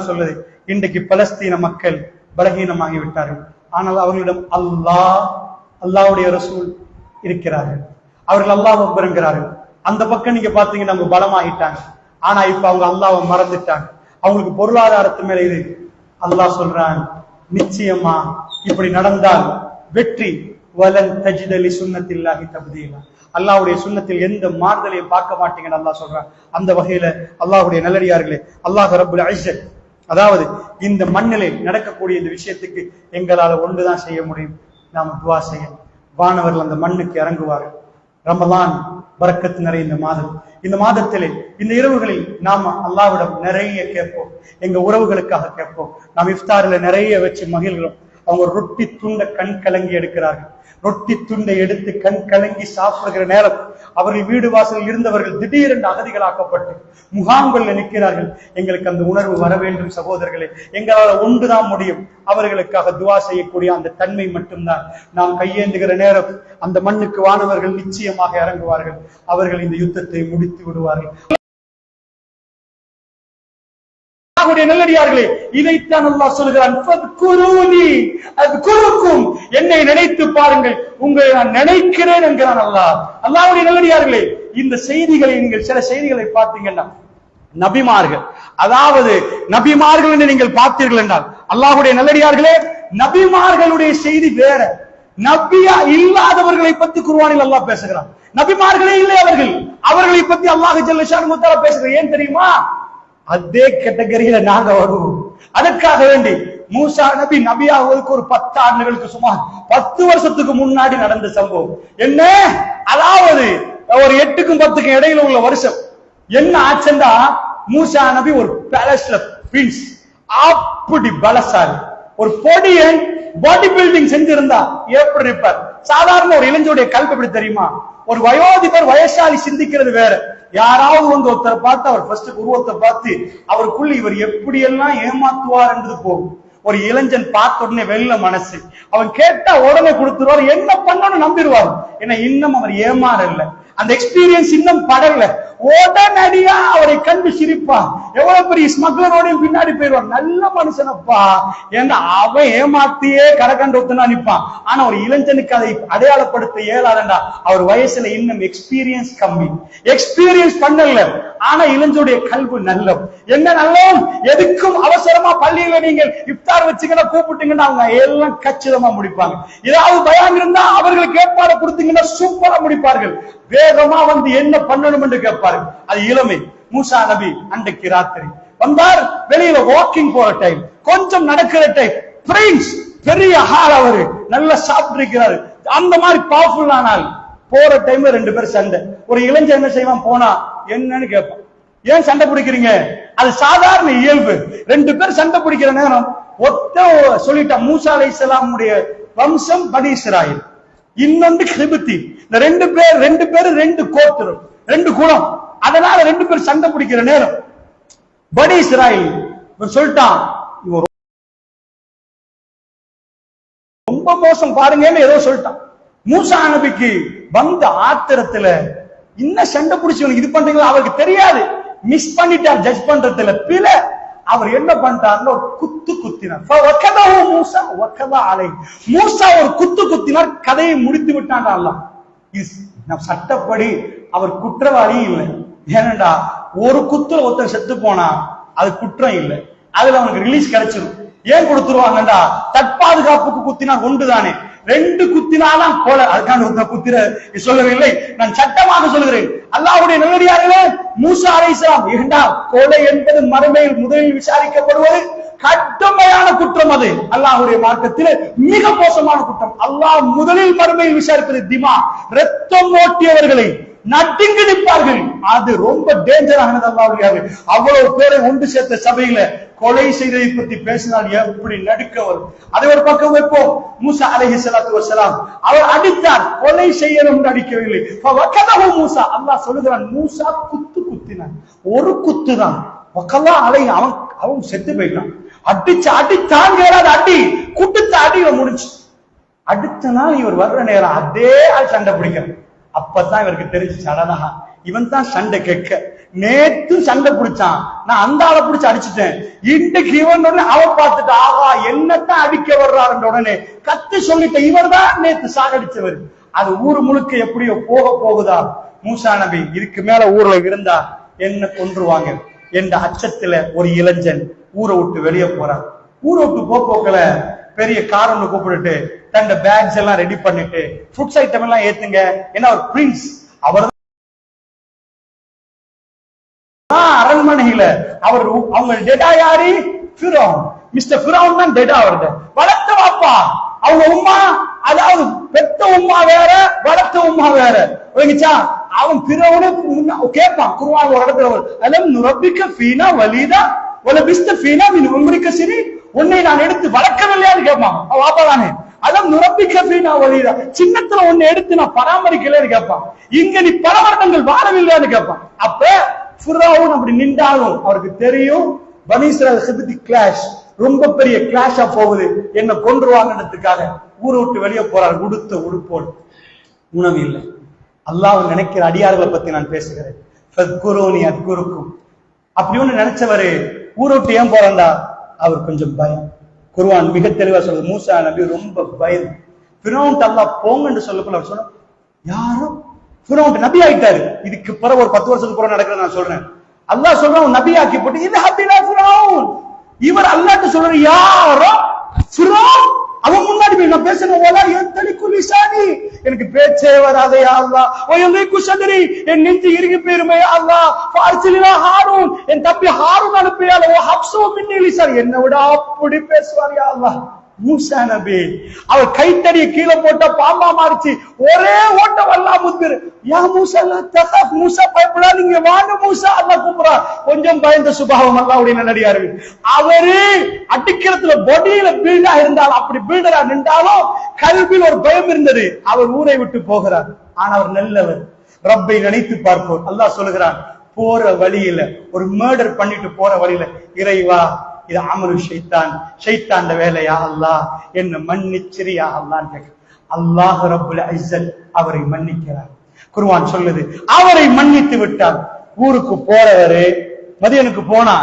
வரலாறு சொல்லுது, இன்றைக்கு பலஸ்தீன மக்கள் பலகீனமாகிவிட்டார்கள். ஆனால் அவர்களிடம் அல்லாஹ்வுடைய ரசூல் இருக்கிறார்கள். அவர்கள் அல்லாஹ் அக்பர் என்கிறார்கள். அந்த பக்கம் நீங்க பாத்தீங்கன்னா அவங்க பலமாகிட்டாங்க. ஆனா இப்ப அவங்க அல்லாஹ்வை மறந்துட்டாங்க. அவங்களுக்கு பொருளாதாரத்து மேல இது. அல்லாஹ் சொல்றான், நிச்சயமா இப்படி நடந்தால் வெற்றி. வலன் தஜித லி சுன்னத்தில்லாஹி தப்தீலா. அல்லாஹ்வுடைய சுன்னத்தில் எந்த மாறுதலையும் பார்க்க மாட்டீங்கன்னு அல்லாஹ் சொல்றான். அந்த வகையில அல்லாஹ்வுடைய நல்லடியார்களே, அல்லாஹ் ரப்புல் இஸ்ஸத், அதாவது இந்த மண்ணிலே நடக்கக்கூடிய இந்த விஷயத்துக்கு எங்களால ஒன்றுதான் செய்ய முடியும், நாம் துஆ செய்யணும். வானவர்கள் அந்த மண்ணுக்கு இறங்குவார்கள். ரமலான் பரக்கத்து நிறைய இந்த மாதத்திலே இந்த இரவுகளில் நாம அல்லாஹ்விடம் நிறைய கேட்போம். எங்க உறவுகளுக்காக கேட்போம். நாம் இஃப்தாரில் நிறைய வச்சு மகிழ்கிறோம். அவங்க ரொட்டி துண்டை கண் கலங்கி எடுக்கிறார்கள். ரொட்டி துண்டை எடுத்து கண் கலங்கி சாப்பிடுகிற நேரம் அவர்கள் வீடு வாசலில் இருந்தவர்கள் திடீரென்று அகதிகளாக்கப்பட்டு முகாம்களில் நிற்கிறார்கள். எங்களுக்கு அந்த உணர்வு வர வேண்டும் சகோதரர்களே. எங்களால் ஒன்றுதான் முடியும், அவர்களுக்காக துஆ செய்யக்கூடிய அந்த தன்மை மட்டும்தான். நாம் கையேந்துகிற நேரம் அந்த மண்ணுக்கு வானவர்கள் நிச்சயமாக இறங்குவார்கள். அவர்கள் இந்த யுத்தத்தை முடித்து விடுவார்கள். நல்லடியார்களே, இதைத்தான் அல்லாஹ் சொல்கிறான், என்னை நினைத்து பாருங்கள், உங்களை நான் நினைக்கிறேன் என்கிறான் அல்லாஹ். அல்லாஹ்வுடைய நல்லடியார்களே, இந்த செய்திகளை நீங்கள் சில செய்திகளை பார்த்தீங்கன்னா, நபிமார்கள், அதாவது நபிமார்கள் என்று நீங்கள் பார்த்தீர்கள் என்றால், அல்லாஹ்வுடைய நல்லடியார்களே, நபிமார்களுடைய செய்தி வேற. நபியா இல்லாதவர்களை பத்தி குர்ஆனில் அல்லாஹ் பேசுகிறான். நபிமார்களே இல்லை அவர்களை பத்தி அல்லாஹ் ஜல்ல ஷானஹு வ தஆலா பேசுகிறார். ஏன் தெரியுமா? அதே கேட்டகரியில நாங்க வருவோம். அதற்காக வேண்டி மூசா நபி நபியாவதற்கு ஒரு 10 ஆண்டுகளுக்கு சுமார் 10 வருஷத்துக்கு முன்னாடி நடந்த சம்பவம் என்ன? அதாவது ஒரு 8க்கும் 10க்கும் இடையில உள்ள வருஷம் என்ன ஆச்சுண்டா, மூசா நபி ஒரு பேலஸ்ல பிரின்ஸ், அப்படி பலசாலி, ஒரு பொடியன் பாடி பில்டிங் செஞ்சிருந்தா எப்படி இருப்பார்? சாதாரண ஒரு இளைஞருடைய கல்வி எப்படி தெரியுமா? ஒரு வயோதிபர் வயசாலி சிந்திக்கிறது வேற. யாராவது வந்து ஒருத்தரை பார்த்து அவர் ஃபர்ஸ்ட் உருவத்தை பார்த்து அவருக்குள்ள இவர் எப்படி எல்லாம் ஏமாத்துவார் என்றது போகும். ஒரு இளைஞன் பார்த்த உடனே வெள்ள மனசு, அவன் கேட்டா உடனே கொடுத்துருவார். என்ன பண்ணணும் நம்பிடுவார். ஏன்னா இன்னும் அவர் ஏமாறல, அந்த எக்ஸ்பீரியன்ஸ் இன்னும் படல. உடனடியா அவரை கண்டு சிரிப்பான். எவ்வளவு பெரிய ஸ்மக்லரோடையும் பின்னாடி போயிடுவான். நல்ல மனுஷனப்பா, ஏன்னா அவன் ஏமாத்தியே கரகண்டு ஒத்துனா நிற்பான். ஆனா ஒரு இளைஞனுக்கு அதை அடையாளப்படுத்த இயலாதண்டா. அவர் வயசுல இன்னும் எக்ஸ்பீரியன்ஸ் கம்மி, எக்ஸ்பீரியன்ஸ் பண்ணல. ஆனா இளைஞருடைய கல்வி நல்லம். என்ன நல்லம்? எதுக்கும் அவசரமா பள்ளியில நீங்கள் இஃப்தார் வச்சுக்கிற கூப்பிட்டீங்கன்னா அவங்க எல்லாம் கச்சிதமா முடிப்பாங்க. ஏதாவது பயம் இருந்தா அவர்களுக்கு ஏற்பாடு கொடுத்தீங்கன்னா சூப்பரா முடிப்பார்கள். வேகமா வந்து என்ன பண்ணணும் என்று கேட்பார்கள். அது இளமை. மூசா நபி அன்றைக்கு ராத்திரி வந்தார். வெளியில வாக்கிங் போற டைம், கொஞ்சம் நடக்கிற டைம். பிரின்ஸ் பெரிய ஹால், அவரு நல்லா சாப்பிட்டு இருக்கிறாரு. அந்த மாதிரி பவர்ஃபுல் ஆனால் போற டைம்ல 2 பேர் சண்டை. ஒரு இளைஞன் என்ன செய்வான்? போனா என்னன்னு கேட்பான். ஏன் சண்டை பிடிக்கிறீங்க? அது சாதாரண இயல்பு. 2 பேர் சண்டை பிடிக்கிற நேரம் ஒத்த சொல்லிட்டா, மூசா அலைஹிஸ்ஸலாமுடைய வம்சம் பனி இஸ்ராயீல், இன்னொன்று கிபித்தி. இந்த 2 பேர் 2 கோத்திரம், 2 குலம். அதனால 2 பேர் சண்டை பிடிக்கிற நேரம் பனி இஸ்ராயீல் சொல்லிட்டான், ரொம்ப மோசம் பாருங்கன்னு ஏதோ சொல்லிட்டான். மூசா நபிக்கு வந்த ஆத்திரத்துல, இன்னும் சண்டை பிடிச்சவனுக்கு இது பண்றீங்களா? அவருக்கு தெரியாது, மிஸ் பண்ணிட்டார் ஜட்ஜ் பண்றதுல பில. அவர் என்ன பண்ணிட்டார்னு ஒரு குத்து குத்தினார். மூசா ஒரு குத்து குத்தினார், கதையை முடித்து விட்டான். சட்டப்படி அவர் குற்றவாளி இல்லை. ஏனண்டா ஒரு குத்துல ஒருத்தர் செத்து போனா அது குற்றம் இல்லை, அதுல அவனுக்கு ரிலீஸ் கிடைச்சிடும். ஏன் கொடுத்துருவாங்கடா? தற்பாதுகாப்புக்கு குத்தினார் ஒன்றுதானே, 2 குத்தினாலாம் கொலை. அதுக்கான குத்திர சொல்லவில்லை, நான் சட்டமாக சொல்கிறேன். அல்லாஹ்வுடைய நல்லடியார்களே, மூசா அலைஹிஸ்ஸலாம் ஏண்டா கொலை என்பது மறுமையில் முதலில் விசாரிக்கப்படுவது கடுமையான குற்றம். அது அல்லாஹ்வுடைய மார்க்கத்திலே மிக மோசமான குற்றம். அல்லாஹ் முதலில் மறுமையில் விசாரிப்பது திமா, ரத்தம் ஓட்டியவர்களை நடுங்கி நிற்பார்கள். அது ரொம்ப டேஞ்சரானது. அல்லாஹ்வுடைய அவ்வளவு பேரை ஒன்று சேர்த்த சபையில கொலை செய்ததை பற்றி பேசினால் எப்படி நடுக்க வரும். அதை ஒரு பக்கம் வைப்போம். மூசா அலைஹிஸ்ஸலாத்து வஸ்ஸலாம் அவர் அடித்தார், கொலை செய்யணும் அடிக்கவில்லை. மூசா, அல்லாஹ் சொல்லுகிறான், மூசா குத்தினான், ஒரு குத்து தான். அவன் செத்து போயிட்டான். அடித்தான், அடி குட்டுத்த அடியில முடிஞ்சு. அடுத்த நாள் இவர் வர்ற நேரம் அதே ஆள் சண்டை பிடிக்கிறான். அப்பதான் இவருக்கு தெரிஞ்சு, சடனா இவன் தான் சண்டை கேட்க நேத்து சண்டை பிடிச்சான், நான் அந்த ஆளை பிடிச்சு அடிச்சுட்டேன். இன்றைக்கு இவன் அவன் பார்த்துட்டு ஆகா என்னத்தான் அடிக்க வர்றாருன்ற உடனே கத்து சொல்லிட்ட, இவர் தான் நேத்து சாகடிச்சவர். அது ஊர் முழுக்க எப்படியோ போக போகுதா. மூசா நபி இதுக்கு மேல ஊர்ல இருந்தா என்ன கொன்றுவாங்க என்ற அச்சத்துல ஒரு இளைஞன் ஊரை விட்டு வெளியே போறார். ஊரை விட்டு போக்கல பெரிய கார் ஒன்று கூப்பிட்டுட்டு தன் பேக்ஸ் எல்லாம் ரெடி பண்ணிட்டு ஃபுட்ஸ் ஐட்டம் எல்லாம் ஏத்துங்க. ஏன்னா ஒரு பிரின்ஸ், அவர் அரண்மனையில அவர் அவங்க டெடா யாரு? ஃபிரௌன். மிஸ்டர் ஃபிரௌன் தான் டெடா. அவருடைய வளர்த்த வாப்பா அவங்க உம்மா, அதாவது பெத்த உம்மா வேற வளர்த்த உம்மா வேற. அவன் பிறவனே கேட்பான் குர்ஆன் ஒரு இடத்துல, அலம் நுரப்பிக்க ஃபீனா வலீதா வலபிஸ்த ஃபீனா மின் உம்ரிக்க சினி, உன்னை நான் எடுத்து வளர்க்கவில்லையான்னு கேட்பான் வாப்பா தானே. அலம் நுரப்பிக்க ஃபீனா வலீதா, சின்னத்துல உன்னை எடுத்து நான் பராமரிக்கலையான்னு கேட்பான். இங்க நீ பல வருடங்கள் வாழவில்லையான்னு கேட்பான். அப்ப ஃபிரௌன் அப்படி நின்றாலும் அவருக்கு தெரியும் பனி இஸ்ரவேல் ஹிப்தி கிளாஷ் ரொம்ப பெரிய கிளாஷா போகுது, என்ன கொன்றுவாங்கன்றதுக்காக ஊரை விட்டு வெளியே போறாரு. உடுத்த உடுப்போடு, உணவு இல்லை. அல்லாஹ் நினைக்கிற அடியார்களை பத்தி நான் பேசுகிறேன். அப்படி ஒண்ணு நினைச்சவரு ஊரை விட்டு ஏன் போறாண்டா, அவர் கொஞ்சம் பயம். குர்ஆன் மிக தெளிவா சொல்லுது, மூசா நபி ரொம்ப பயம். ஃபிரௌன் அல்லாஹ் போங்கன்னு சொல்லப்போல அவர் சொன்ன யாரும் ஃபிரௌன் நபி ஆயிட்டாரு. இதுக்கு பிறகு ஒரு 10 வருஷத்துக்கு பிறகு நடக்கிறத நான் சொல்றேன். அல்லாஹ் சொல்றான் நபி ஆக்கி போட்டு இது ஹபிலா ஃபிரௌன். இவர் அல்லாஹ்ட்ட சொல்ற யாரோ ஃபிரௌன். அவன் முன்னாடி நான் பேசணும் எனக்கு பேச்சே வராதே யா அல்லாஹ், சதரி என் நெஞ்சு இறுகி போயிருமே அல்லாஹ், ஹாரூன் என் தம்பி ஹாரூன் அனுப்பியால என்ன விட அப்படி பேசுவார் யா அல்லாஹ். மூசா நபி அவர் கைத்தடிய கீழே போட்ட பாம்பா மாறிச்சு, ஒரே ஓட்டம் அல்லாஹ் முத்பிர். யா மூசா அல்லாஹ் தகஃப், மூசா பயப்படாதீங்க வாங்க மூசா அல்லாஹ் கூப்பிடுறா. கொஞ்சம் பயந்த சுபாவம் அல்லாஹ்வுடைய நல்லடியார்கள். அவரு அடிக்கிறதுல பொடியில பில்டா இருந்தாலும், அப்படி பில்டரா நின்றாலும் கல்வியில் ஒரு பயம் இருந்தது. அவர் ஊரை விட்டு போகிறார். ஆனா அவர் நல்லவர், ரப்பை நினைத்து பார்ப்போர். அல்லாஹ் சொல்லுகிறான், போற வழியில ஒரு மர்டர் பண்ணிட்டு போற வழியில, இறைவா இது அமரு ஷைத்தான், ஷைத்தான் வேலையா அல்லாஹ் என்ன மன்னிச்சிரியா அல்லாஹ். அல்லாஹ் ரப்புல் இஸ்ஸத் அவரை மன்னிக்கிறார். குர்ஆன் சொல்லுது அவரை மன்னித்து விட்டார். ஊருக்கு போறவரு மதியனுக்கு போனா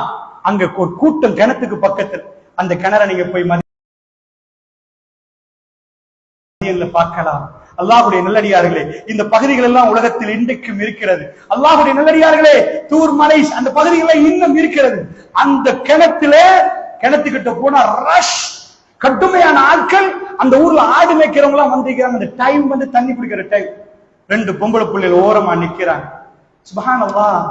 அங்க ஒரு கூட்டம் கிணத்துக்கு பக்கத்தில், அந்த கிணறை நீங்க போய் மதியன்ல பார்க்கலாம். அல்லாஹ்வுடைய நல்லடியார்களே, இந்த பகுதிகள் எல்லாம் உலகத்தில் இன்றைக்கும் இருக்கிறது. அல்லாஹ்வுடைய நல்லடியார்களே, தூர் மலை அந்த பகுதிகளில் இன்னும் இருக்கிறது. அந்த கிணத்துக்கிட்ட போனா ரஷ், கடுமையான ஆட்கள். அந்த ஊர்ல ஆடு மேய்க்கிறவங்க எல்லாம் வந்திருக்கிறாங்க. அந்த டைம் வந்து தண்ணி குடிக்கிற டைம். 2 பொம்பளை பிள்ளைகள் ஓரமா நிக்கிறாங்க. சுப்ஹானல்லாஹ்,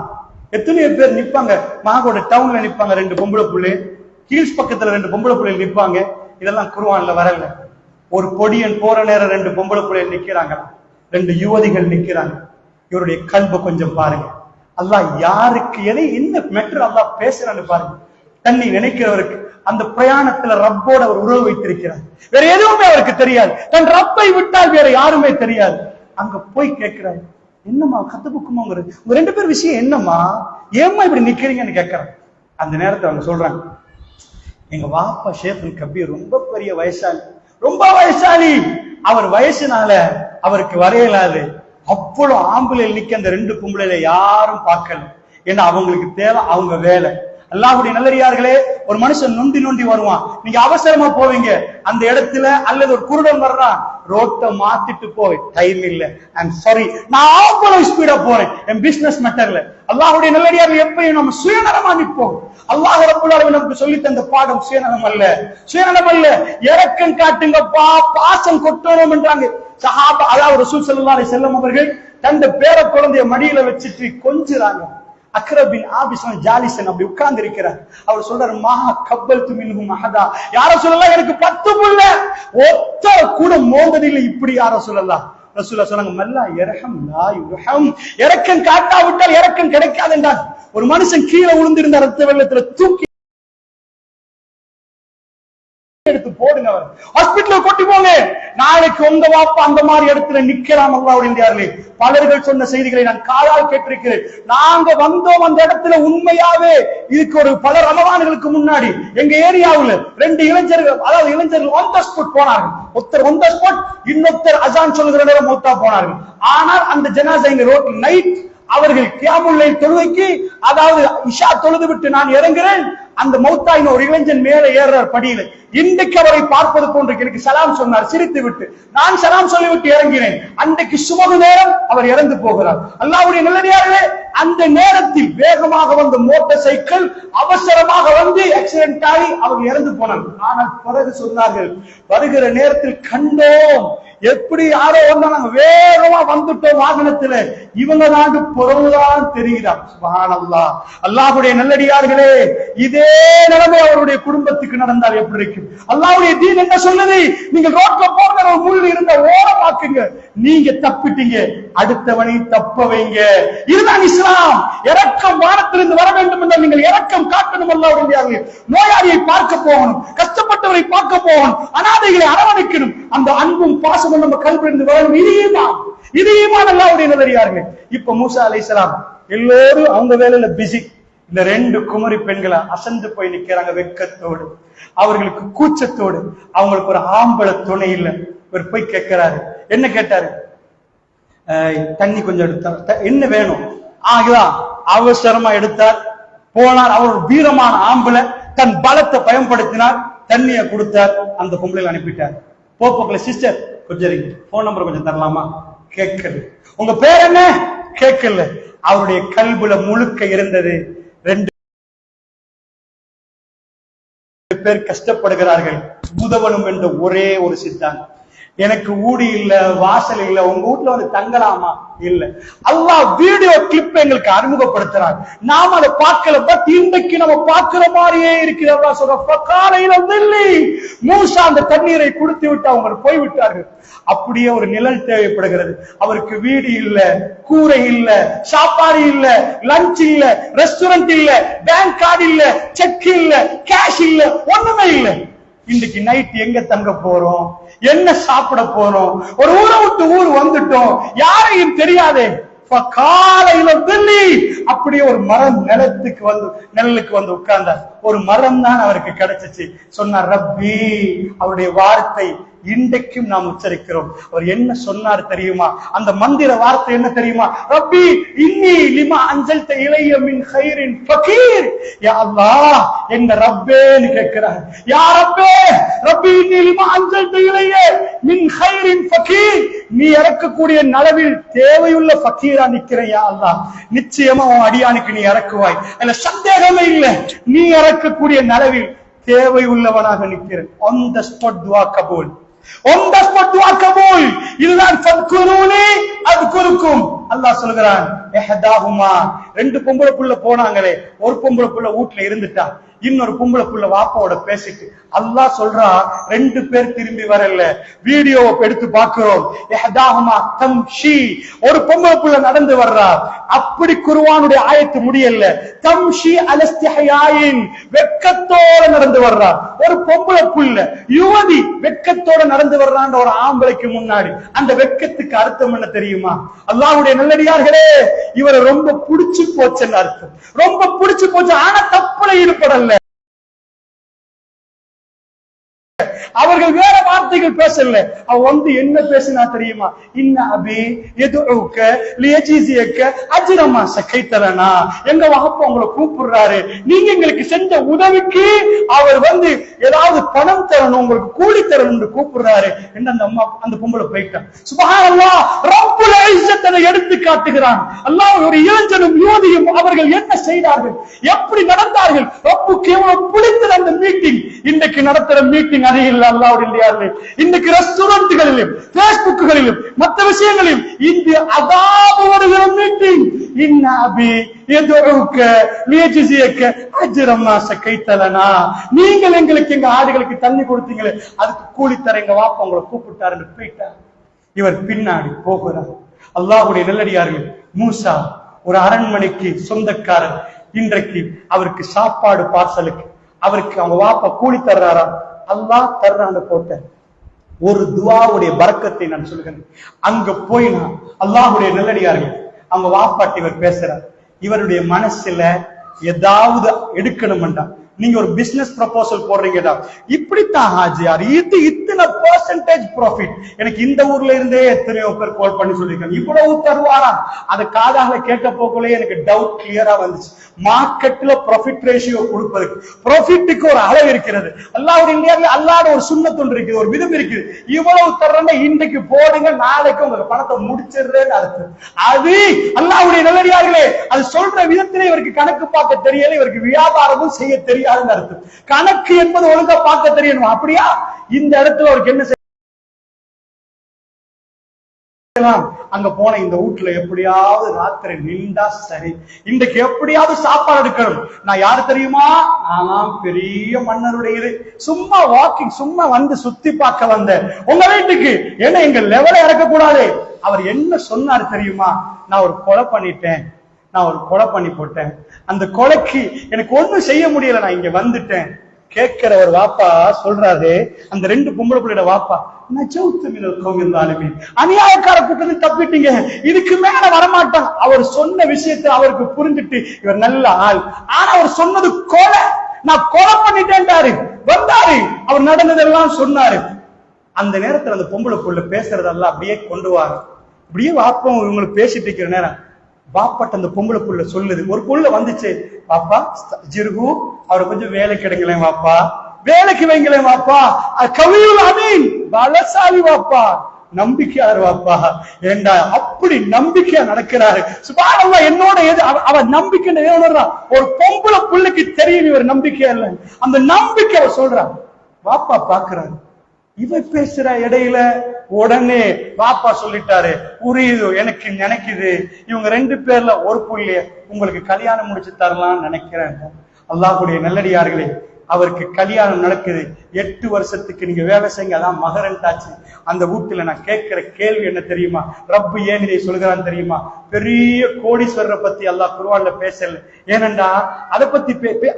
எத்தனையோ பேர் நிப்பாங்க. மாகோட டவுன்ல நிப்பாங்க 2 பொம்பளை பிள்ளை, ஹில்ஸ் பக்கத்துல 2 பொம்பளை பிள்ளைகள் நிப்பாங்க. இதெல்லாம் குர்ஆன்ல வரல. ஒரு பொடியன் போற நேரம் 2 பொம்பளை பிள்ளைகள் நிக்கிறாங்க, 2 யுவதிகள் நிக்கிறாங்க. இவருடைய கல்பை கொஞ்சம் பாருங்க. அல்லாஹ் யாருக்கு என்ன மெட்ரு அல்லாஹ் பேசுறான்னு பாருங்க. தன்னை நினைக்கிறவருக்கு அந்த பிரயாணத்துல ரப்போட அவர் உறவு வைத்திருக்கிறார். வேற எதுவுமே அவருக்கு தெரியாது. தன் ரப்பை விட்டால் வேற யாருமே தெரியாது. அங்க போய் கேட்கிறாரு, என்னம்மா கத்துப்புக்குமாங்கிற உங்க 2 பேர் விஷயம் என்னம்மா, ஏம்மா இப்படி நிக்கிறீங்கன்னு கேட்கறாங்க. அந்த நேரத்தை அவங்க சொல்றாங்க, எங்க வாப்பா ஷேகுல் கபீர் ரொம்ப பெரிய வயசாளி, ரொம்ப வயசாளி. அவர் வயசுனால அவருக்கு வரையலாது. அவ்வளவு ஆம்பளை நிக்க அந்த 2 பொம்பளையில யாரும் பார்க்கல. ஏன்னா அவங்களுக்கு தேவை அவங்க வேலை. அல்லாஹ்வுடைய நல்லடியார்களே, ஒரு மனுஷன் நொண்டி நொண்டி வருவான், நீங்க அவசரமா போவீங்க. அந்த இடத்துல அல்லது ஒரு குருடன் வர்றான், ரோட்டை மாத்திட்டு போய் டைம் இல்ல, ஐம் சாரி, நான் அவ்வளவு ஸ்பீடா போறேன் என் பிசினஸ் மேட்டர்ல. அல்லாஹ்வுடைய நல்லடியார்கள் எப்பயும் நம்ம சுயநலமா நிற்போம். அல்லாஹ் ரப்பல் ஆலமீன் நமக்கு சொல்லி தந்த பாடம் சுயநலம் அல்ல, சுயநலம் அல்ல, இரக்கம் காட்டுங்கப்பா, பாசம் கொட்டணும் என்றாங்க சஹாபா. அதாவது ரசூல் ஸல்லல்லாஹு அலைஹி வஸல்லம் அவர்கள் தந்த பேர குழந்தைய மடியில வச்சுட்டு கொஞ்சுறாங்க. அக்ரபின் ஆபிசன் ஜாலிசன் அப்படி உட்கார்ந்து இருக்கிறார். அவர் சொல்றாரு, மஹா கப்பல்து மின்ஹும் அஹதா, யார சொல்லலாம் எனக்கு 10 புள்ள ஒத்த கூட மோந்ததில்லை, இப்படி யார சொல்லலாம். ரசூலுல்லாஹ் சொன்னாங்க, மல்லா யர்ஹம் லா யுர்ஹம், இரக்கம் காட்டாவிட்டால் இரக்கம் கிடைக்காது என்றார். ஒரு மனுஷன் கீழே விழுந்திருந்த ரத்த வெள்ளத்துல தூக்கி எடுத்து போடுங்க, அவர் ஹாஸ்பிடல்ல கொட்டி போங்க. நாளைக்கு உங்க வாப்பா அந்த மாதிரி இடத்துல நிக்கலாம். அல்லாஹ்வுடைய பலர்கள் சொன்ன செய்திகளை நான் காதால் கேட்டிருக்கிறேன். நாங்க வந்தோம் அந்த இடத்துல உண்மையாவே. இதுக்கு ஒரு பல ரமலான்களுக்கு முன்னாடி எங்க ஏரியாவுல 2 இளைஞர்கள், அதாவது இளைஞர்கள் ஆன் தி ஸ்பாட் போனார்கள். ஒருத்தர் ஆன் தி ஸ்பாட், இன்னொருத்தர் அசான் சொல்லுகிற நேரம் மௌத்தா போனார்கள். ஆனால் அந்த ஜனாசா இங்க ரோட்ல நைட் அவர்கள் கியாமுல் லைல் தொழுகைக்கு, அதாவது இஷா தொழுது விட்டு நான் இறங்குறேன், அந்த மௌத்தாயின் ஒரு இளைஞன் மேலே ஏறார் படியில. இன்றைக்கு அவரை பார்ப்பது போன்று எனக்கு சலாம் சொன்னார் சிரித்து விட்டு. நான் சலாம் சொல்லிவிட்டு இறங்கினேன். அன்றைக்கு சுமகு நேரம் அவர் இறந்து போகிறார். அல்லாஹ்வுடைய நல்லடியார்களே, அந்த நேரத்தில் வேகமாக வந்த மோட்டார் சைக்கிள் அவசரமாக வந்து ஆக்சிடென்ட் ஆகி அவர் இறந்து போனார். ஆனால் பிறகு சொன்னார்கள், வருகிற நேரத்தில் கண்டோம், எப்படி யாரோ வந்தா நாங்க வேகமா வந்துட்டோம் வாகனத்துல, இவங்க தான் பொருள்தான் தெரிகிறார். சுப்ஹானல்லாஹ். அல்லாஹ்வுடைய நல்லடியார்களே, இதே நிலைமை அவருடைய குடும்பத்துக்கு நடந்தால் எப்படி இருக்கும்? அல்லாஹ்வுடைய தீன் என்ன சொல்லுது? நீங்க ரோட்ல போகிற ஒரு முள் இருந்த ஓரமாக்குங்க, நீங்க தப்பிட்டீங்க, அடுத்தவனை தப்ப வைங்க. இதுதான் இஸ்லாம். இரக்கம் வானத்திலிருந்து வர வேண்டும் என்றால் நீங்கள் இரக்கம் காட்டணும். அல்லாஹ்வுடைய நோயாளியை பார்க்க போகணும், கஷ்டப்பட்டவரை பார்க்க போகணும், அனாதைகளை அரவணைக்கணும். அந்த அன்பும் பாசமும் நம்ம கல்வியிலிருந்து வரணும். இது ஈமான். அல்லாஹ்வுடைய நல்லடியார்களே, இப்ப மூசா அலைஹிஸ்ஸலாம் எல்லோரும் அவங்க வேலையில பிஸி. இந்த 2 குமரி பெண்களை அசந்து போய் நிக்கிறாங்க வெட்கத்தோடு, அவர்களுக்கு கூச்சத்தோடு. அவங்களுக்கு ஒரு ஆம்பளை துணை இல்லை. இவர் போய் கேட்கிறாரு. என்ன கேட்டாரு? தண்ணி கொஞ்சம் எடுத்தார். என்ன வேணும்? ஆகுதான். அவசரமா எடுத்தார், போனார். அவர் ஒரு வீரமான ஆம்பளை, தன் பலத்தை பயன்படுத்தினார், தண்ணியை கொடுத்தார், அந்த பொம்பளை அனுப்பிட்டார். போப்போக்கல சிஸ்டர் கொஞ்சம் போன் நம்பர் கொஞ்சம் தரலாமா? கேட்கல. உங்க பேர் என்ன? கேட்கல. அவருடைய கல்புல முழுக்க இருந்தது, 2 பேர் கஷ்டப்படுகிறார்கள், உதவணும் என்ற ஒரே ஒரு சித்தாந்தம். எனக்கு ஊடி இல்ல, வாசல் இல்ல, உங்க வீட்டுல வந்து தங்கலாமா? இல்ல. அல்லாஹ் வீடியோ கிளிப் எங்களுக்கு அறிமுகப்படுத்துறார், நாம அதை பார்க்கல. பட் இன்றைக்கு நம்ம பார்க்கிற மாதிரியே இருக்குது. அல்லாஹ் சொல்ற மூசா அந்த தண்ணீரை குடித்து விட்டு அவங்க போய்விட்டார்கள். அப்படியே ஒரு நிழல் தேவைப்படுகிறது. அவருக்கு வீடு இல்ல, கூரை இல்ல, சாப்பாடு இல்ல, லஞ்ச் இல்ல, ரெஸ்டாரண்ட் இல்ல, பேங்க் கார்டு இல்ல, செக் இல்ல, கேஷ் இல்ல, ஒண்ணுமே இல்ல. இன்னைக்கு நைட் எங்க தங்க போறோம்? என்ன சாப்பிட போறோம்? ஒரு ஊரை விட்டு ஊர் வந்துட்டோம், யாரையும் தெரியாதே. காலையில தில்லி அப்படியே ஒரு மரம் நிழலுக்கு வந்து உட்கார்ந்தார். ஒரு மரம் தான் அவருக்கு கிடைச்சிச்சு. சொன்னார் ரப்பி. அவருடைய வார்த்தை இன்றைக்கும் நாம் உச்சரிக்கிறோம். அவர் என்ன சொன்னார் தெரியுமா? அந்த மந்திர வார்த்தை என்ன தெரியுமா? ரப்பி இன்னி லிமா அன்ஸல்த இலைய மின் கைரின் ஃபகீர். யா அல்லாஹ், என்ன ரப்பேன்னு கேட்கிறார். யா ரப்பே, ரப்பி இன்னி லிமா அன்ஸல்த இலைய மின் கைரின் ஃபகீர். நீ இறக்கக்கூடிய நலவில் தேவையுள்ள ஃபகீரா நிக்கிறேன். யா அல்லாஹ், நிச்சயமா உன் அடியானுக்கு நீ இறக்குவாய், அதுல சந்தேகமே இல்லை. நீ இறக்கக்கூடிய நலவில் தேவை உள்ளவனாக நிற்கிறேன். ஆன் தி ஸ்பாட் துஆ கபூல். இதுதான் அல்லாஹ் சொல்கிறான். 2 பொம்பளை புள்ள போனாங்களே, ஒரு பொம்பளை புள்ள வீட்டுல இருந்துட்டா, இன்னொரு பொம்பளை புள்ள வாப்பாவோட பேசிட்டு. அல்லாஹ் சொல்றா 2 பேர் திரும்பி வரல. வீடியோவை எடுத்து பார்க்கிறோம். ஒரு பொம்பளை புள்ள நடந்து வர்றா. அப்படி குர்ஆனுடைய ஆயத்து முடியல. தம்ஷி அலஸ்திஹயாயின், வெட்கத்தோட நடந்து வர்றா. ஒரு பொம்பளை புள்ள யுவதி வெட்கத்தோட நடந்து வர்றான்ற ஒரு ஆம்பளைக்கு முன்னாடி. அந்த வெட்கத்துக்கு அர்த்தம் என்ன தெரியுமா? அல்லாஹ்வுடைய நல்லடியார்களே, இவரை ரொம்ப புடிச்சு போச்சுன்னு அர்த்தம். ரொம்ப புடிச்சு போச்சு. ஆனா தப்புல ஈடுபடல. அவர்கள் வேற வார்த்தைகள் பேசல. அவ வந்து என்ன பேசினா தெரியுமா? இன்ன அபி யதுஉக லியஜிஸியக அஜ்ரமா சகைதலனா. எங்க வஹப்ப உங்களை கூப்பிடுறாரு, நீங்க எங்களுக்கு செஞ்ச உதவிக்கு அவர் வந்து ஏதாவது பணம் தரணும், உங்களுக்கு கூலி தரணும்னு கூப்பிடுறாரு என்று அந்த பொம்பளை போயிட்டான். சுப்ஹானல்லாஹ், ரப்புல் இஸ்ஸத் அதை எடுத்து காட்டுகிறான். அல்லாஹ் ஒரு இளைஞனும் யுவதியும் அவர்கள் என்ன செய்தார்கள், எப்படி நடந்தார்கள், ரப்புக்கு எவ்வளவு பிடித்தது அந்த மீட்டிங். இன்னைக்கு நடத்துற மீட்டிங் அது இல்ல. அல்லாஹ்வுடைய இன்னைக்கு ரெஸ்டாரண்ட்களிலும் பேஸ்புக்குகளிலும் மற்ற விஷயங்களிலும் இந்த அதாபு வருகிற மீட்டிங். இன்ன அபி யதுஉக லியஜ்ஸியக அஜ்ரமா சகைதலனா. நீங்கள் எங்களுக்கு எங்க ஆடுகளுக்கு தண்ணி கொடுத்தீங்களே, அதுக்கு கூலி தர எங்க வாப்பா உங்களை கூப்பிட்டாருன்னு போயிட்டார். இவர் பின்னாடி போகிறார். அல்லாஹ்வுடைய நல்லடியார்கள், மூசா ஒரு அரண்மனைக்கு சொந்தக்காரர். இன்றைக்கு அவருக்கு சாப்பாடு பார்சலுக்கு அவருக்கு அவங்க வாப்பா கூலி தர்றாரா? அல்லாஹ் தர்றான்னு போட்ட ஒரு துஆவுடைய பரக்கத்தை நான் சொல்கிறேன். அங்க போயினா அல்லாஹ்வுடைய நல்லடியார்கள், அவங்க வாப்பாட்டி இவர் பேசுறார். இவருடைய மனசுல ஏதாவது எடுக்கணும்டா, நீங்க ஒரு பிசினஸ் ப்ரொபோசல் போடுறீங்கடா, இப்படித்தான் ஹாஜியார், இது இத்தனை பெர்சன்டேஜ் ப்ராஃபிட். எனக்கு இந்த ஊர்ல இருந்தே எத்தனையோ பேர் கால் பண்ணி சொல்லியிருக்காங்க, இவ்வளவு தருவாராம். அது காதாக கேட்க போகலே எனக்கு டவுட் கிளியரா வந்துச்சு. மார்க்கெட்ல ப்ராஃபிட் ரேஷியோ கொடுப்பதற்கு ப்ராஃபிட்டுக்கு ஒரு அளவு இருக்கிறது. அல்லாஹ்வுடைய ஒரு சுன்னத் ஒன்று இருக்குது, ஒரு விதம் இருக்குது. இவ்வளவு தர்றேன்னா இன்றைக்கு போடுங்க, நாளைக்கு உங்களுக்கு பணத்தை முடிச்சிடுறேன்னு அர்த்தம். அது அல்லாஹ்வுடைய நல்லடியார்களே, அது சொல்ற விதத்திலே இவருக்கு கணக்கு பார்க்க தெரியல, இவருக்கு வியாபாரமும் செய்ய தெரியாதுன்னு அர்த்தம். கணக்கு என்பது ஒழுங்கா பார்க்க தெரியணும். அப்படியா? இந்த இடத்துல அவருக்கு என்ன அங்க போன இந்த வீட்டுல எப்படியாவது ராத்திரி நின்றா சரி, இன்றைக்கு எப்படியாவது சாப்பாடு எடுக்கணும். நான் யாரு தெரியுமா? நான் பெரிய மன்னருடைய சும்மா வாக்கிங், சும்மா வந்து சுத்தி பார்க்க வந்தேன் உங்க வீட்டுக்கு. ஏன்னா எங்க லெவலை இறக்கக்கூடாது. அவர் என்ன சொன்னாரு தெரியுமா? நான் ஒரு கொலை பண்ணிட்டேன், நான் ஒரு கொலை பண்ணி போட்டேன், அந்த கொலைக்கு எனக்கு ஒண்ணும் செய்ய முடியல, நான் இங்க வந்துட்டேன். கேட்கிற ஒரு வாப்பா சொல்றாரு, அந்த ரெண்டு பொம்பளை பிள்ளையோட வாப்பா, அநியாயக்கார கூட்டத்தை தப்பிட்டீங்க, இதுக்கு மேல வரமாட்டான். அவர் சொன்ன விஷயத்தை அவருக்கு புரிஞ்சுட்டு இவர் நல்ல ஆள், ஆனா அவர் சொன்னது கொலை, நான் கொலை பண்ணிட்டேன்டாரு. வந்தாரு, அவர் நடந்ததெல்லாம் சொன்னாரு. அந்த நேரத்துல அந்த பொம்பளை புள்ள பேசுறதெல்லாம் அப்படியே கொண்டு வாங்க. அப்படியே வாப்பம் இவங்களுக்கு பேசிட்டு இருக்கிற நேரம் பாப்பாட்ட அந்த பொம்பளை புள்ள சொல்லுது. ஒரு புள்ள வந்துச்சு, பாப்பா ஜிருகு அவரை கொஞ்சம் வேலைக்கு எடுங்களேன் வாப்பா, வேலைக்கு வைங்களேன் வாப்பா, கவியுல் அமீன் பலசாலி வாப்பா, நம்பிக்கையாரு வாப்பா. ஏண்டா அப்படி நம்பிக்கையா நடக்கிறாரு. சுப்ஹானல்லாஹ், என்னோட எது அவ நம்பிக்கை உணர்றான். ஒரு பொம்பளை புள்ளைக்கு தெரியும் இவர் நம்பிக்கையா இல்லை, அந்த நம்பிக்கை அவர் சொல்றான். வாப்பா பாக்குறாரு, இவ பேசுற இடையில உடனே பாப்பா சொல்லிட்டாரு, புரியுது எனக்கு நினைக்குது, இவங்க ரெண்டு பேர்ல ஒரு புள்ளைய உங்களுக்கு கல்யாணம் முடிச்சு தரலாம்னு நினைக்கிறேன். அல்லாஹ்வுடைய நல்லடியார்களே, அவருக்கு கல்யாணம் நடக்குது. 8 வருஷத்துக்கு நீங்க வேலை செய்யுங்க, அதான் மகரண்டாச்சு. அந்த வீட்டுல நான் கேட்கிற கேள்வி என்ன தெரியுமா? ரப்பு ஏன் இதை சொல்கிறான்னு தெரியுமா? பெரிய கோடீஸ்வரரை பத்தி அல்லாஹ் குர்ஆன்ல பேசல. ஏனென்றா அதை பத்தி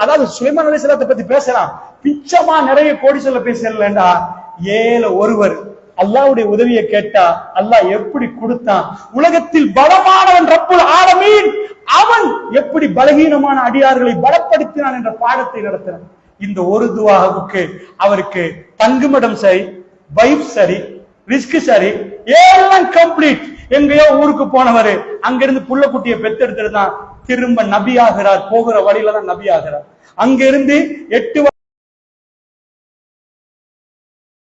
அதாவது சுலைமான் அலைஹிஸ்ஸலாத்தை பத்தி பேசலாம், பிச்சமா நிறைய கோடீஸ்வரர் பேசலண்டா. ஏல ஒருவர் அல்லாஹ்வுடைய உதவியை கேட்டா அல்லாஹ் எப்படி கொடுத்தான். உலகத்தில் பலமானவன் ரப்புல் ஆலமீன், அவன் எப்படி பலகீனமான அடியார்களை பலப்படுத்தினான் என்ற பாடத்தை நடத்தினான். இந்த ஒரு துஆவுக்கு அவருக்கு தங்குமிடம் சரி, வைஃப் சரி, ரிஸ்க் சரி, எல்லாம் கம்ப்ளீட். எங்கேயோ ஊருக்கு போனவரு அங்கிருந்து புள்ள குட்டியை பெத்தெடுத்துட்டு தான் திரும்ப நபி ஆகிறார். போகிற வழியில தான் நபி ஆகிறார். அங்கிருந்து 8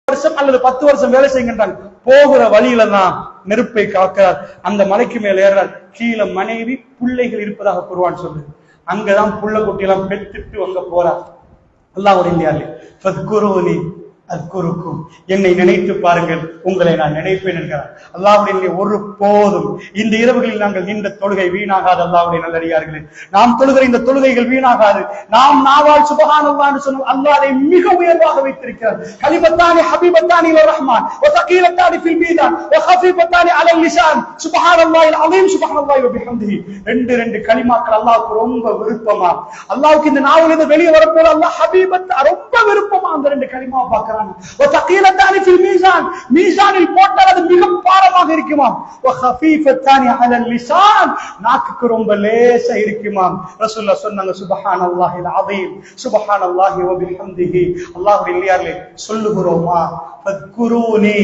வருஷம் அல்லது 10 வருஷம் வேலை செய்கின்றாங்க. போகிற வழியில தான் நெருப்பை காக்கிறார். அந்த மலைக்கு மேல ஏறார். கீழே மனைவி பிள்ளைகள் இருப்பதாக குர்ஆன் சொல்லுது. அங்கதான் புள்ள குட்டியெல்லாம் பெற்றுட்டு அங்க போறார். அல்லாஹ்வுடைய ஃபத்குரூனி அத்குருக்கும், என்னை நினைத்து பாருங்கள் உங்களை நான் நினைப்பேன் என்கிறார். அல்லாஹ்வுடைய ஒரு போதும் இந்த இரவுகளில் நாங்கள் இந்த தொழுகை வீணாகாது. அல்லாஹ்வுடைய நல்லடியார்களே, நாம் தொழுகிற இந்த தொழுகைகள் வீணாகாது. நாம் நாவால் சுப்ஹானல்லாஹ் என்று சொன்னால் அல்லாஹ் அதை மிக உயர்வாக வைத்திருக்கிறார். கலிமத்தானி ஹபீபத்தானி இலர் ரஹ்மான் வ தகீலத்தானி ஃபில் மீதான் வ கஃபீபத்தானி அலல் லிசான் சுப்ஹானல்லாஹில் அலீம் சுப்ஹானல்லாஹி வ பிஹம்திஹி. ரெண்டு கலிமாக்கள் அல்லாஹ்வுக்கு ரொம்ப விருப்பமா. அல்லாஹ்வுக்கு இந்த நாவுல இருந்து வெளியே வரப்போது அல்லாஹ் ஹபீபத் ரொம்ப விருப்பமா அந்த ரெண்டு கலிமாவை பார்க்கிறான். மீசானில் போட்டால் அது மிக பாரமாக இருக்குமாம். நாக்குக்கு ரொம்ப லேசா இருக்குமாம். ரசூலுல்லாஹ் சொன்னாங்க, சுப்ஹானல்லாஹில் அஸீம் சுப்ஹானல்லாஹி வ பிஹம்திஹி. அல்லாஹ்வுடைய இல்லையார்களே, சொல்லுகிறோமா? ஃபத்குரூனி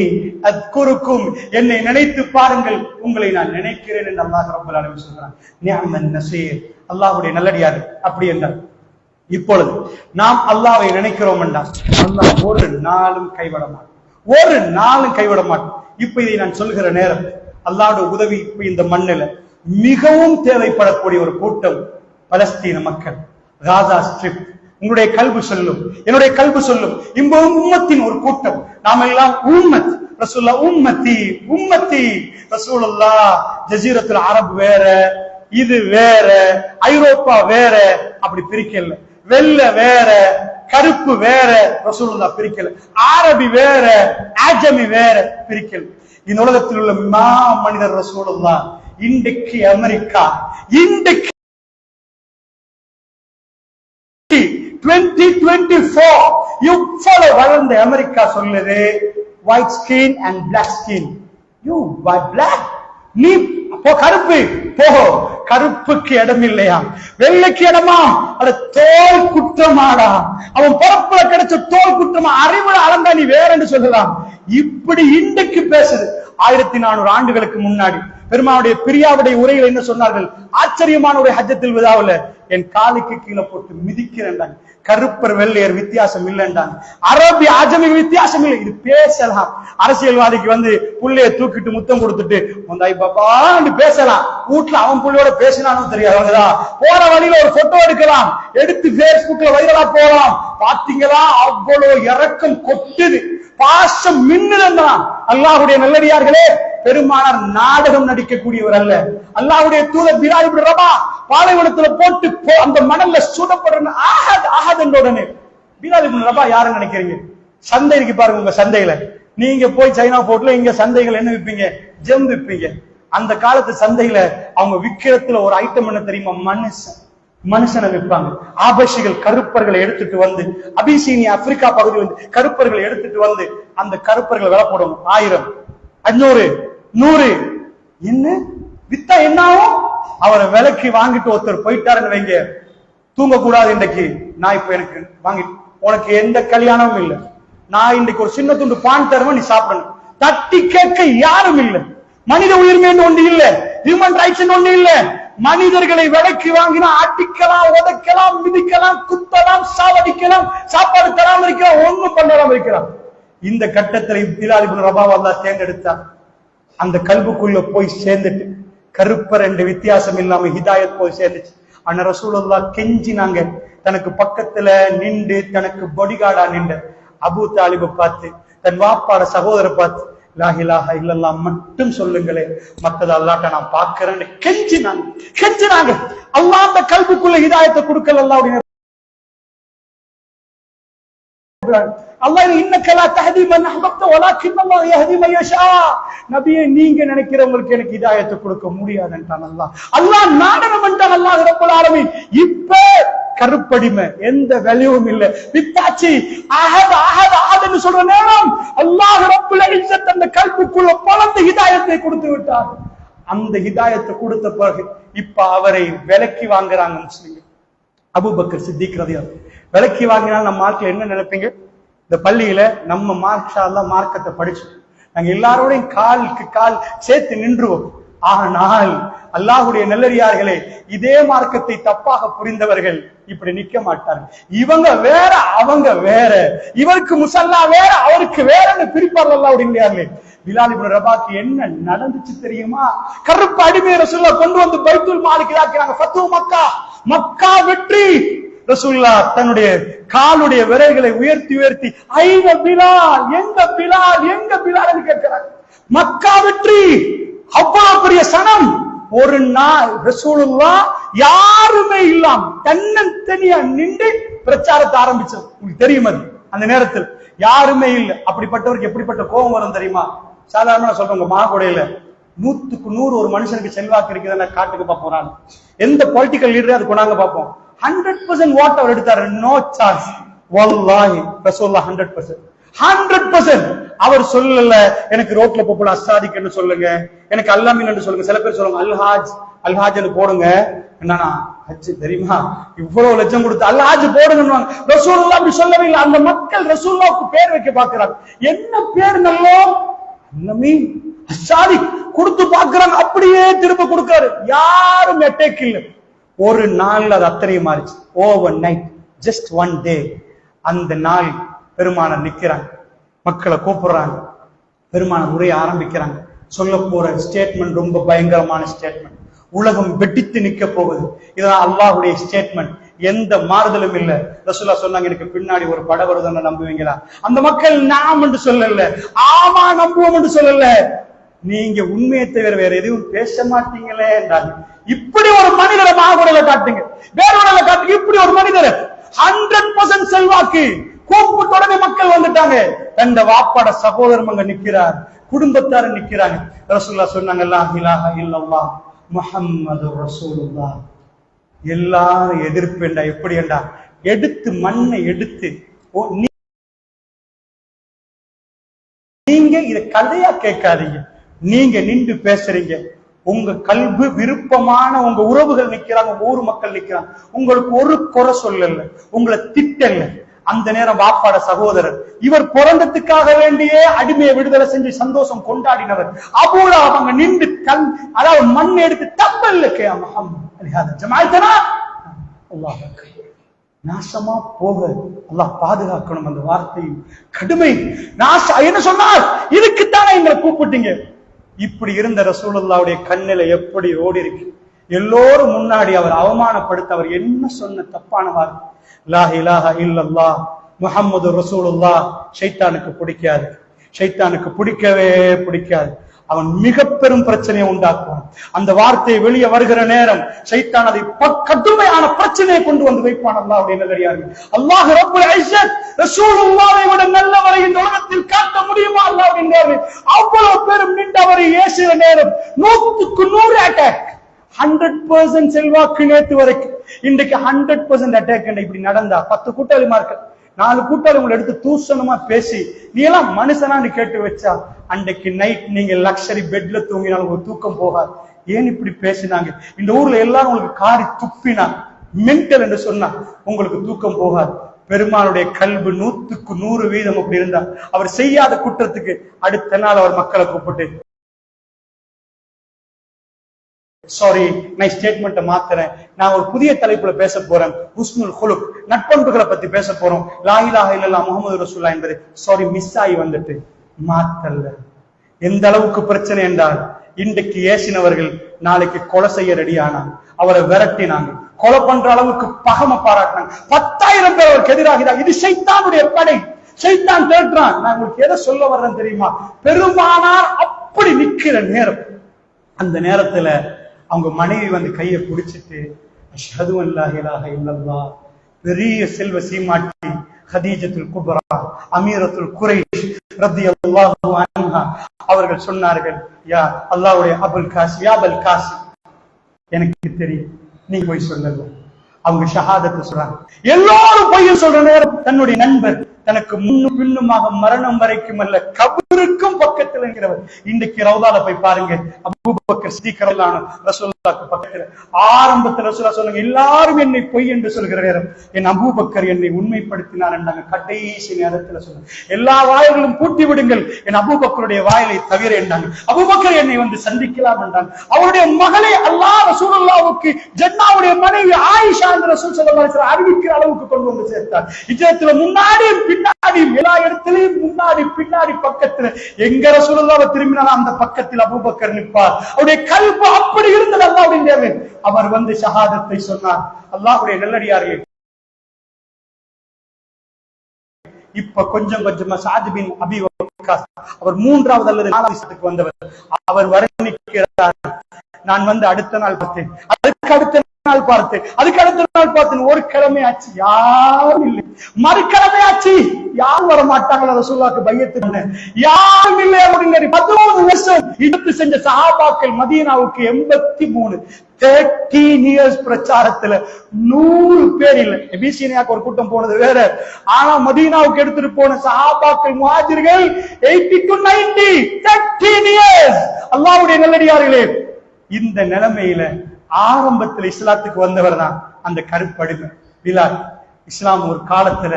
அத்குருக்கும், என்னை நினைத்து பாருங்கள் உங்களை நான் நினைக்கிறேன் என்று அல்லாஹ் ரப்பல் ஆலமீன் சொல்றான். நிஅமன் நஸீர். அல்லாஹ்வுடைய நல்லடியார் அப்படி என்றார். இப்பொழுது நாம் அல்லாஹ்வை நினைக்கிறோம் என்றால் அல்லாஹ் ஒரு நாளும் கைவிட மாட்டான், ஒரு நாளும் கைவிட மாட்டான். இப்ப இதை நான் சொல்லுகிற நேரம் அல்லாஹ்வுடைய உதவி இப்ப இந்த மண்ணில மிகவும் தேவைப்படக்கூடிய ஒரு கூட்டம் பலஸ்தீன மக்கள், காசா ஸ்ட்ரிப். உங்களுடைய கல்பு சொல்லும், என்னுடைய கல்பு சொல்லும், உம்மத்தின் ஒரு கூட்டம். நாம் எல்லாம் உம்மத். ரசூலுல்லாஹ் உம்மத்தி உம்மத்தி. ரசூலுல்லாஹ் ஜஸீரத்துல் அரப் வேற, இது வேற, ஐரோப்பா வேற, அப்படி பிரிக்கல. வெள்ளை வேற, கருப்பு வேற, ரசூலுல்லாஹ் பிரிக்கல. அரபி வேற, ஆஜமி வேற, பிரிக்கல. இந்த உலகத்தில் உள்ள மா மனிதர் ரசூலுல்லாஹ். இன்றைக்கு அமெரிக்கா, இன்றைக்கு 2024 இவ்வளவு வளர்ந்த அமெரிக்கா சொல்லுது, white skin and black skin. You black, நீ கருப்பு போ, கருப்புக்கு இடம் இல்லையா, வெள்ளைக்கு இடமா, அது தோல் குற்றமாடா, அவன் பிறப்புல கிடைச்ச தோல் குற்றமா, அறிவுல அளந்தா நீ வேறன்னு சொல்லலாம். இப்படி இன்றைக்கு பேசுது. 1400 ஆண்டுகளுக்கு முன்னாடி பெருமானுடைய பிரியாவுடைய உரையில் என்ன சொன்னார்கள்? ஆச்சரியமான ஒரு ஹஜ்ஜத்தில் விதாவுல என் காலுக்கு கீழே போட்டு மிதிக்கிறேன். கருப்பர் வெள்ளையர் வித்தியாசம் இல்லைன்றாங்க. அரபி ஆஜமி வித்தியாசம் இல்லை. இது பேசலாம். அரசியல்வாதிக்கு புள்ளைய தூக்கிட்டு முத்தம் கொடுத்துட்டு முந்தாய் பாபான்னு பேசலாம். வீட்டுல அவன் புள்ளையோட பேசினாலும் தெரியாது. அவங்கதான் போற வழியில ஒரு போட்டோ எடுக்கலாம், எடுத்து பேஸ்புக்ல வைரலா போகலாம். பாத்தீங்களா, அவ்வளவு இறக்கம் கொட்டுது, பாசம் மின்னுதான். அல்லாஹ்வுடைய நல்லடியார்களே, பெருமானார் நாடகம் நடிக்கக்கூடியவர் அல்ல. அல்லாஹ்வுடைய தூதர் பிலால் இப்னு ரபாஹ் பாலைவனத்துல போட்டு அந்த மணல்ல சுடப்படுற ஆஹத் என்ற உடனே பிலால் இப்னு ரபாஹ் யாருன்னு நினைக்கிறீங்க? சந்தை இருக்கு பாருங்க, உங்க சந்தையில நீங்க போய் சைனா போர்ட்ல இங்க சந்தைகள் என்ன விற்பீங்க? ஜெம் விற்பீங்க. அந்த காலத்து சந்தையில அவங்க விக்கிறதுல ஒரு ஐட்டம் என்ன தெரியுமா? மனுஷனை விற்பாங்க. ஆபேஷிகள் கருப்பர்களை எடுத்துட்டு அபிசீனியா ஆப்பிரிக்கா பகுதி கருப்பர்களை எடுத்துட்டு அந்த கருப்பர்களை விலை போடணும். 1000, 500, 100 என்ன வித்தா என்ன ஆகும்? அவரை விலைக்கு வாங்கிட்டு ஒருத்தர் போயிட்டாருன்னு வைங்க, தூங்க கூடாது. இன்றைக்கு நான் இப்ப எனக்கு வாங்கி, உனக்கு எந்த கல்யாணமும் இல்லை, நான் இன்றைக்கு ஒரு சின்ன துண்டு பான் தருவேன், நீ சாப்பிடணும். தட்டி கேட்க யாரும் இல்லை. மனித உரிமை ஒன்று இல்லை, ஹியூமன் ரைட்ஸ் ஒன்று இல்லை. மனிதர்களை விலைக்கு வாங்கினா அடிக்கலாம், உதைக்கலாம், மிதிக்கலாம், குத்தலாம், சாவடிக்கலாம், சாப்பாடு தராம இருக்கலாம், ஒண்ணும் பண்ணாம இருக்கலாம். இந்த கட்டத்தில் பிலால் இப்னு ரபாஹ் அல்லாஹ் தேர்ந்தெடுத்தார். அந்த கல்புக்குள்ள போய் சேர்ந்துட்டு கருப்பர் என்ற வித்தியாசம் இல்லாம ஹிதாயத் போய் சேர்ந்துச்சு. ஆனா ரசூலுல்லாஹ் கெஞ்சினாங்க. தனக்கு பக்கத்துல நின்று, தனக்கு பாடிகார்டா நின்ற அபூ தாலிபை பார்த்து, தன் வாப்பாட சகோதர பார்த்து, லா இலாஹ இல்லல்லாஹ் மட்டும் சொல்லுங்களே, மத்தத அல்லாஹ்ட்ட நான் பாக்குறேன்னு கெஞ்சினாங்க. அல்லாஹ் அந்த கல்புக்குள்ள ஹிதாயத்தை கொடுக்கல. அல்லாஹ்வுடைய நீங்க நினைக்கிறவங்களுக்கு எனக்கு ஹிதாயத்தை கொடுக்க முடியாதுன்றான் அல்லாஹ். அல்லாஹ் நாடகம் என்றான் அல்லாஹ் ரப்பல் ஆலமீன். இப்ப கருப்படிமை எந்த வேல்யூவும் இல்லை. வித்தாச்சி அஹத் அஹத் அஹத்னு சொல்ற நேரம் அல்லாஹ் ரப்பல் இஸ்ஸத் அந்த கல்புக்குள்ள பலந்த ஹிதாயத்தை கொடுத்து விட்டார். அந்த ஹிதாயத்தை கொடுத்த பிறகு இப்ப அவரை விலக்கி வாங்குறாங்க முஸ்லிம்கள். அபூபக்கர் சித்திக் ரலியல்லாஹு விலக்கி வாங்கினால் நம்ம ஆட்கள் என்ன நினைப்பீங்க? இந்த பள்ளியில நம்ம மார்க்கத்தை படிச்சு நாங்க எல்லாரோடையும் காலுக்கு கால் சேர்த்து நின்றுவோம். ஆனால் அல்லாஹ்வுடைய நல்லடியார்களே, இதே மார்க்கத்தை தப்பாக புரிந்தவர்கள் இப்படி நிக்க மாட்டார்கள். இவங்க வேற, அவங்க வேற, இவருக்கு முசல்லா வேற, அவருக்கு வேறன்னு பிரிப்பார்கள் அல்லாஹ்வுடைய நல்லடியார்களே. பிலால் இப்னு ரபாஹ்க்கு என்ன நடந்துச்சு தெரியுமா? கருப்பு அடிமை ரசூலுல்லாஹ் கொண்டு பைத்துல் மாலுக்கு ஆக்கினாங்க. ஃபத்ஹு மக்கா வெற்றி. ரசூலுல்லாஹ் தன்னுடைய காலுடைய விரல்களை உயர்த்தி ஐன பிலால், எங்க பிலால், எங்க பிலால் கேட்கிறாங்க. மக்கா வெற்றி, அவ்வளவு பெரிய சனம். ஒரு நாள் ரசூலுல்லாஹ் யாருமே இல்லாம தன்னந்தனியா நின்று பிரச்சாரத்தை ஆரம்பிச்சது. உங்களுக்கு தெரியும், அது அந்த நேரத்தில் யாருமே இல்லை. அப்படிப்பட்டவருக்கு எப்படிப்பட்ட கோபம் வரும் தெரியுமா? சாதாரண சொல்றவங்க மாகொடையில 100க்கு 100 ஒரு மனுஷனுக்கு செல்வாக்கு இருக்குதுன்னு காட்டுக்கு பார்ப்போம். எந்த பொலிட்டிக்கல் லீடரே அது கொண்டாங்க பார்ப்போம். 100% வாட் அவர் எடுத்தாரு, நோ சான்ஸ். வல்லாஹி ரசூலுல்லாஹ் 100% அவர் சொல்லல, எனக்கு ரோட்ல போல அஸ்ஸாதிக் என்று சொல்லுங்க, எனக்கு அல்லாமின் என்று சொல்லுங்க. சில பேர் சொல்லுவாங்க அல்ஹாஜ் போடுங்க. என்னன்னா ஹஜ் தெரியுமா, இவ்வளவு லட்சம் கொடுத்து அல்ஹாஜ் போடுங்க. ரசூலுல்லாஹ் அப்படி சொல்லவே இல்லை. அந்த மக்கள் ரசூலுல்லாஹ்வுக்கு பேர் வைக்க பாக்குறாங்க. என்ன பேர்? நல்லோ அல்லாமின் அஸ்ஸாதிக் கொடுத்து பாக்குறாங்க. அப்படியே திரும்ப கொடுக்கிறாரு. யாரும் அட்டாக் இல்லை. ஒரு நாள் அது அத்தனை மாறிச்சு. Over night, just one day. அந்த நாள் பெருமானார் நிக்கிறாங்க, மக்களை கூப்பிடுறாங்க, பெருமானார் உரைய ஆரம்பிக்கிறாங்க. சொல்ல போற ஸ்டேட்மெண்ட் ரொம்ப பயங்கரமான ஸ்டேட்மெண்ட். உலகம் வெடித்து நிக்க போகுது. இதுதான் அல்லாஹ்வுடைய ஸ்டேட்மெண்ட். எந்த மாறுதலும் இல்ல. ரசூலுல்லாஹ் சொன்னாங்க, எனக்கு பின்னாடி ஒரு படை வருதுன்னு நம்புவீங்களா? அந்த மக்கள் நாம் என்று சொல்லல, ஆமா நம்புவோம் என்று சொல்லல. நீங்க உண்மையை தவிர வேற எதுவும் பேச மாட்டீங்களே என்றாங்க. இப்படி ஒரு மனிதரை மாகுடல காட்டுங்க, வேறொடல காட்டுங்க. இப்படி ஒரு மனிதர் 100% செல்வாக்கு. கூப்பிட்டு உடனே மக்கள் வந்துட்டாங்க. தந்த வாப்பாட சகோதரன் அங்க நிக்கிறார், குடும்பத்தார நிக்கிறாங்க. ரசூலுல்லாஹ் சொன்னாங்க, லா இலாஹ இல்லல்லாஹ் முஹம்மதுர் ரசூலுல்லாஹ். எல்லாரும் எதிர்ப்புண்டா. எப்படி என்றா, எடுத்து மண்ணை எடுத்து, நீங்க இத கதையா கேட்காதீங்க, நீங்க நின்று பேசுறீங்க. உங்க கல்வி விருப்பமான உங்க உறவுகள் நிக்கிறாங்க, உங்க ஊர் மக்கள் நிக்கிறாங்க, உங்களுக்கு ஒரு குறை சொல்லல, உங்களை திட்டல. அந்த நேரம் வாப்பாட சகோதரர், இவர் பிறந்ததுக்காக வேண்டியே அடிமையை விடுதலை செஞ்சு சந்தோஷம் கொண்டாடினவர், அபூலா அவங்க நின்று அதாவது மண் எடுத்து தப்பல்ல ஜமாஅத்தனா அல்லாஹ் நாசமா போக அல்லாஹ் பாதுகாக்கணும். அந்த வார்த்தை கடுமை என்ன சொன்னார், இதுக்குத்தானே எங்களை கூப்பிட்டீங்க. இப்படி இருந்த ரசூலுல்லாஹ்வுடைய கண்ணில எப்படி ஓடி இருக்கு. எல்லோரும் முன்னாடி அவர் அவமானப்படுத்த அவர் என்ன சொன்ன தப்பான வார்த்தை, லா இலாஹா இல்லல்லாஹ் முஹம்மது ரசூலுல்லாஹ். ஷைத்தானுக்கு பிடிக்காது, ஷைத்தானுக்கு பிடிக்கவே பிடிக்காது. அவன் மிக பெரும் பிரச்சனையை உண்டாக்குவான். அந்த வார்த்தை வெளியே வருகிற நேரம் ஷைத்தான் அதை கடுமையான பிரச்சனையை கொண்டு வந்து வைப்பான். அல்லாஹ்வுடைய நல்லடியார்கள், அல்லாஹ் ரப்புல் இஸ்ஸத் ரசூலுல்லாஹை விட நல்லவரை இந்த உலகத்தில் காட்ட முடியுமா? அல்லாஹ்வுடைய நேரம் அவ்வளவு பேரும் நின்றவரை ஏசுகிற நேரம் 100க்கு 100 அட்டாக், 100% செல்வாக்கு நேத்து வரைக்கும். இன்றைக்கு 100% அட்டாக். இப்படி நடந்தா 10 கூட்டாளிமா இருக்க, 4 கூட்டாளி உங்களை எடுத்து தூசணமா பேசி நீ எல்லாம் மனுஷனான்னு கேட்டு வச்சா, அன்றைக்கு நைட் நீங்க லக்ஸரி பெட்ல தூங்கினாலும் உங்களுக்கு தூக்கம் போகாது. ஏன் இப்படி பேசினாங்க, இந்த ஊர்ல எல்லாரும் உங்களுக்கு காரி துப்பினா மென்டல் என்று சொன்னா உங்களுக்கு தூக்கம் போகாது. பெருமானுடைய கல்வி 100க்கு 100% அப்படி இருந்தா, அவர் செய்யாத குற்றத்துக்கு அடுத்த நாள் அவர் மக்களை கூப்பிட்டு, சாரி நான் ஸ்டேட்மெண்ட்டை மாத்துறேன், நான் ஒரு புதிய தலைப்புல பேச போறேன், ஹுஸ்னுல் குலுக், நட்பண்புகளை பத்தி பேச போறோம், லா இலாஹா இல்லல்லாஹ் முஹம்மது ரசூலுல்லாஹ் என்பது சாரி மிஸ் ஆகி வந்துட்டு மாத்தல்ல. எந்த அளவுக்கு பிரச்சனை என்றால், இன்றைக்கு ஏசினவர்கள் நாளைக்கு கொலை செய்ய ரெடி ஆனாங்க, அவரை விரட்டினாங்க, கொலை பண்ற அளவுக்கு பகமை பாராட்டினாங்க. 10,000 பேர் அவருக்கு எதிராக. இது ஷைத்தானுடைய படை, ஷைத்தான் தேடுறான். நான் உங்களுக்கு எதை சொல்ல வர்றேன் தெரியுமா? பெருமானார் அப்படி நிக்கிற நேரம், அந்த நேரத்துல அவங்க மனைவி வந்து கையை பிடிச்சிட்டு அஷ்ஹது அல்லா இலாஹா இல்லல்லாஹ், பெரிய செல்வ சீமாட்டி ஹதீஜத்துல் குப்ரா அமீரத்துல் குரைஷ் ரலியல்லாஹு அன்ஹா அவர்கள் சொன்னார்கள், யா அல்லாஹ்வுடைய அபுல் காசி, யா அபுல் காசி, எனக்கு தெரியும் நீங்க போய் சொல்லல. அவங்க ஷஹாதத்தை சொல்றாங்க. எல்லாரும் பொய்ய சொல்ற நேரம் தன்னுடைய நண்பர் தனக்கு முன்னும் பின்னுமாக மரணம் வரைக்கும் அல்ல கபருக்கும் பக்கத்தில் இருக்கிறவர். இன்றைக்கு ரவுதால போய் பாருங்க, அபூபக்கர் சித்திக் ரசூலுல்லாஹ்வுக்கு பக்கத்துல ஆரம்பத்துல ரசூலுல்லாஹ் சொன்னாங்க, எல்லாரும் என்னை பொய் என்று சொல்கிற நேரம் என் அபூபக்கர் என்னை உண்மைப்படுத்தினார் என்றாங்க. கடைசி நேரத்துல சொன்னாங்க, எல்லா வாயில்களும் பூட்டி விடுங்கள், என் அபூபக்கருடைய வாயிலை தவிர என்றாங்க. அபூபக்கர் என்னை வந்து சந்திக்கலாம் என்றாங்க. அவருடைய மகளை அல்லாஹ் ரசூலுல்லாஹ்வுக்கு ஜன்னாவுடைய மனைவி ஆயிஷா என்று ரசூல் ஸல்லல்லாஹு அலைஹி வஸல்லம் அறிவிக்கிற அளவுக்கு கொண்டு வந்து சேர்த்தார். ஹிஜ்ரத்துல முன்னாடி பின்னாடி எல்லா இடத்திலையும் முன்னாடி பின்னாடி பக்கத்துல எங்க ரசூலுல்லாஹ் திரும்பினாலும் அந்த பக்கத்தில் அபூபக்கர் நிற்பார். அவருடைய கல்பு அப்படி இருந்தது. அல்லாஹ்வுடைய அவர் வந்து ஷஹாதத்தை சொன்னார். அல்லாஹ்வுடைய நல்லடியார்களே, இப்ப கொஞ்சம் கொஞ்சமா சாத் பின் அபி வக்காஸ் அவர் 3வது அல்லது 4வது வந்தவர், அவர் வர்ணிக்கிறார், நான் வந்து அடுத்த நாள் பார்த்தேன், அதுக்கு அடுத்த நாள் பார்த்தேன், அதுக்கு அடுத்த நாள் பார்த்தேன், ஒரு கிழமை ஆச்சு யாரும் இல்லை, மறுக்கிழமை ஆச்சு யாரும் வர மாட்டாங்களா ரசூலுல்லாஹ்வுக்கு பையத்து யாரும் இல்லை அப்படிங்கிற 13 வருஷம் இழுத்து செஞ்ச சஹாபாக்கள் மதீனாவுக்கு 83 13 இயர்ஸ் பிரச்சாரத்துல 100 பேர் இல்லை. எபிசீனியாக்கு ஒரு கூட்டம் போனது வேற, ஆனா மதீனாவுக்கு எடுத்துட்டு போன சஹாபாக்கள் முஹாஜிர்கள் 80 to 90 13 இயர்ஸ். அல்லாஹ்வுடைய நல்லடியார்களே, இந்த நிலைமையில ஆரம்பத்தில் இஸ்லாத்துக்கு வந்தவர் தான் அந்த கருப்படிமை பிலால். இஸ்லாம் ஒரு காலத்துல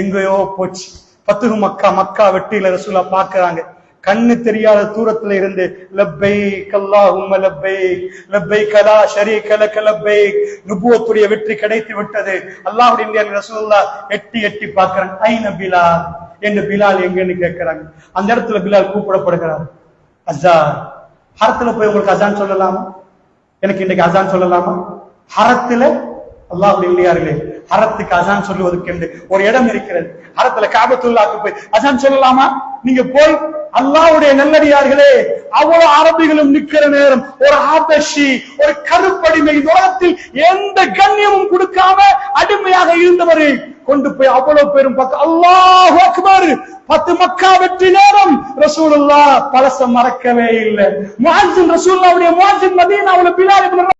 எங்கேயோ போச்சு. ஃபத்ஹு மக்கா, மக்கா வெற்றியில ரசூலுல்லாஹ் பார்க்கறாங்க, கண்ணு தெரியாத தூரத்துல இருந்து லப்பைக் அல்லாஹும்ம லப்பைக் லப்பைக் லா ஷரீக லக லப்பைக், நுபுவத்துடைய வெற்றி கிடைத்து விட்டது. அல்லாஹ்வுடைய ரசூலுல்லாஹ் எட்டி எட்டி பார்க்கறாங்க, ஐன பிலால், என்ன பிலால் எங்கன்னு கேட்கறாங்க. அந்த இடத்துல பிலால் கூப்பிடப்படுகிறார். அஸான், ஹரத்துல போய் உங்களுக்கு அஸான் சொல்லலாமா? எனக்கு இன்னைக்கு அஸான் சொல்லலாமா? ஹரத்துல அல்லாஹ்வுடைய இல்லையார்களே, ஹரத்துக்கு அஸான் சொல்லுவதற்கு என்று ஒரு இடம் இருக்கிறது. ஹரத்துல காபத்துல்லாஹ்க்கு போய் அஸான் சொல்லலாமா? நீங்க போய் அல்லாஹ்வுடைய நல்லடியார்களே, அவ்வளவு அரபிகளும் நிக்கிற நேரம் ஒரு ஹபஷி, ஒரு கருப்படிமை, உலகத்தில் எந்த கண்ணியமும் கொடுக்காம அடிமையாக இருந்தவரை கொண்டு போய் அவ்வளவு பேரும் பார்த்து அல்லாஹு அக்பர் 10 மக்கா வெற்றி நேரம் ரசூலுல்லாஹ் பழச மறக்கவே இல்லை. முஅஸ்ஸின் ரசூலுல்லாஹ்வுடைய முஅஸ்ஸின் மதீனாவுல பிலால் இப்னு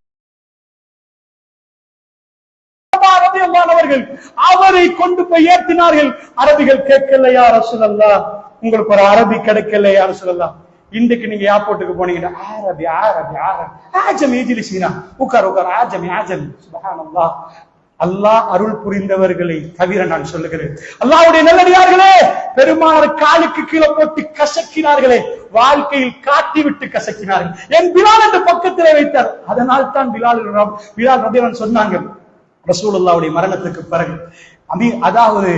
அவர்கள் அவரை கொண்டு போய் ஏற்றினார்கள். அரபிகள் கேட்கல, யா ரசூலல்லாஹ், உங்களுக்கு ஒரு அரபி கிடைக்கல யா ரசூலல்லாஹ், இன்றைக்கு நீங்க ஏர்போர்ட்டுக்கு போனீங்கன்னா அரபி அரபி அரபி ஆஜமி இஜ்லிஸினா உட்கார் உட்கார் ஆஜமி ஆஜமி சுப்ஹானல்லாஹ். அல்லாஹ் அருள் புரிந்தவர்களை தவிர நான் சொல்லுகிறேன். அல்லாஹ்வுடைய நல்லடியார்களே, பெருமானார் காலுக்கு கீழே போட்டு கசக்கினார்களே, வாழ்க்கையில் காட்டி விட்டு கசக்கினார்கள். என் பிலால் என்று பக்கத்திலே வைத்தார். அதனால் தான் பிலால் ரலியல்லாஹு சொன்னாங்க, ரசூலுல்லாஹ்வுடைய மரணத்துக்கு பிறகு அதாவது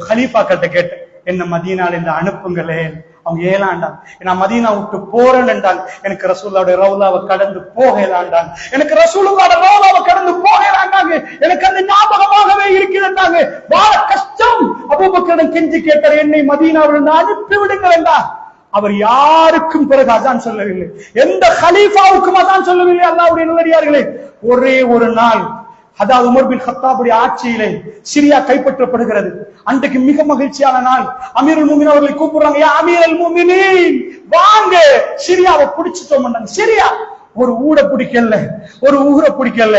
கலீஃபா கிட்ட கேட்டேன், என்ன மதீனால இந்த அனுப்புங்களே. அவங்க ஏலாண்டாங்க, நான் மதீனா விட்டு போறேன் என்றாங்க. எனக்கு ரசூலுல்லாஹ்வுடைய ரவுலாவை கடந்து போகலாண்டாங்க, எனக்கு ரசூலுல்லாஹ்வுடைய ரவுலாவை கடந்து போகலாண்டாங்க. எனக்கு அந்த ஞாபகமாகவே இருக்கிறாங்க. வாழ கஷ்டம். அபூபக்கரிடம் கெஞ்சி கேட்டார், என்னை மதீனாவிலிருந்து அனுப்பி விடுங்கள் என்றார். அவர் யாருக்கும் பிறகு அதான் சொல்லவில்லை, எந்த கலீஃபாவுக்கும் அதான் சொல்லவில்லை. அல்லாஹ்வுடைய நல்லடியார்களே, ஒரே ஒரு நாள், அதாவது உமர் பின் கத்தாபுடைய ஆட்சியிலே சிரியா கைப்பற்றப்படுகிறது. அன்றைக்கு மிக மகிழ்ச்சியான நாள். அமீருல் முஃமினீன் அவர்களை கூப்பிடுறாங்க, யா அமீருல் முஃமினீன் வாங்க, சிரியாவை பிடிச்சிட்டோம். சிரியா ஒரு ஊட பிடிக்கல, ஒரு ஊரை பிடிக்கல,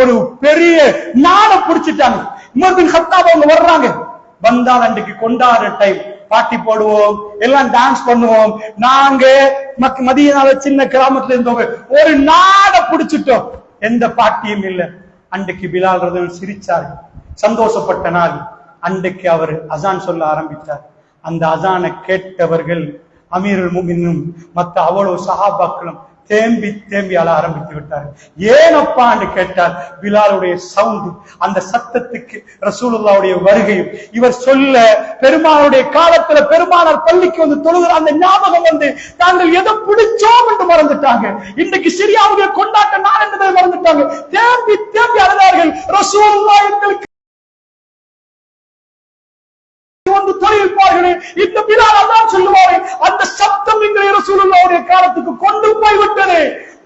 ஒரு பெரிய நாடை பிடிச்சிட்டாங்க. உமர் பின் கத்தாப் அவங்க வர்றாங்க. வந்தால் அன்றைக்கு கொண்டாடுற டைம், பாட்டி போடுவோம், எல்லாம் டான்ஸ் பண்ணுவோம். நாங்க மதீனால சின்ன கிராமத்துல இருந்தவங்க ஒரு நாடை பிடிச்சிட்டோம், எந்த பாட்டியும் இல்லை. அன்றைக்கு பிலால் ரலியல்லாஹு சிரிச்சார், சந்தோஷப்பட்ட நாள். அன்றைக்கு அவர் அசான் சொல்ல ஆரம்பித்தார். அந்த அசானை கேட்டவர்கள் அமீருல் முஃமினீனும் மற்ற அவ்வளவு சஹாபாக்களும் தேம்பி தேம்பி அழ ஆரம்பித்து விட்டார். ஏனப்பான்னு கேட்டார். பிலாலுடைய சவுண்ட், அந்த சத்தத்துக்கு ரசூலுல்லாஹ்வுடைய வருகையும் இவர் சொல்ல, பெருமானுடைய காலத்துல பெருமானார் பள்ளிக்கு வந்து தொழுகிற அந்த ஞாபகம் வந்து தாங்கள் எதை பிடிச்சோம் என்று மறந்துட்டாங்க. இன்றைக்கு சிரியாவுடைய கொண்டாட்ட நாள் என்பதை மறந்துட்டாங்க. தேம்பி தேம்பி அழுதார்கள். ரசூலுல்லாஹ் எங்களுக்கு தொழில்பார்களே, இந்த பிலால் அதான் சொல்லுவாரு, அந்த சப்தம் எங்களை ரசூலுல்லாஹ்வுடைய காலத்துக்கு கொண்டு போய் விட்டது.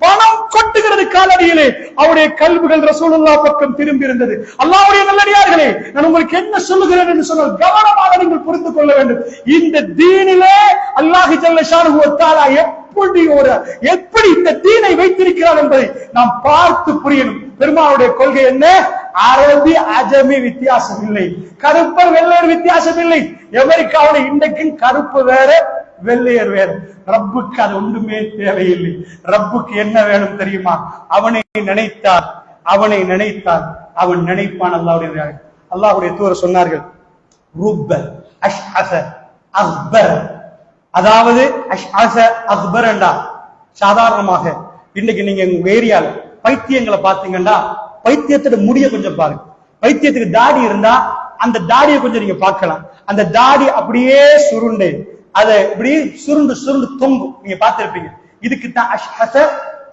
பணம் கொட்டுகிறது காலடியிலே. அவருடைய கல்புகள் ரசூலுல்லாஹ் பக்கம் திரும்பி இருந்தது. அல்லாஹ்வுடைய நல்லடியார்களே, நான் உங்களுக்கு என்ன சொல்லுகிறேன் என்று சொன்னால் கவனமாக நீங்கள் புரிந்து கொள்ள வேண்டும். இந்த தீனிலே அல்லாஹ் ஜல்ல ஷானுஹு வ தஆலா எப்படி இந்த தீனை வைத்திருக்கிறார் என்பதை நாம் பார்த்து புரியணும். பெருமானுடைய கொள்கை என்ன? அரபி அஜமி வித்தியாசம் இல்லை, கருப்பர் வெள்ளையர் வித்தியாசம் இல்லை. அமெரிக்காவில் இன்றைக்கும் கருப்பு வேற வெள்ளையர் வேற. ரப்புக்கு அது ஒன்றுமே தேவையில்லை. ரப்புக்கு என்ன வேணும் தெரியுமா? அவனை நினைத்தார், அவனை நினைத்தார், அவன் நினைப்பான். அல்லாஹ்வுடைய தூதர் சொன்னார்கள், ருப்ப அஷ்அஸ அக்பர். அதாவது அஷ்அஸ அக்பர் என்றா சாதாரணமாக இன்னைக்கு நீங்க உங்க ஏரியால பைத்தியங்களை பாத்தீங்கன்னா, பைத்தியத்தோட முடிய கொஞ்சம் பாருங்க. பைத்தியத்துக்கு தாடி இருந்தா அந்த தாடியை கொஞ்சம் நீங்க பார்க்கலாம். அந்த தாடி அப்படியே சுருண்டு, அதை இப்படி சுருண்டு சுருண்டு தொங்கும். நீங்க பார்த்திருப்பீங்க. இதுக்கு தான் அஷ்ஹஸ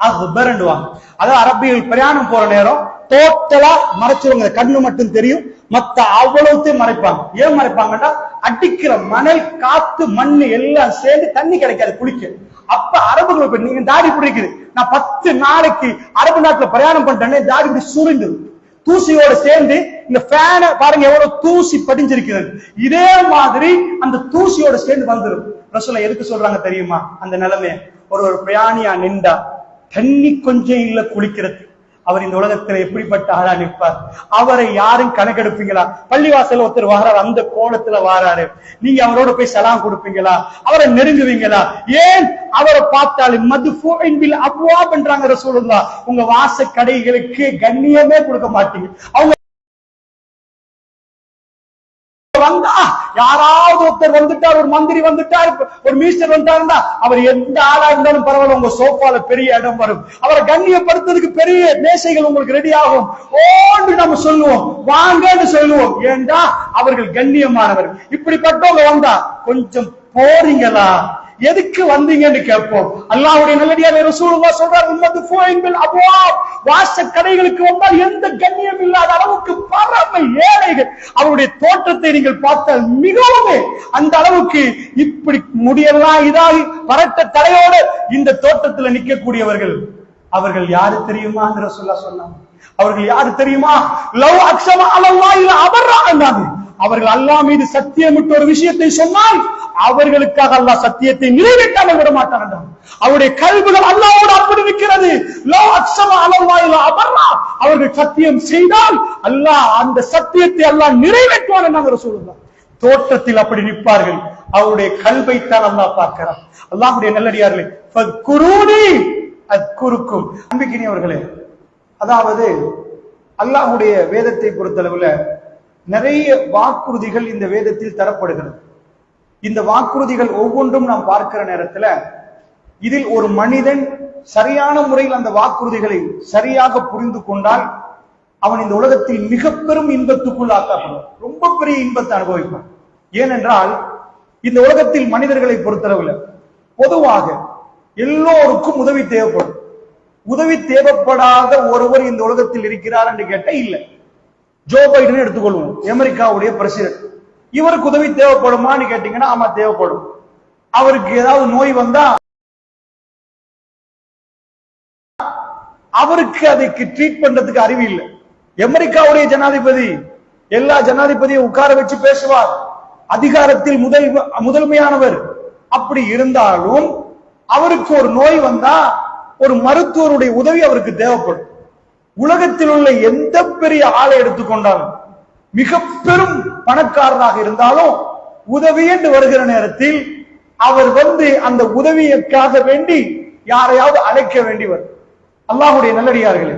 அக்பர் என்றுவாங்க. அதாவது அரபிகள் பிரயாணம் போற நேரம் டோட்டலா மறைச்சிருவாங்க, கண்ணு மட்டும் தெரியும், மத்த அவ்வளவுத்தையும் மறைப்பாங்க. ஏன் மறைப்பாங்கன்னா, அடிக்கிற மணல், காத்து, மண்ணு எல்லாம் சேர்ந்து தண்ணி கிடைக்காது குளிக்க. அப்ப அரபுகள் நீங்க தாடி பிடிக்குது, நான் 10 நாளைக்கு அரபு நாட்டுல பிரயாணம் பண்ணிட்டேன்னே தாடி இப்படி சுருண்டு தூசியோட சேர்ந்து, இந்த ஃபேன பாருங்க எவ்வளவு தூசி படிஞ்சிருக்கிறது, இதே மாதிரி அந்த தூசியோட சேர்ந்து வந்துடும். ரசூலுல்லாஹ் எதுக்கு சொல்றாங்க தெரியுமா? அந்த நிலைமைய ஒரு பிரயாணியா நின்றா தண்ணி கொஞ்சம் இல்ல குளிக்கிறது, அவர் இந்த உலகத்துல எப்படிப்பட்ட ஆளா நிற்பார்? அவரை யாரும் கணக்கெடுப்பீங்களா? பள்ளிவாசல் ஒருத்தர் வாராரு, அந்த கோலத்துல வாராரு, நீங்க அவரோட போய் சலாம் கொடுப்பீங்களா? அவரை நெருங்குவீங்களா? ஏன் அவரை பார்த்தாலும் மதுஃபூஇன் பில் அப்வாப் என்றாங்க ரசூலுல்லாஹ். உங்க வாச கடைகளுக்கு கண்ணியமே கொடுக்க மாட்டீங்க. அவங்க வந்தா, யாராவது ஒருத்தர் வந்துட்டார், ஒரு மந்திரி வந்துட்டார், ஒரு மினிஸ்டர் வந்துட்டாருன்னா அவர் எந்த ஆளா இருந்தாலும் பரவாயில்ல, உங்க சோஃபால பெரிய இடம் வரும். அவரை கண்ணியப்படுத்துறதுக்கு பெரிய மேசைகள் உங்களுக்கு ரெடி ஆகும். ஓன்று நம்ம சொல்லுவோம், வாங்கன்னு சொல்லுவோம். ஏண்டா அவர்கள் கண்ணியமானவர். இப்படிப்பட்டவங்க வந்தா கொஞ்சம் போறீங்களா, எதுக்கு வந்தீங்கன்னு கேட்போம். அல்லாஹ்வுடைய நல்லடியார் ரசூலுல்லாஹ் சொல்றார், உம்மத்து ஃபூஇன் பில் அப்வாப், வாச கடைகளுக்கு வந்தால் எந்த கண்ணியம் இல்லாத அளவுக்கு பரம ஏழைகள். அவருடைய தோற்றத்தை நீங்கள் பார்த்தால் மிகவும் அந்த அளவுக்கு இப்படி முடியெல்லாம் இதாகி பரட்ட தலையோடு இந்த தோற்றத்துல நிற்கக்கூடியவர்கள். அவர்கள் யாரு தெரியுமா? ரசூலுல்லாஹ் சொன்னாங்க, அவர்கள் யாரு தெரியுமா? லவ் அக்ஸம அலல்லாஹி அபர்ரா என்றாங்க. அவர்கள் அல்லாஹ் மீது சத்தியமிட்ட ஒரு விஷயத்தை சொன்னால் அவர்களுக்காக அல்லாஹ் சத்தியத்தை நிறைவேற்றாமல் விட மாட்டாங்க. அவருடைய கல்விகள் அல்லாஹ்வோடு அப்படி இருக்கிறது. லவ் அக்ஸம அலல்லாஹி அபர்ரா, அவர்கள் சத்தியம் செய்தால் அல்லாஹ் அந்த சத்தியத்தை அல்லாஹ் நிறைவேற்றுவான் என்றாங்க ரசூலுல்லாஹ். தோற்றத்தில் அப்படி நிற்பார்கள், அவருடைய கல்வைத்தான் அல்லாஹ் பார்க்கிறான். அல்லாஹ்வுடைய நல்லடியார்களே, ஃபத்குரூனி அத்குருக்கும். அன்பிக்கினியவர்களே, அதாவது அல்லாஹ்வுடைய வேதத்தை பொறுத்தளவுல நிறைய வாக்குறுதிகள் இந்த வேதத்தில் தரப்படுகிறது. இந்த வாக்குறுதிகள் ஒவ்வொன்றும் நாம் பார்க்கிற நேரத்துல இதில் ஒரு மனிதன் சரியான முறையில் அந்த வாக்குறுதிகளை சரியாக புரிந்து கொண்டால் அவன் இந்த உலகத்தில் மிக பெரும் இன்பத்துக்குள் ஆக்கப்படுவான், ரொம்ப பெரிய இன்பத்தை அனுபவிப்பான். ஏனென்றால் இந்த உலகத்தில் மனிதர்களை பொறுத்தளவுல பொதுவாக எல்லோருக்கும் உதவி தேவைப்படும். உதவி தேவைப்படாத ஒருவர் இந்த உலகத்தில் இருக்கிறார் என்று கேட்ட இல்லை. ஜோ பைடன் எடுத்துக்கொள்வோம், அமெரிக்காவுடைய பிரசிடென்ட். இவருக்கு உதவி தேவைப்படுமான்னு கேட்டீங்கன்னா ஆமா தேவைப்படும். அவருக்கு ஏதாவது நோய் வந்தா அவருக்கு அதுக்கு ட்ரீட் பண்றதுக்கு அறிவு இல்லை. அமெரிக்காவுடைய ஜனாதிபதி எல்லா ஜனாதிபதியும் உட்கார வச்சு பேசுவார், அதிகாரத்தில் முதன்மையானவர். அப்படி இருந்தாலும் அவருக்கு ஒரு நோய் வந்தா ஒரு மருத்துவருடைய உதவி அவருக்கு தேவைப்படும். உலகத்தில் உள்ள எந்த பெரிய ஆளை எடுத்துக்கொண்டாலும், மிக பெரும் பணக்காரராக இருந்தாலும், உதவி என்று வருகிற நேரத்தில் அவர் அந்த உதவியற்காக வேண்டி யாரையாவது அழைக்க வேண்டி வரும். அல்லாஹ்வுடைய நல்லடியார்களே,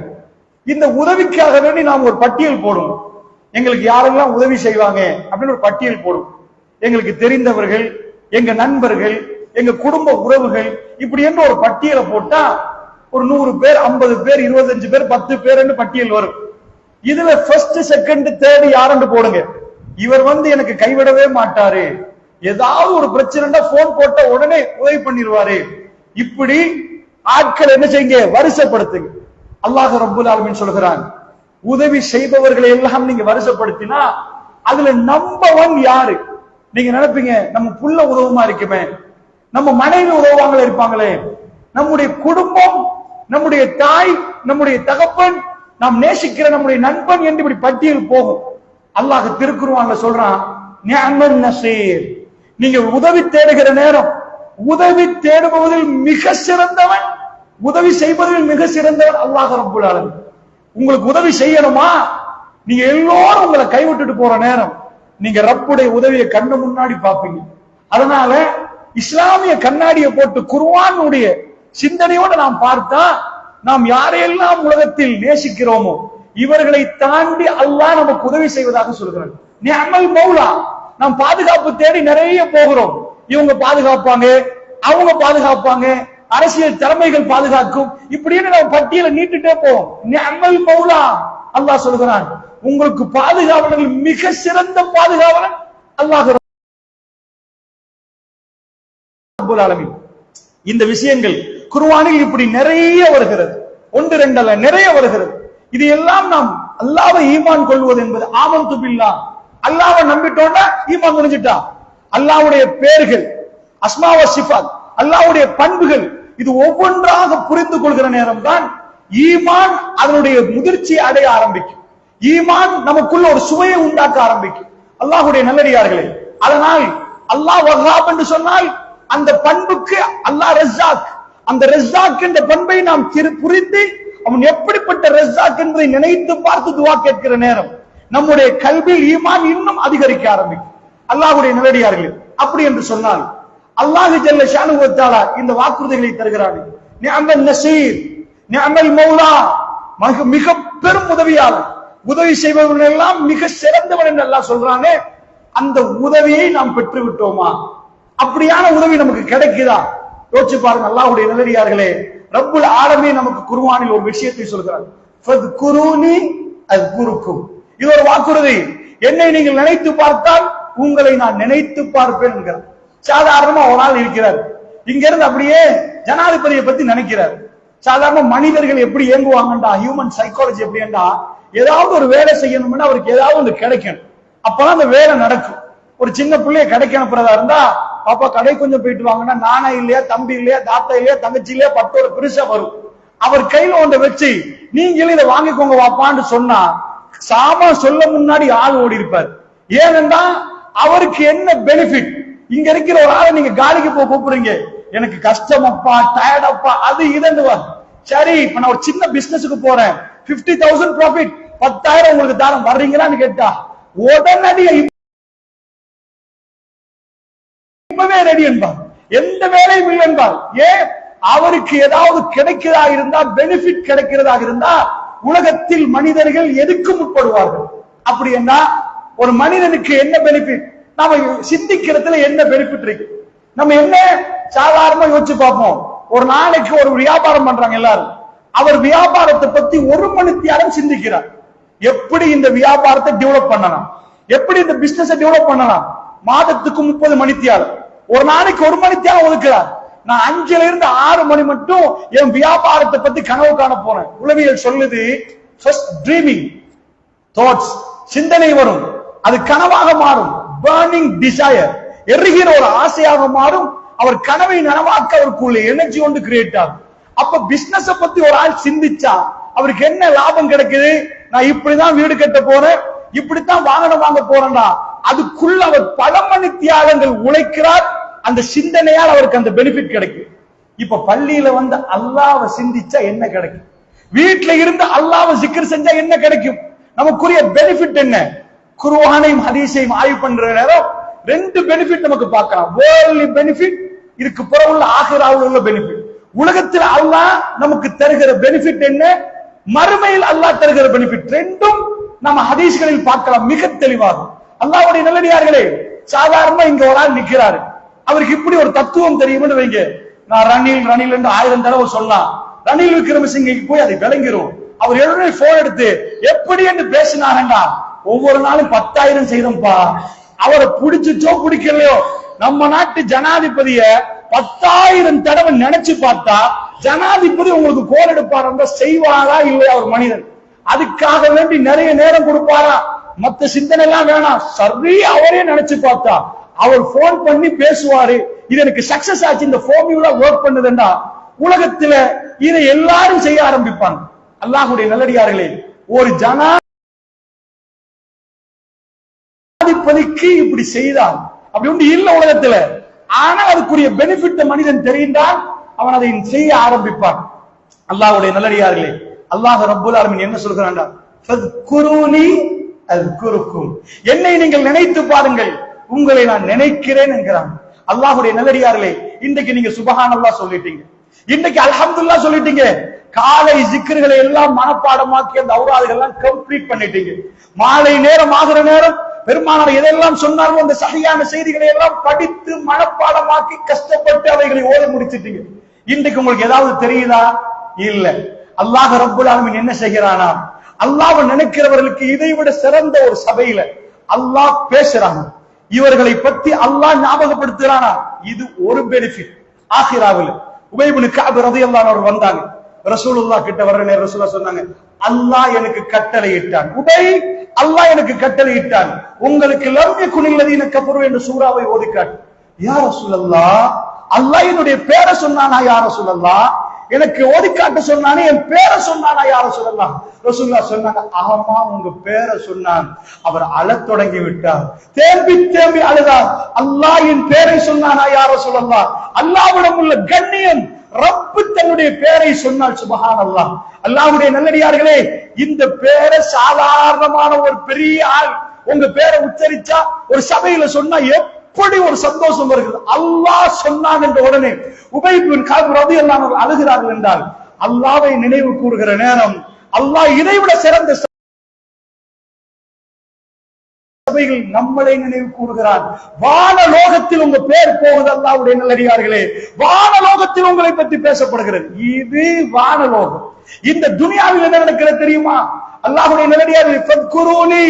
இந்த உதவிக்காக வேண்டி நாம் ஒரு பட்டியல் போடுவோம். எங்களுக்கு யாரெல்லாம் உதவி செய்வாங்க அப்படின்னு ஒரு பட்டியல் போடுவோம். எங்களுக்கு தெரிந்தவர்கள், எங்க நண்பர்கள், எங்க குடும்ப உறவுகள், இப்படி என்று ஒரு பட்டியலை போட்டா ஒரு 100 பேர், 50 பேர், 25 பேர், 10 பேர் பட்டியல் வரும். இதுல ஃபர்ஸ்ட், செகண்ட், தேர்ட் யாருன்னு போடுங்க. இவர் எனக்கு கைவிடவே மாட்டாரு, ஏதாவது ஒரு பிரச்சனை போன் போட்ட உடனே உதவி பண்ணிடுவாரு. இப்படி ஆட்கள் என்ன செய்யுங்க, வரிசைப்படுத்துங்க. அல்லாஹ் ரப்புல் ஆலமீன் சொல்கிறான், உதவி செய்பவர்களை எல்லாம் நீங்க வரிசைப்படுத்தினா அதுல நம்பர் 1 யாரு? நீங்க நினைப்பீங்க நம்ம புள்ள உதவுமா இருக்குமே, நம்ம மனைவி உதவுவாங்களே இருப்பாங்களே, நம்முடைய குடும்பம், நம்முடைய தாய், நம்முடைய தகப்பன், நாம் நேசிக்கிற நம்முடைய நண்பன் என்று இப்படி பட்டியல் போகும். அல்லாஹ் திருக்குர்ஆன்ல சொல்றான், நிஅமல் நஸீர். நீங்க உதவி தேடுகிற நேரம், உதவி தேடுபவதில் மிக சிறந்தவன், உதவி செய்வதில் மிக சிறந்தவன் அல்லாஹ் ரப்புல் ஆலமீன். உங்களுக்கு உதவி செய்யணுமா, நீங்க எல்லோரும் உங்களை கைவிட்டுட்டு போற நேரம் நீங்க ரப்புடைய உதவியை கண்ணு முன்னாடி பார்ப்பீங்க. அதனால இஸ்லாமிய கண்ணாடியை போட்டு குர்ஆனுடைய சிந்தனையோடு நாம் பார்த்தா நாம் யாரையெல்லாம் உலகத்தில் நேசிக்கிறோமோ இவர்களை தாண்டி அல்லாஹ் நமக்கு உதவி செய்வதாக சொல்கிறார். நிஅமல் மௌலா. நாம் பாதுகாப்பு தேடி நிறைய போகிறோம். இவங்க பாதுகாப்பாங்க, அவங்க பாதுகாப்பாங்க, அரசியல் தலைமைகள் பாதுகாக்கும், இப்படின்னு நம்ம பட்டியலை நீட்டுட்டே போவோம். நிஅமல் மௌலா. அல்லாஹ் சொல்கிறான், உங்களுக்கு பாதுகாவலர்கள் மிக சிறந்த பாதுகாவலன் அல்லாஹ் ரப்புல் ஆலமீன். இந்த விஷயங்கள் குர்ஆனில் இப்படி நிறைய வருகிறது, 1 2 அல்ல, நிறைய வருகிறது. இது எல்லாம் நாம் அல்லாஹ்வை ஈமான் கொள்வது என்பது ஆமன்து பில்லாஹ். அல்லாஹ்வை நம்பிட்டோம்னா ஈமான் முடிஞ்சிட்டா. அல்லாஹ்வுடைய பெயர்கள், அஸ்மா வ சிஃபாத், அல்லாஹ்வுடைய பண்புகள், இது ஒவ்வொன்றாக புரிந்து கொள்கிற நேரம் தான் ஈமான் அதனுடைய முதிர்ச்சியை அடைய ஆரம்பிக்கும். ஈமான் நமக்குள்ள ஒரு சுவையை உண்டாக்க ஆரம்பிக்கும். அல்லாஹ்வுடைய நல்லடியார்களே, அதனால் அல்லாஹ் வஹ்ஹாப் என்று சொன்னால் அந்த பண்புக்கு அல்லாஹ் ரஸாக், அந்த ரஸாக் என்ற பண்பை நாம் புரிந்து அவன் எப்படிப்பட்ட ரஸாக் என்பதை நினைத்து பார்த்து துஆ கேட்கிற நேரம் நம்முடைய கல்வியில் ஈமான் இன்னும் அதிகரிக்க ஆரம்பிக்கும். அல்லாஹ்வுடைய நல்லடியார்களே, அப்படி என்று சொன்னால் அல்லாஹ் ஜல்ல ஷானுஹு வ தஆலா இந்த வாக்குறுதிகளை தருகிறார். நிஅமல் நஸீர், நிஅமல் மௌலா. மிக பெரும் உதவியாளர், உதவி செய்பவர்கள் எல்லாம் மிக சிறந்தவன் என்று அல்லாஹ் சொல்றானே, அந்த உதவியை நாம் பெற்று விட்டோமா? அப்படியான உதவி நமக்கு கிடைக்குதா? யோசிச்சு பாருங்க. அல்லாஹ்வுடைய நல்லடியார்களே, ரப்புல் ஆலமீன் நமக்கு குர்ஆனில் ஒரு விஷயத்தை சொல்கிறார், ஃபத்குரூனி அஸ்குருக்கும். இது ஒரு வாக்குறுதி. என்னை நீங்கள் நினைத்து பார்த்தால் உங்களை நான் நினைத்து பார்ப்பேன் என்கிறார். சாதாரணமா ஒரு ஆள் இருக்கிறார், இங்க இருந்து அப்படியே ஜனாதிபதியை பத்தி நினைக்கிறார். சாதாரண மனிதர்கள் எப்படி இயங்குவாங்கண்டா, ஹியூமன் சைக்காலஜி எப்படின்னா, ஏதாவது ஒரு வேலை செய்யணும்னா அவருக்கு ஏதாவது ஒன்று கிடைக்கணும், அப்பதான் அந்த வேலை நடக்கும். ஒரு சின்ன பிள்ளைய கடைக்கு அனுப்புறதா இருந்தா, பாப்பா கடை கொஞ்சம் போயிட்டு வாங்கன்னா நானா இல்லையா, தம்பி இல்லையா, தாத்தா இல்லையா, தங்கச்சி இல்லையா, பட்டோட பெருசா வரும். அவர் கையில ஒன்றை வச்சு நீங்களும் இதை வாங்கிக்கோங்க வாப்பான்னு சொன்னா சாமான் சொல்ல முன்னாடி ஆள் ஓடி இருப்பார். ஏனென்றா அவருக்கு என்ன பெனிஃபிட்? இங்க இருக்கிற ஒரு ஆளை நீங்க காலிக்கு போய் கூப்பிடுறீங்க, எனக்கு கஷ்டமப்பா, டயர்டப்பா, அது இதுன்னு. சரி, இப்ப நான் ஒரு சின்ன பிசினஸுக்கு போறேன், 50,000 ப்ராஃபிட், 10,000 உங்களுக்கு தாரம், வர்றீங்களான்னு கேட்டா உடனடியா இப்பவே ரெடி என்பார், எந்த வேலையும் இல்லை என்பார். ஏன்? அவருக்கு ஏதாவது கிடைக்கிறதா இருந்தா, பெனிஃபிட் கிடைக்கிறதாக இருந்தா உலகத்தில் மனிதர்கள் எதுக்கு முற்படுவார்கள்? அப்படி என்ன ஒரு மனிதனுக்கு என்ன பெனிஃபிட்? நாம சிந்திக்கிறதுல என்ன பெனிஃபிட் இருக்கு? நம்ம என்ன சாதாரணமா யோசிச்சு பார்ப்போம். ஒரு நாளைக்கு ஒரு வியாபாரம் பண்றாங்க எல்லாரும், அவர் வியாபாரத்தை பத்தி ஒரு மணி நேரம் சிந்திக்கிறார். எப்படி இந்த வியாபாரத்தை டெவலப் பண்ணலாம், எப்படி இந்த பிசினஸ் டெவலப் பண்ணலாம். மாதத்துக்கு 30 மணி நேரம், ஒரு நாளைக்கு 1 மணி நேரம் ஒதுக்குறார். நான் 5ல இருந்து 6 மணி மட்டும் என் வியாபாரத்தை பத்தி கனவு காண போறேன். உளவியல் சொல்லுது, ஃபர்ஸ்ட் ட்ரீமிங் தாட்ஸ், சிந்தனை வரும், அது கனவாக மாறும். பர்னிங் டிசையர், எரிகிற ஒரு ஆசையாக மாறும். அவர் கனவை நனவாக்க அவருக்குள்ள எனர்ஜி ஒன்று கிரியேட் ஆகும். அப்ப பிசினஸ் பத்தி ஒரு ஆள் சிந்திச்சா அவருக்கு என்ன லாபம் கிடைக்குது? நான் இப்படிதான் வீடு கட்ட போறேன், இப்படித்தான் வாகனம் வாங்க போறேன்டா, அதுக்குள்ள அவர் பல மணி தியாகங்கள் உழைக்கிறார். அந்த சிந்தனையால் அவருக்கு அந்த பெனிஃபிட் கிடைக்கும். இப்ப பள்ளியில வந்து அல்லாஹ்வை சிந்திச்சா என்ன கிடைக்கும்? வீட்டுல இருந்து அல்லாஹ்வை ஜிக்ர் செஞ்சா என்ன கிடைக்கும்? நமக்குரிய பெனிஃபிட் என்ன? குர்ஆனையும் ஹதீஸையும் ஆய்வு பண்ற நேரம் 2 பெனிஃபிட் நமக்கு பார்க்கலாம். வேர்ல்ட்லி பெனிஃபிட், இதுக்கு புறம் உள்ள ஆகிராவில் உள்ள பெனிஃபிட். உலகத்தில் அல்லாஹ் நமக்கு தருகிற பெனிஃபிட் என்ன, மறுமையில் அல்லாஹ் தருகிற பெனிஃபிட், ரெண்டும் நம்ம ஹதீஸ்களில் பார்க்கலாம் மிக தெளிவாக. அல்லாஹ்வுடைய நல்லடியார்களே, சாதாரணமா இங்க ஒரு ஆள் நிக்கிறாரு, அவருக்கு இப்படி ஒரு தத்துவம் தெரியும்னு வைங்க. நான் ரணில் என்று 1000 தடவை சொல்லலாம், ரணில் விக்ரமசிங்கேக்கு போய் அதை விளங்கிரும். அவர் எழுதி போன் எடுத்து எப்படி என்று பேசினாருண்டா, ஒவ்வொரு நாளும் 10,000 செய்தோம்பா. அவரை பிடிச்சோ பிடிக்கலையோ, நம்ம நாட்டு ஜனாதிபதிய 10,000 தடவை நினைச்சு பார்த்தா ஜனாதிபதி உங்களுக்கு கோல் எடுப்பாரா, செய்வாரா இல்லையா? ஒரு மனிதன் அதுக்காக வேண்டி நிறைய நேரம் கொடுப்பாரா? மத்த சிந்தனை எல்லாம் வேணாம், சரி அவரே நினைச்சு பார்த்தா அவர் போன் பண்ணி பேசுவாரு, இது எனக்கு சக்சஸ் ஆச்சு, இந்த ஃபார்முலா ஒர்க் பண்ணுதுன்னா உலகத்துல இதை எல்லாரும் செய்ய ஆரம்பிப்பாங்க. அல்லாஹ்வுடைய நல்லடியார்களே, ஒரு ஜனாதிபதிக்கு இப்படி செய்தால் அப்படி ஒன்று இல்ல உலகத்துல. ஆனா அதுக்குரிய பெனிஃபிட் மனிதன் தெரிந்தால் அவன் அதை செய்ய ஆரம்பிப்பான். அல்லாஹ்வுடைய நல்லடியார்களே, அல்லாஹ் ரப்பல் ஆலமீன் என்ன சொல்கிறான்? ஃபத்குரூனி அஸ்குருக்கும், என்னை நீங்கள் நினைத்து பாருங்கள், உங்களை நான் நினைக்கிறேன் என்கிறான். அல்லாஹ்வுடைய நல்லடியார்களே, இன்றைக்கு நீங்க சுப்ஹானல்லாஹ் சொல்லிட்டீங்க, இன்னைக்கு அல்ஹம்துலில்லாஹ் சொல்லிட்டீங்க, காலை ஜிக்ர்களை எல்லாம் மனப்பாடமாக்கி அந்த அவுராதுகள் எல்லாம் கம்ப்ளீட் பண்ணிட்டீங்க. மாலை நேரம் ஆகிற நேரம் பெருமானார் எதெல்லாம் சொன்னாலும் அந்த சஹீஹான செய்திகளை எல்லாம் படித்து மனப்பாடமாக்கி கஷ்டப்பட்டு அவைகளை ஓத முடிச்சிட்டீங்க. இன்றைக்கு உங்களுக்கு ஏதாவது தெரியுதா? இல்ல. அல்லாஹ் ரப்பல் ஆலமீன் என்ன செய்கிறானா, அல்லாஹ்வை நினைக்கிறவர்களுக்கு இதை விட சிறந்த ஒரு சபையில அல்லாஹ் பேசுறாங்க, இவர்களை பத்தி அல்லாஹ் ஞாபகப்படுத்துறானா. இது ஒரு பெனிஃபிட் ஆகிராவில். உபய் இப்னு கஅப் ரலியல்லாஹு அன்ஹு வந்தாங்க, ரசூலுல்லாஹ் கிட்ட வர்ற நேரம் ரசூலுல்லாஹ் சொன்னாங்க, அல்லாஹ் எனக்கு கட்டளை இட்டான், உபய் அல்லாஹ் எனக்கு கட்டளை இட்டான், உங்களுக்கு லம் யகுனில்லதீன கஃபரு என்ற சூராவை ஓதிக்காட்டு. யா ரசூலல்லாஹ், அல்லாஹ் என்னுடைய பேரை சொன்னானா? யா ரசூலல்லாஹ், எனக்கு ஓதிக்காட்ட சொன்னானே, என் பேரை சொன்னானா? யா ரசூலல்லாஹ். ரசூலுல்லாஹ் சொன்னாங்க, ஆமா உங்க பேரை சொன்னான். அவர் அழத் தொடங்கி விட்டார், தேம்பி தேம்பி அழுதார். அல்லாஹ் என் பேரை சொன்னானா? யா ரசூலல்லாஹ். அல்லாஹ்விடம் உள்ள கண்ணியம், ரப்பு தன்னுடைய பேரை சொன்னால் சுப்ஹானல்லாஹ். அல்லாஹ்வுடைய நல்லடியார்களே, இந்த பேரை சாதாரணமான ஒரு பெரிய ஆள் உங்க பேரை உச்சரிச்சா ஒரு சபையில சொன்னா எப்படி ஒரு சந்தோஷம் வருகிறது. அல்லாஹ் சொன்னான் என்ற உடனே உபய் இப்னு கஅப் ரலியல்லாஹு அன்ஹு அழுகிறார்கள் என்றால், அல்லாஹ்வை நினைவு கூறுகிற நேரம் அல்லாஹ் இதைவிட சிறந்த சபைகள் நம்மளை நினைவு கூறுகிறான். வானலோகத்தில் உங்க பேர் போகுது. அல்லாஹ்வுடைய நல்லடியார்களே, வானலோகத்தில் உங்களை பற்றி பேசப்படுகிறது. இது வானலோகம். இந்த துனியாவில் என்ன நடக்கிறது தெரியுமா? அல்லாஹ்வுடைய நல்லடியார்களே, ஃபத்குரூனி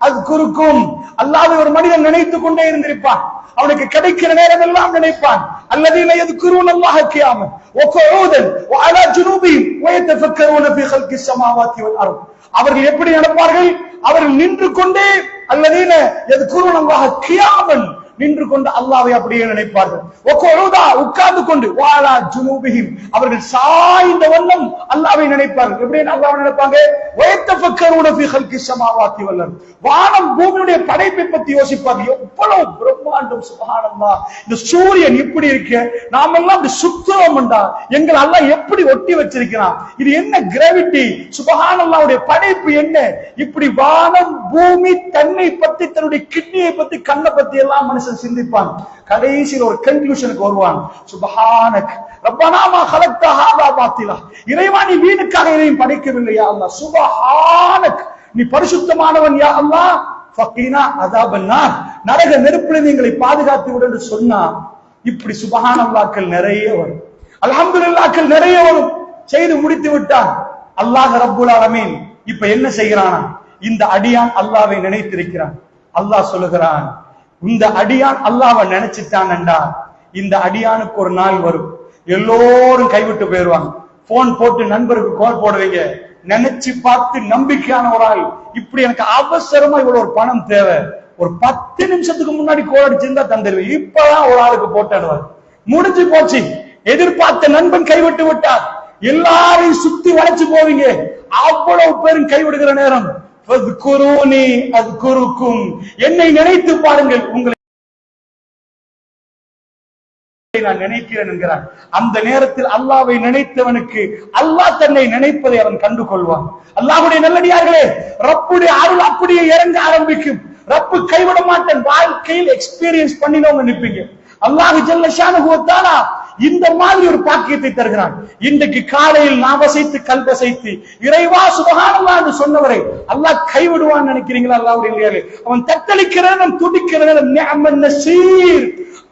அஸ்குருக்கும், அல்லாஹ்வை ஒரு மனிதன் நினைத்துக் கொண்டே இருந்திருப்பான், அவனுக்கு கிடைக்கிற நேரம் எல்லாம் நினைப்பான். அல்லதீன யذ்குரூனல்லாஹ கியாமன் வ குஊதன் வ அலா ஜுனூபிஹிம் வ யதஃபக்கரூன ஃபீ ஹல்கிஸ் ஸமாவாத்தி வல் அர்த். அவர்கள் எப்படி நடப்பார்கள்? அவர்கள் நின்று கொண்டே, அல்லதீன யذ்குரூனல்லாஹ கியாமன், நின்று கொண்டு அல்லாஹ்வை அப்படியே நினைப்பார்கள். வ குஊதா, உட்கார்ந்து கொண்டு, வ அலா ஜுனூபிஹிம், அவர்கள் சாய்ந்த வண்ணம் அல்லாஹ்வை நினைப்பார்கள். எப்படி அல்லாஹ்வை நினைப்பாங்க? வ யதஃபக்கரூன ஃபீ ஹல்கிஸ் ஸமாவாத்தி வல் அர்த், வானம் பூமியுடைய படைப்பை பத்தி யோசிப்பாங்க. எவ்வளவு பிரம்மாண்டம், சுப்ஹானல்லாஹ். இந்த சூரியன் இப்படி இருக்கு, நாம எல்லாம் அப்படி சுத்தம்டா, எங்களை அல்லாஹ் எப்படி ஒட்டி வச்சிருக்கிறான், இது என்ன கிராவிட்டி, சுப்ஹானல்லாஹ்வுடைய படைப்பு என்ன. இப்படி வானம் பூமி தன்னை பத்தி, தன்னுடைய கிட்னியை பத்தி, கண்ணை பத்தி எல்லாம் மனுஷன் நிமிஷம் சிந்திப்பான், கடைசியில் ஒரு கன்க்ளூஷனுக்கு வருவான். சுப்ஹானக் ரப்பனா மா கலக்த ஹாதா பாத்திலா, இறைவா நீ வீணுக்காக எதையும் படைக்கவில்லை யா அல்லாஹ். சுப்ஹானக் நீ பரிசுத்தமானவன் யா அல்லாஹ். ஃபகீனா அஸாபன்னார், நரக நெருப்பிலிருந்து எங்களை பாதுகாத்து விடு என்று சொன்னா, இப்படி சுப்ஹானல்லாஹ்க்கள் நிறைய வரும், அல்ஹம்துலில்லாஹ்க்கள் நிறைய வரும். செய்து முடித்து விட்டான் அல்லாஹ் ரப்புல் ஆலமீன். இப்ப என்ன செய்கிறானா, இந்த அடியான் அல்லாஹ்வை நினைத்திருக்கிறான். அல்லாஹ் சொல்லுகிறான், இந்த அடியான் அல்லாஹ்வை நினைச்சிட்டான் என்றா இந்த அடியானுக்கு ஒரு நாள் வரும், எல்லோரும் கைவிட்டு போயிருவாங்க. போன் போட்டு நண்பருக்கு கால் போடுவீங்க, நினைச்சு பார்த்து நம்பிக்கையான ஒரு ஆள், இப்படி எனக்கு அவசரமா இவ்வளவு ஒரு பணம் தேவை, ஒரு 10 நிமிஷத்துக்கு முன்னாடி கோல் அடிச்சிருந்தா தந்துருவேன், இப்பதான் ஒரு ஆளுக்கு போட்டாடுவார். முடிஞ்சு போச்சு, எதிர்பார்த்த நண்பன் கைவிட்டு விட்டார். எல்லாரையும் சுத்தி வளைச்சு போவீங்க, அவ்வளவு பேரும் கைவிடுகிற நேரம் என்னை நினைத்து பாருங்கள், உங்களை நான் நினைக்கிறேன் என்கிறான். அந்த நேரத்தில் அல்லாஹ்வை நினைத்தவனுக்கு அல்லாஹ் தன்னை நினைப்பதை அவன் கண்டு கொள்வான். அல்லாஹ்வுடைய நல்லடியார்களே, ரப்புடைய அருள் அப்படியே இறங்க ஆரம்பிக்கும். ரப்பு கைவிட மாட்டேன், வாழ்க்கையில் எக்ஸ்பீரியன்ஸ் பண்ணினவங்க நிற்பீங்க. அல்லாஹ் ஜல்ல ஷானஹு வ தஆலா இந்த மாதிரி ஒரு பாக்கியத்தை தருகிறான். இன்றைக்கு காலையில் நாம் வசைத்து கல்வசைத்து இறைவா சுப்ஹானல்லாஹ் என்று சொன்னவரை அல்லாஹ் கைவிடுவான்னு நினைக்கிறீங்களா? அல்லாஹ்வுடைய இல்லையாலே அவன் தத்தளிக்கிறவன் துடிக்கிறவன் நிஅமன் நஸீர்,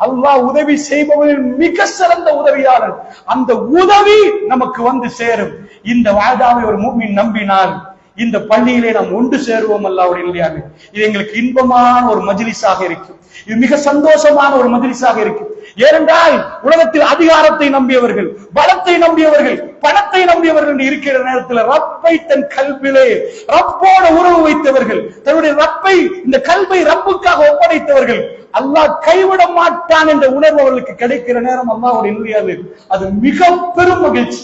அல்லாஹ் உதவி செய்பவனில் மிக சிறந்த உதவியாளர். அந்த உதவி நமக்கு வந்து சேரும். இந்த வாதாவை ஒரு முஃமின் நம்பினால் இந்த பள்ளியிலே நாம் ஒன்று சேருவோம். அல்லாஹ்வுடைய இல்லையாலே இது எங்களுக்கு இன்பமான ஒரு மஜ்லிஸாக இருக்கும், இது மிக சந்தோஷமான ஒரு மஜ்லிஸாக இருக்கும். ஏனென்றால் உலகத்தில் அதிகாரத்தை நம்பியவர்கள், பலத்தை நம்பியவர்கள், பணத்தை நம்பியவர்கள் இருக்கிற நேரத்தில் ரப்பை தன் கல்விலே ரப்போட உறவு வைத்தவர்கள், தன்னுடைய ரப்பை இந்த கல்வை ரப்புக்காக ஒப்படைத்தவர்கள், அல்லாஹ் கைவிட மாட்டான் என்ற உணர்வு அவர்களுக்கு கிடைக்கிற நேரம் அல்லாஹ்வுடைய இல்லையாது அது மிக பெரும் மகிழ்ச்சி.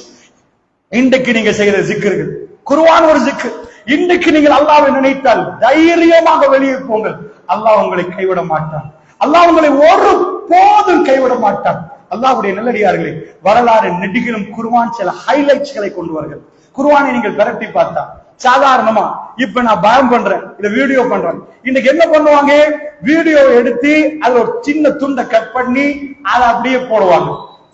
இன்றைக்கு நீங்க செய்கிற ஜிக்ர்கள், குர்ஆன் ஒரு ஜிக்ர், இன்றைக்கு நீங்கள் அல்லாஹ்வை நினைத்தால் தைரியமாக வெளியே போங்கள். அல்லாஹ் உங்களை கைவிட மாட்டான், அல்லாஹ் உங்களை ஒரு போதும் கைவிட மாட்டான். அல்லாஹ்வுடைய நல்லடியார்களே, வரலாறு நெடுகிலும் குர்ஆன் சில ஹைலைட்ஸ்களை கொண்டு வருகிறது. குர்ஆனை நீங்கள் பிரட்டி பார்த்தா சாதாரணமா இப்ப நான் பயம் பண்றேன், இத வீடியோ பண்றேன், இன்னைக்கு என்ன பண்ணுவாங்க, வீடியோ எடுத்து அதுல ஒரு சின்ன துண்டை கட் பண்ணி அதை அப்படியே போடுவாங்க.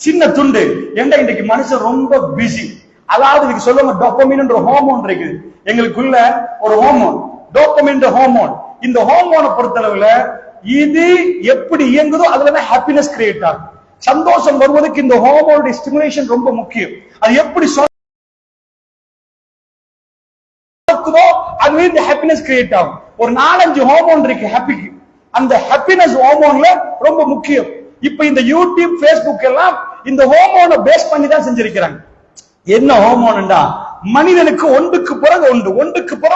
சின்ன துண்டு ஏண்டா இன்னைக்கு மனுஷன் ரொம்ப பிஸி. அதாவது இதுக்கு சொல்லுவாங்க டோபமின் என்ற ஹார்மோன் இருக்குது எங்களுக்குள்ள, ஒரு ஹார்மோன் டோபமின் ஹார்மோன். இந்த ஹார்மோனை பொறுத்தளவுல இது எப்படி இயங்குதோ அதுலதான் ஹாப்பினஸ் கிரியேட் ஆகும். சந்தோஷம் வருவதற்கு இந்த ஹார்மோனுடைய ஸ்டிமுலேஷன் ரொம்ப முக்கியம். அது எப்படி அதுவே இந்த ஹாப்பினஸ் கிரியேட் ஆகும். ஒரு 4-5 ஹார்மோன் இருக்கு ஹாப்பிக்கு, அந்த ஹாப்பினஸ் ஹார்மோன்ல ரொம்ப முக்கியம். இப்ப இந்த யூடியூப் ஃபேஸ்புக் எல்லாம் இந்த ஹார்மோனை பேஸ் பண்ணி தான் செஞ்சிருக்கிறாங்க. என்ன ஹார்மோன்டா, மனிதனுக்கு ஒன்றுக்கு பிறகு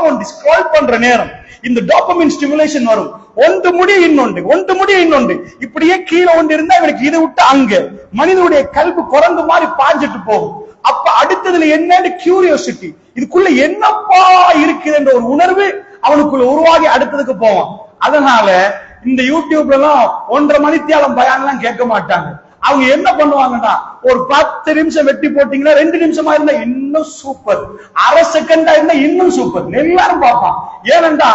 ஒன்று ஸ்க்ரால் பண்ற நேரம் இந்த டோபமின் ஸ்டிமுலேஷன் வரும். ஒன்று முடிய இன்னொன்று இப்படியே கீழே ஒன்று இருந்தா இவனுக்கு இதை விட்டு அங்க மனிதனுடைய கல்வி குரங்கு மாதிரி பாஞ்சிட்டு போகும். அப்ப அடுத்ததுல என்னன்னு கியூரியோசிட்டி, இதுக்குள்ள என்னப்பா இருக்குது என்ற ஒரு உணர்வு அவனுக்குள்ள உருவாகி அடுத்ததுக்கு போவான். அதனால இந்த யூடியூப்ல எல்லாம் 1.5 மணித்தியாலம் பயான்லாம் கேட்க மாட்டாங்க. அவங்க என்ன பண்ணுவாங்கன்னா, ஒரு 10 நிமிஷம் வெட்டி போட்டீங்கன்னா 2 நிமிஷமா இருந்தா இன்னும் சூப்பர், அரை செகண்டா இருந்தா இன்னும் சூப்பர், எல்லாரும் பார்ப்பான். ஏனென்றா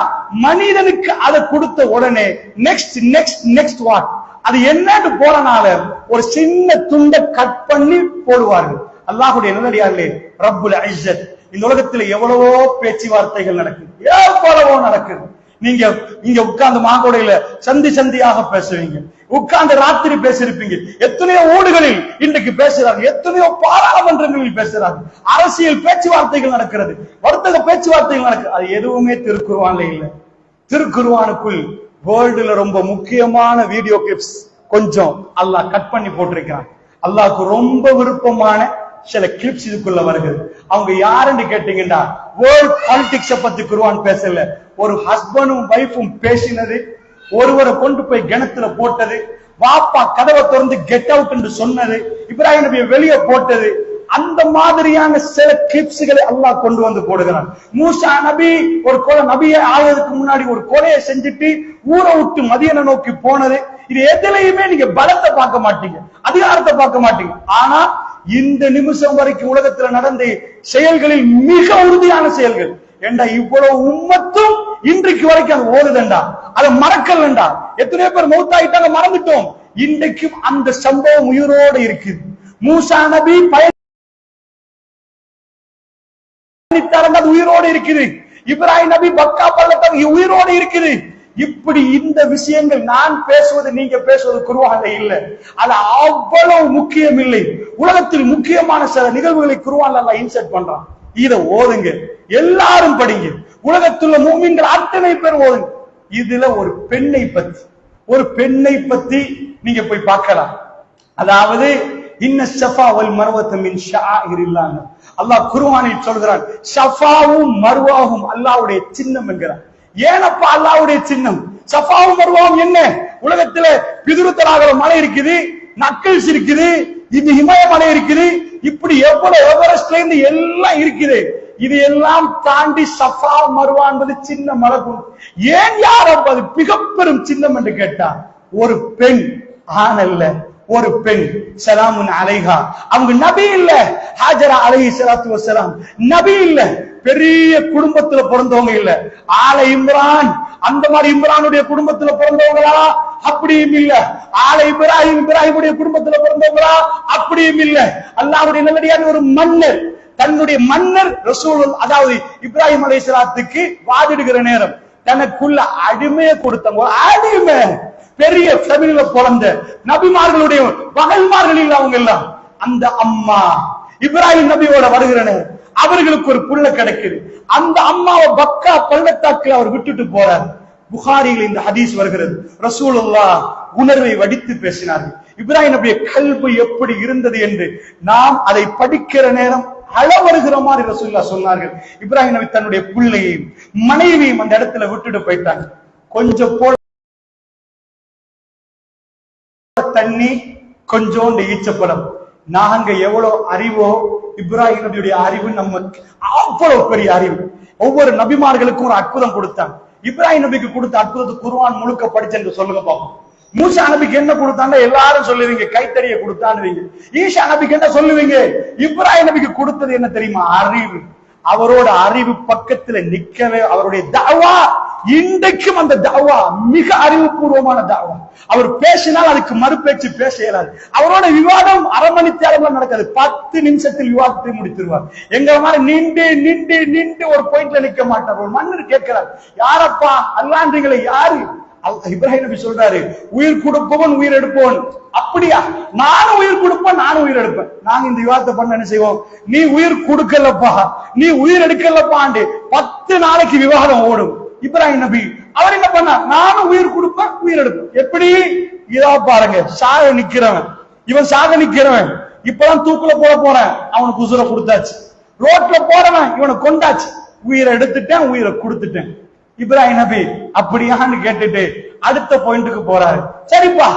மனிதனுக்கு அதை கொடுத்த உடனே நெக்ஸ்ட் வாட் அது என்னன்னு போறனால ஒரு சின்ன துண்டை கட் பண்ணி போடுவார்கள். அல்லாஹ்வுடைய நல்லடியார்களே, ரப்புல் இஸ்ஸத் இந்த உலகத்துல எவ்வளவோ பேச்சுவார்த்தைகள் நடக்குது, எவ்வளவோ நடக்குது. நீங்க இங்க உட்கார்ந்து மாங்கோடையில சந்தியாக பேசுவீங்க, உட்கார்ந்து ராத்திரி பேசியிருப்பீங்க. எத்தனையோ ஊடுகளில் இன்றைக்கு பேசுறாங்க, எத்தனையோ பாராளுமன்றங்களில் பேசுறாங்க, அரசியல் பேச்சுவார்த்தைகள் நடக்கிறது, வர்த்தக பேச்சுவார்த்தைகள் நடக்குது. அது எதுவுமே திருக்குர்ஆன்ல இல்ல. திருக்குர்ஆனுக்குள் வேர்ல்டுல ரொம்ப முக்கியமான வீடியோ கிளிப்ஸ் கொஞ்சம் அல்லாஹ் கட் பண்ணி போட்டிருக்கிறான். அல்லாஹ்க்கு ரொம்ப விருப்பமான சில கிளிப்ஸ் இதுக்குள்ள வருகிறது. அவங்க யாருன்னு கேட்டீங்கன்னா, வேர்ல்ட் பாலிடிக்ஸ பத்தி குர்ஆன் பேசல, ஒரு ஹஸ்பண்டும் வைஃபும் பேசினது, ஒருவரை கொண்டு போய் கிணத்துல போட்டது, வாப்பா கதவை திறந்து கெட் அவுட் என்று சொன்னது, இப்ராஹிம் நபியை வெளியே போட்டது, அந்த மாதிரியான சில கிளிப்ஸ்களை அல்லாஹ் கொண்டு வந்து போடுகிறான். மூசா நபி ஒரு கொலை, நபியை ஆவதற்கு முன்னாடி ஒரு கொலையை செஞ்சுட்டு ஊரை விட்டு மதியனை நோக்கி போனது. இது எதுலையுமே நீங்க பலத்தை பார்க்க மாட்டீங்க, அதிகாரத்தை பார்க்க மாட்டீங்க. ஆனா இந்த நிமிஷம் வரைக்கும் உலகத்துல நடந்த செயல்களில் மிக உறுதியான செயல்கள் ஏண்டா, இவ்வளவு உம்மத்தும் இன்றைக்கு வரைக்கும் அது ஓடுதண்டா, அதை மறக்கலண்டா. எத்தனையோ பேர் மௌத்தாயிட்டாங்க, மறந்துட்டோம். இன்றைக்கும் அந்த சம்பவம் உயிரோடு இருக்குது. மூசா நபி பயணித்தாங்க, அது உயிரோடு இருக்குது. இப்ராஹிம் நபி பக்கா பள்ளத்தாக்கு உயிரோடு இருக்குது. இப்படி இந்த விஷயங்கள் நான் பேசுவது நீங்க பேசுவது குர்ஆன்ல இல்ல, அது அவ்வளவு முக்கியம் இல்லை. உலகத்தில் முக்கியமான சில நிகழ்வுகளை குர்ஆன்ல அல்லாஹ் இன்சர்ட் பண்றான். இத ஓதுங்க, எல்லாரும் படிங்க, உலகத்துள்ள மூமின்கள் அத்தனை பேர் ஓதுங்க. இதுல ஒரு பெண்ணை பத்தி நீங்க போய் பார்க்கலாம். அதாவது இன்ன ஸஃபா வல் மர்வத மின் ஷஆஇரில்லாஹ், அல்லாஹ் குர்ஆனில் சொல்கிறான், ஸஃபாவும் மர்வாவும் அல்லாஹ்வுடைய சின்னம் என்கிறான். ஏனப்பா அல்லாஹ்வுடைய சின்னம்? ஸஃபாவும் மர்வாவும் என்ன? உலகத்துல பிதுருத்தலாக மலை இருக்குது, நக்கல்ஸ் இருக்குது, இது இமயமலை இருக்குது, இப்படி எவ்வளவு எவரெஸ்ட்ல இருந்து எல்லாம் இருக்குது. இது எல்லாம் தாண்டி ஸஃபா மர்வா என்பது சின்ன மலைக்கு ஏன் யார் அது மிக பெரும் சின்னம் என்று கேட்டா, ஒரு பெண், ஆண் அல்ல, ஒரு பெண், சலாமுன் அலைஹா. அவங்க நபி இல்ல, ஹாஜரா அலைஹி ஸலாத்து வஸலாம் நபி இல்ல, பெரிய குடும்பத்துல பிறந்தவங்க இல்ல. ஆல இம்ரான் அந்த மாதிரி இம்ரானுடைய குடும்பத்துல பிறந்தவங்களா? அப்படியும் இல்ல. ஆல இப்ராஹிமுடைய குடும்பத்துல பிறந்தவங்களா? அப்படியும் இல்ல. அல்லாஹ்வுடைய நல்லடியான ஒரு மன்னர், தன்னுடைய மன்னர் ரசூல், அதாவது இப்ராஹிம் அலைஹிஸ்ஸலாத்துக்கு வாதிடுகிற நேரம் தனக்குள்ள அடிமையை கொடுத்தவங்க, அடிமை, பெரிய ஃபேமிலில பிறந்த நபிமார்களுடைய மகள்மார்கள் இல்ல அவங்க எல்லாம். அந்த அம்மா இப்ராஹிம் நபியோட வருகிற நேரம் அவர்களுக்கு ஒரு புள்ள கிடைக்குது. அந்த அம்மாவை பக்கா பள்ளத்தாக்குல அவர் விட்டுட்டு போறார். புகாரியில் இந்த ஹதீஸ் வருகிறது. ரசூலுல்லாஹ் உணர்வை வடித்து பேசினார்கள். இப்ராஹிம் நபிய கல்பு எப்படி இருந்தது என்று நாம் அதை படிக்கிற நேரம் அழ வருகிற மாதிரி ரசூலுல்லாஹ் சொன்னார்கள். இப்ராஹிம் நபி தன்னுடைய பிள்ளையையும் மனைவியையும் அந்த இடத்துல விட்டுட்டு போயிட்டாங்க. கொஞ்சம் போல தண்ணி, கொஞ்சோண்டு ஈச்சப்பழம். நாங்க எவ்வளவு அறிவோ, இப்ராஹிம் நபியுடைய அறிவு நமக்கு அவ்வளவு பெரிய அறிவு. ஒவ்வொரு நபிமார்களுக்கும் ஒரு அற்புதம் கொடுத்தாங்க. இப்ராஹிம் நபிக்கு கொடுத்த அற்புதத்தை குர்ஆன் முழுக்க படிச்சு சொல்லுங்க பாப்போம். மூசா நபிக்கு என்ன கொடுத்தாங்க எல்லாரும் சொல்லுவீங்க, கைத்தறிய கொடுத்தான்னு. ஈசா நபிக்கு என்ன சொல்லுவீங்க? இப்ராஹிம் நபிக்கு கொடுத்தது என்ன தெரியுமா? அறிவு. அவரோட அறிவு பக்கத்துல நிக்கவே, அவருடைய தஅவா இன்றைக்கும் அந்த தஅவா மிக அறிவுபூர்வமான தஅவா. அவர் பேசினால் அதுக்கு மறுபேச்சு பேச இயலாது. அவரோட விவாதம் அரை மணி நேரம் நடக்காது, 10 நிமிஷத்தில் விவாதத்தை முடித்திருவார். எங்க மாதிரி நின்று நின்று நின்று ஒரு பாயிண்ட்ல நிக்க மாட்டார். ஒரு மன்னர் கேட்கிறார், யாரப்பா அல்லான்றீங்களே, யாரு? இப்ராஹிம் நபி சொல்றாரு, உயிர் கொடுப்பவன் உயிர் எடுப்பவன். அப்படியா? நானும் உயிர் கொடுப்பேன், நானும் உயிர் எடுப்பேன். நாங்க இந்த விவாதத்தை பண்ண என்ன செய்வோம்? நீ உயிர் கொடுக்கலப்பா, நீ உயிர் எடுக்கலப்பாண்டு 10 நாளைக்கு விவாதம் ஓடும். இப்ராஹிம் நபி அவர் என்ன பண்ணார்? நானும் உயிர் கொடுப்பேன், உயிர் எடுப்பேன். எப்படி? இதா பாருங்க, சாக நிக்கிறவன், இவன் சாக நிக்கிறவன், இப்பதான் தூக்குல போட போறேன், அவனுக்கு உசுர கொடுத்தாச்சு. ரோட்ல போறவன் இவனை கொண்டாச்சு, உயிரை எடுத்துட்டேன், உயிரை கொடுத்துட்டேன். இப்ராஹிம் நபி அப்படியான்னு கேட்டுட்டு அடுத்த பாயிண்ட்டுக்கு போறாரு. சரிப்பா,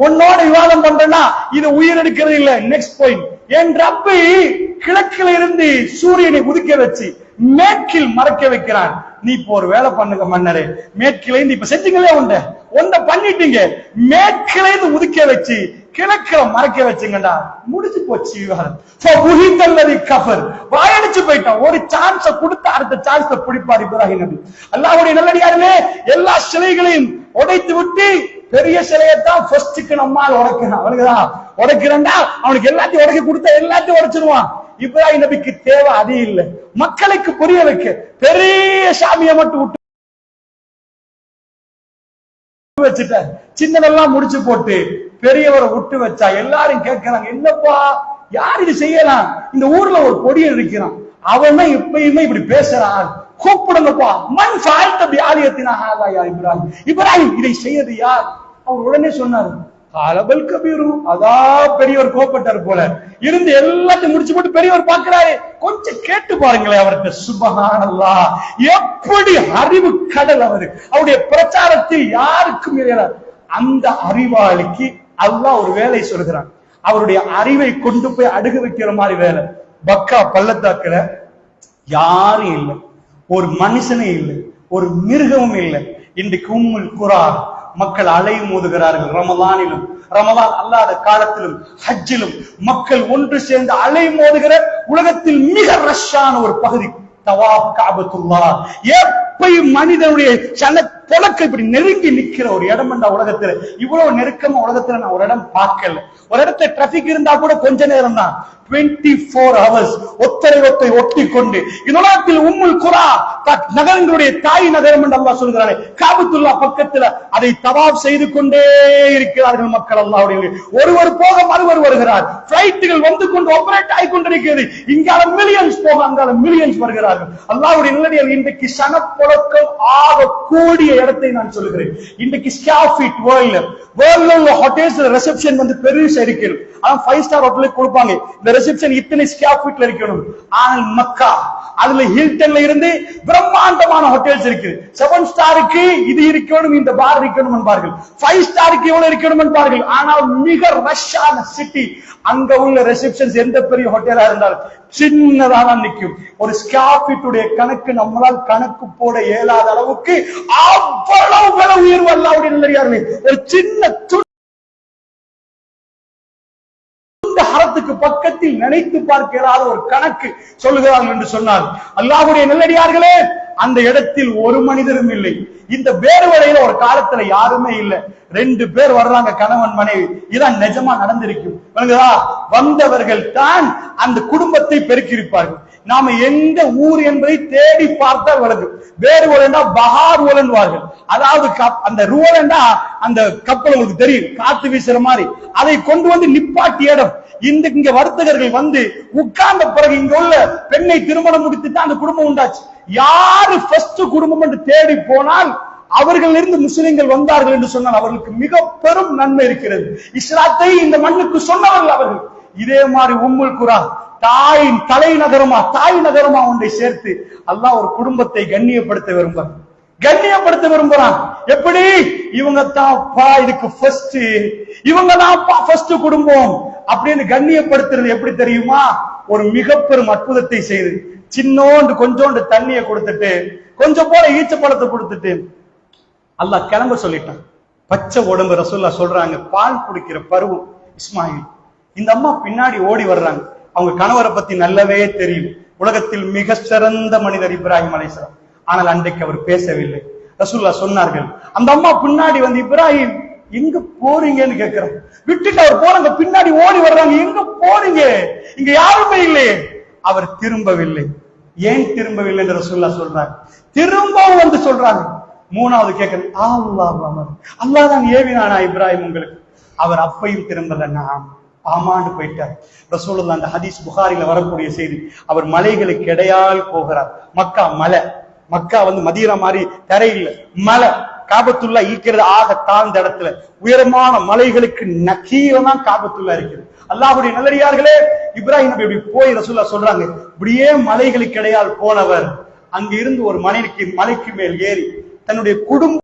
உன்னோட விவாதம் பண்றேன்னா இது உயிர் எடுக்கிறது இல்ல. நெக்ஸ்ட் பாயிண்ட், என் ரப்பை கிழக்கில இருந்து சூரியனை உதிக்க வச்சு மேற்கில் மறைக்க வைக்கிறான். நீ இப்போ ஒரு வேலை பண்ணுங்க மன்னரே, மேற்கில இருந்து இப்ப செஞ்சீங்களே ஒன்றை பண்ணிட்டீங்க, மேற்கில இருந்து உதிக்க வச்சு கிழக்கில மறைக்க வச்சுங்கடா, முடிச்சு போச்சு விவகாரம். கஃபர் வாயடிச்சு போயிட்டான். ஒரு சான்ஸ கொடுத்து அடுத்த சான்ஸ பிடிப்பார் இப்ராஹிம் நபி. அல்லாஹ்வுடைய நல்லடியார்களே, எல்லா சிலைகளையும் உடைத்து விட்டு பெரிய சிலையத்தான் ஃபர்ஸ்ட்க்கு நம்மால் உடைக்கிறான். அவனுக்குதான் உடைக்கிறா, அவனுக்கு எல்லாத்தையும் உடைக்க கொடுத்தா எல்லாத்தையும் உடைச்சிருவான். இப்ராஹிம் நபிக்கு தேவை அது இல்லை, மக்களுக்கு புரிய வைக்க பெரிய சாமியை மட்டும் விட்டு வச்சுட்டார். சின்னதெல்லாம் முடிச்சு போட்டு பெரியவரை விட்டு வச்சா எல்லாரும் கேட்கிறாங்க, என்னப்பா யார் இது செய்யலாம்? இந்த ஊர்ல ஒரு கொடியன் இருக்கிறான், அவன் தான் எப்பயுமே இப்படி பேசுறான், கூப்பிடுங்கப்பா. மண் சாழ்த்த வியாதியத்தினா இப்ராஹிம், இப்ராஹிம் இதை செய்யறது யார்? அவர் உடனே சொன்னாரு, காலபல் கபீரு. அதா பெரியவர் கோப்பட்டார் போல இருந்து எல்லாத்தையும் முடிச்சு போட்டு பெரியவர் பாக்குறாரு. கொஞ்சம் கேட்டு பாருங்களேன் அவர்கிட்ட. சுப்ஹானல்லாஹ், எப்படி அறிவு கடல் அவரு. அவருடைய பிரச்சாரத்தில் யாருக்கும் இறையாது. அந்த அறிவாளிக்கு அல்லாஹ் ஒரு வேலை சொல்கிறான். அவருடைய அறிவை கொண்டு போய் அடுக வைக்கிற மாதிரி வேலை. பக்கா பள்ளத்தாக்குல யாரும் இல்லை, ஒரு மனுஷனே இல்லை, ஒரு மிருகமும் இல்லை. இன்றைக்கு உம்முல் குரா மக்கள் அலை மோதுகிறார்கள். ரமலானிலும் ரமலான் அல்லாத காலத்திலும் ஹஜ்ஜிலும் மக்கள் ஒன்று சேர்ந்து அலை மோதுகிற உலகத்தில் மிக ரஷ்ஷான ஒரு பகுதி தவாப் கஅபத்துல்லாஹ். மனிதனுடைய பொலக்க இப்படி நெருங்கி நிக்கிற ஒரு இடம் உலகத்துல. இவ்வளவு நெருக்கமா உலகத்துல நான் ஒரு இடம் பார்க்கல. ஒரு இடத்துல டிராபிக் இருந்தா கூட கொஞ்ச நேரம் தான், 24 hours ஒத்தரை ஒட்டி கொண்டு இந்த உலகத்தில் உம்முல் குரா நகரங்களுடைய தாய் நகரம் என்று அல்லாஹ் சொல்கிறானே, காபத்துல்லா பக்கத்துல அதை தவாப் செய்து கொண்டே இருக்கிறார்கள் மக்கள். அல்லாஹ்வுடைய ஒருவர் போக மறுவர் வருகிறார். பிளைட்டுகள் வந்து கொண்டு ஆபரேட் ஆகி கொண்டிருக்கிறது. இங்கால மில்லியன்ஸ் போக அங்கால மில்லியன்ஸ் வருகிறார்கள். அல்லாஹ்வுடைய நல்லடியார், இன்றைக்கு சனப்பொழக்கம் ஆக கூடிய இடத்தை நான் சொல்லுகிறேன். இன்றைக்கு ஸ்கொயர் ஃபீட் வேர்ல்ட்ல உள்ள ஹோட்டல்ஸ் ரிசப்ஷன் வந்து பெருசா இருக்கிறது. ஆனா 5 ஸ்டார் ஹோட்டலுக்கு கொடுப்பாங்க, இந்த ரிசப்ஷன் இத்தனை ஸ்கொயர் ஃபீட்ல இருக்கணும். ஆனால் மக்கா அதுல ஹில்டன்ல இருந்து பிரம்மாண்டமான ஹோட்டல்ஸ் இருக்கு. 7 ஸ்டாருக்கு இது இருக்கணும், இந்த பார் இருக்கணும் என்பார்கள். 5 ஸ்டாருக்கு எவ்வளவு இருக்கணும் என்பார்கள். ஆனால் மிக ரஷ்ஷான சிட்டி, அங்க உள்ள ரிசப்ஷன்ஸ் எந்த பெரிய ஹோட்டலா இருந்தாலும் சின்னதாக நிற்கும். ஒரு ஸ்கொயர் ஃபீட் உடைய கணக்கு நம்மளால் கணக்கு போட இயலாத அளவுக்கு அவ்வளவு உயர்வு அல்லாஹ்வுடைய நல்லடியார்களே. ஒரு சின்ன ஹரத்துக்கு பக்கத்தில் நினைத்து பார்க்கிறாத ஒரு கணக்கு சொல்லுகிறார்கள் என்று சொன்னால், அல்லாஹ்வுடைய நல்லடியார்களே, அந்த இடத்தில் ஒரு மனிதரும் இல்லை. இந்த வேறுவரையில ஒரு காலத்துல யாருமே இல்லை. 2 பேர் வர்றாங்க, கணவன் மனைவி. இதான் நிஜமா நடந்திருக்கும். வந்தவர்கள் தான் அந்த குடும்பத்தை பெருக்கியிருப்பார்கள். நாம எந்த ஊர் என்பதை தேடி பார்த்தால் வழங்கும். வேறு ஒலண்டா பஹார் ஒலன்வார்கள். அதாவது அந்த ருவலண்டா அந்த கப்பல் உங்களுக்கு தெரியும், காத்து வீசுற மாதிரி. அதை கொண்டு வந்து நிப்பாட்டி இடம். இங்க வர்த்தகர்கள் வந்து உட்கார்ந்த பிறகு இங்க உள்ள பெண்ணை திருமணம் முடித்துட்டு அந்த குடும்பம் உண்டாச்சு. யாரு ஃபர்ஸ்ட் குடும்பம் என்று தேடி போனால் அவர்கள் இருந்து முஸ்லிம்கள் வந்தார்கள் என்று சொன்னால் அவர்களுக்கு மிக பெரும் நன்மை இருக்கிறது. இஸ்லாத்தை இந்த மண்ணுக்கு சொன்னவர்கள் அவர்கள். இதே மாதிரி உம்முல் குரா தாய் நகரமா ஒன்றை சேர்த்து அல்லாஹ் ஒரு குடும்பத்தை கண்ணியப்படுத்த விரும்புறான். எப்படி? இவங்க தான்ப்பா இதுக்கு ஃபர்ஸ்ட், இவங்க தான்ப்பா ஃபர்ஸ்ட் குடும்பம் அப்படின்னு கண்ணியப்படுத்துறது எப்படி தெரியுமா? ஒரு மிக பெரும் அற்புதத்தை செய்து சின்னோண்டு கொஞ்சோண்டு தண்ணியை கொடுத்துட்டு கொஞ்சம் போல ஈச்ச பழத்தை கொடுத்துட்டு அல்லாஹ் கிளம்ப சொல்லிட்டான். பச்சை உடம்பு. ரசூலுல்லாஹ் சொல்றாங்க, பால் குடிக்கிற பருவம் இஸ்மாயில். இந்த அம்மா பின்னாடி ஓடி வர்றாங்க. அவங்க கணவரை பத்தி நல்லவே தெரியும். உலகத்தில் மிக சிறந்த மனிதர் இப்ராஹிம் அலைஹிஸ்ஸலாம். ஆனால் அன்றைக்கு அவர் பேசவில்லை. ரசூலுல்லாஹ் சொன்னார்கள், அந்த அம்மா பின்னாடி வந்து, இப்ராஹிம் எங்க போறீங்கன்னு கேட்கிறாங்க. விட்டுட்டு அவர் போறாங்க, பின்னாடி ஓடி வர்றாங்க. எங்க போறீங்க? இங்க யாருமே இல்லையே. அவர் திரும்பவில்லை. ஏன் திரும்பவில்லை என்று ரசூலுல்லாஹ் சொல்றாங்க. திரும்பவும் வந்து சொல்றாங்க. 3வது கேட்கிறேன், அல்லாஹ் தான் ஏவினானா இப்ராஹிம் உங்களுக்கு? அவர் அப்பையும் திரும்பல. நான் ஆமாண்டு போயிட்டார். ரசூலுல்லாஹ் அந்த ஹதீஸ் புகாரில வரக்கூடிய செய்தி. அவர் மலைகளுக்கு இடையால் போகிறார். மக்கா வந்து மதீனா மாதிரி தரையில் மலை. காபத்துல்லா இருக்கிறது ஆக தாழ்ந்த இடத்துல, உயரமான மலைகளுக்கு நக்கீரம் தான் காபத்துல்லா இருக்கிறது. அல்லாஹ்வுடைய நல்லடியார்களே, இப்ராஹிம் நபி போய் ரசூலுல்லாஹ் சொல்றாங்க, இப்படியே மலைகளுக்கு இடையால் போனவர் அங்க இருந்து ஒரு மலைக்கு மேல் ஏறி தன்னுடைய குடும்பம்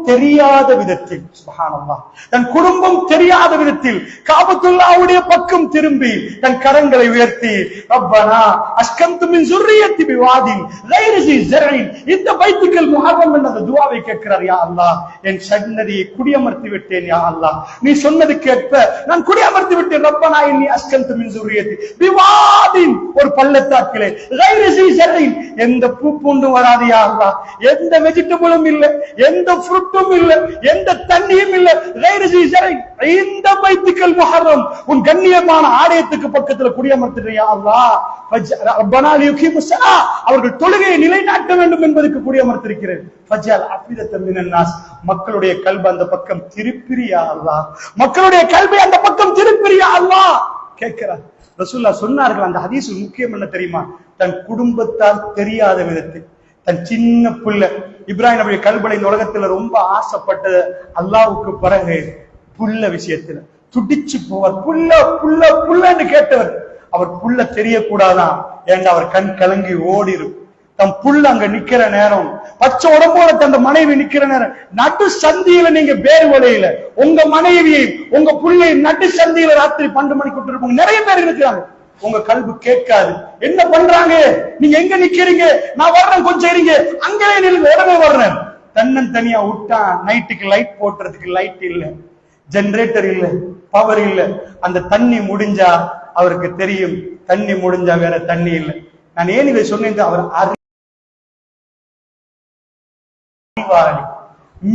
தெரியாத விதத்தில், சுப்ஹானல்லாஹ், தன் குடும்பம் தெரியாத விதத்தில் காபத்துல்லாஹ்வுடைய பக்கம் திரும்பி தன் கரங்களை உயர்த்தி, ரப்பனா அஸ்கன்து மின் ஸுர்ரியத்தி பிவாதின் கைரி ஸி ஸர்இன், இந்த பைத்துல் முஹர்ரம் என்ற துஆவை கேட்கிறார். யா அல்லாஹ், என் சன்னதியை குடியமர்த்தி விட்டேன். யா அல்லாஹ், நீ சொன்னது கேட்ப நான் குடியமர்த்தி விட்டேன். ரப்பனா இன்னி அஸ்கன்து மின் ஸுர்ரியத்தி பிவாதின், ஒரு பள்ளத்தாக்கிலே, கைரி ஸி ஸர்இன், எந்த பூ பூண்டும் வராது. யா அல்லாஹ், எந்த வெஜிடபிளும் இல்ல, எந்த ஃப்ரூட்டும் இல்ல, எந்த தண்ணியும் இல்ல. இந்த பைத்துல் முஹர்ரம் உன் கண்ணியமான ஆலயத்துக்கு பக்கத்துல குடியமர்த்தியா அல்லாஹ். ரப்பனா லியுகீமுஸ் ஸலா, அவர்கள் தொழுகையை நிலைநாட்ட வேண்டும் என்பதற்கு குடியமர்த்திருக்கிறேன். ஃபஜ்அல் அஃபிதத்தம் மினன் நாஸ், மக்களுடைய கல்பை அந்த பக்கம் திருப்பிரியா அல்லாஹ், மக்களுடைய கல்பை அந்த பக்கம் திருப்பிரியா அல்லாஹ் கேட்கிறார். ரசூலுல்லாஹ் சொன்னார்கள், அந்த ஹதீஸ் முக்கியம் என்ன தெரியுமா? தன் குடும்பத்தால் தெரியாத விதத்தில் தன் சின்ன புள்ள இப்ராஹிம் நபியுடைய கல்பனை இந்த உலகத்துல ரொம்ப ஆசைப்பட்ட அல்லாஹ்வுக்கு பிறகு புள்ள விஷயத்துல துடிச்சு போவார். புள்ள புள்ள புள்ளன்னு கேட்டவர். அவர் புள்ள தெரியக்கூடாதான், ஏன்னா அவர் கண் கலங்கி ஓடிரும். தம் புள்ள அங்க நிக்கிற நேரம், பச்சை உடம்போட தன் மனைவி நிக்கிற நேரம், நடு சந்தியில நீங்க பேர் வலையில உங்க மனைவியை உங்க புள்ளையை நடு சந்தியில ராத்திரி 12 மணிக்கு விட்டுருப்போங்க. நிறைய பேர் இருக்கிறாங்க. உங்க கல்பு கேட்காது. என்ன பண்றாங்க? நீங்க எங்க நிக்கிறீங்க? நான் வர்றேன், கொஞ்சம் இருங்க, அங்கே நில்லுங்க, உடனே வர்றேன். தனியா விட்டா நைட்டுக்கு லைட் போட்டுறதுக்கு லைட் இல்ல, ஜெனரேட்டர் இல்ல, பவர் இல்ல. அந்த தண்ணி முடிஞ்சா அவருக்கு தெரியும், தண்ணி முடிஞ்சா வேற தண்ணி இல்ல. நான் ஏன் இதை சொன்னேன், அவர் அறிவாளி,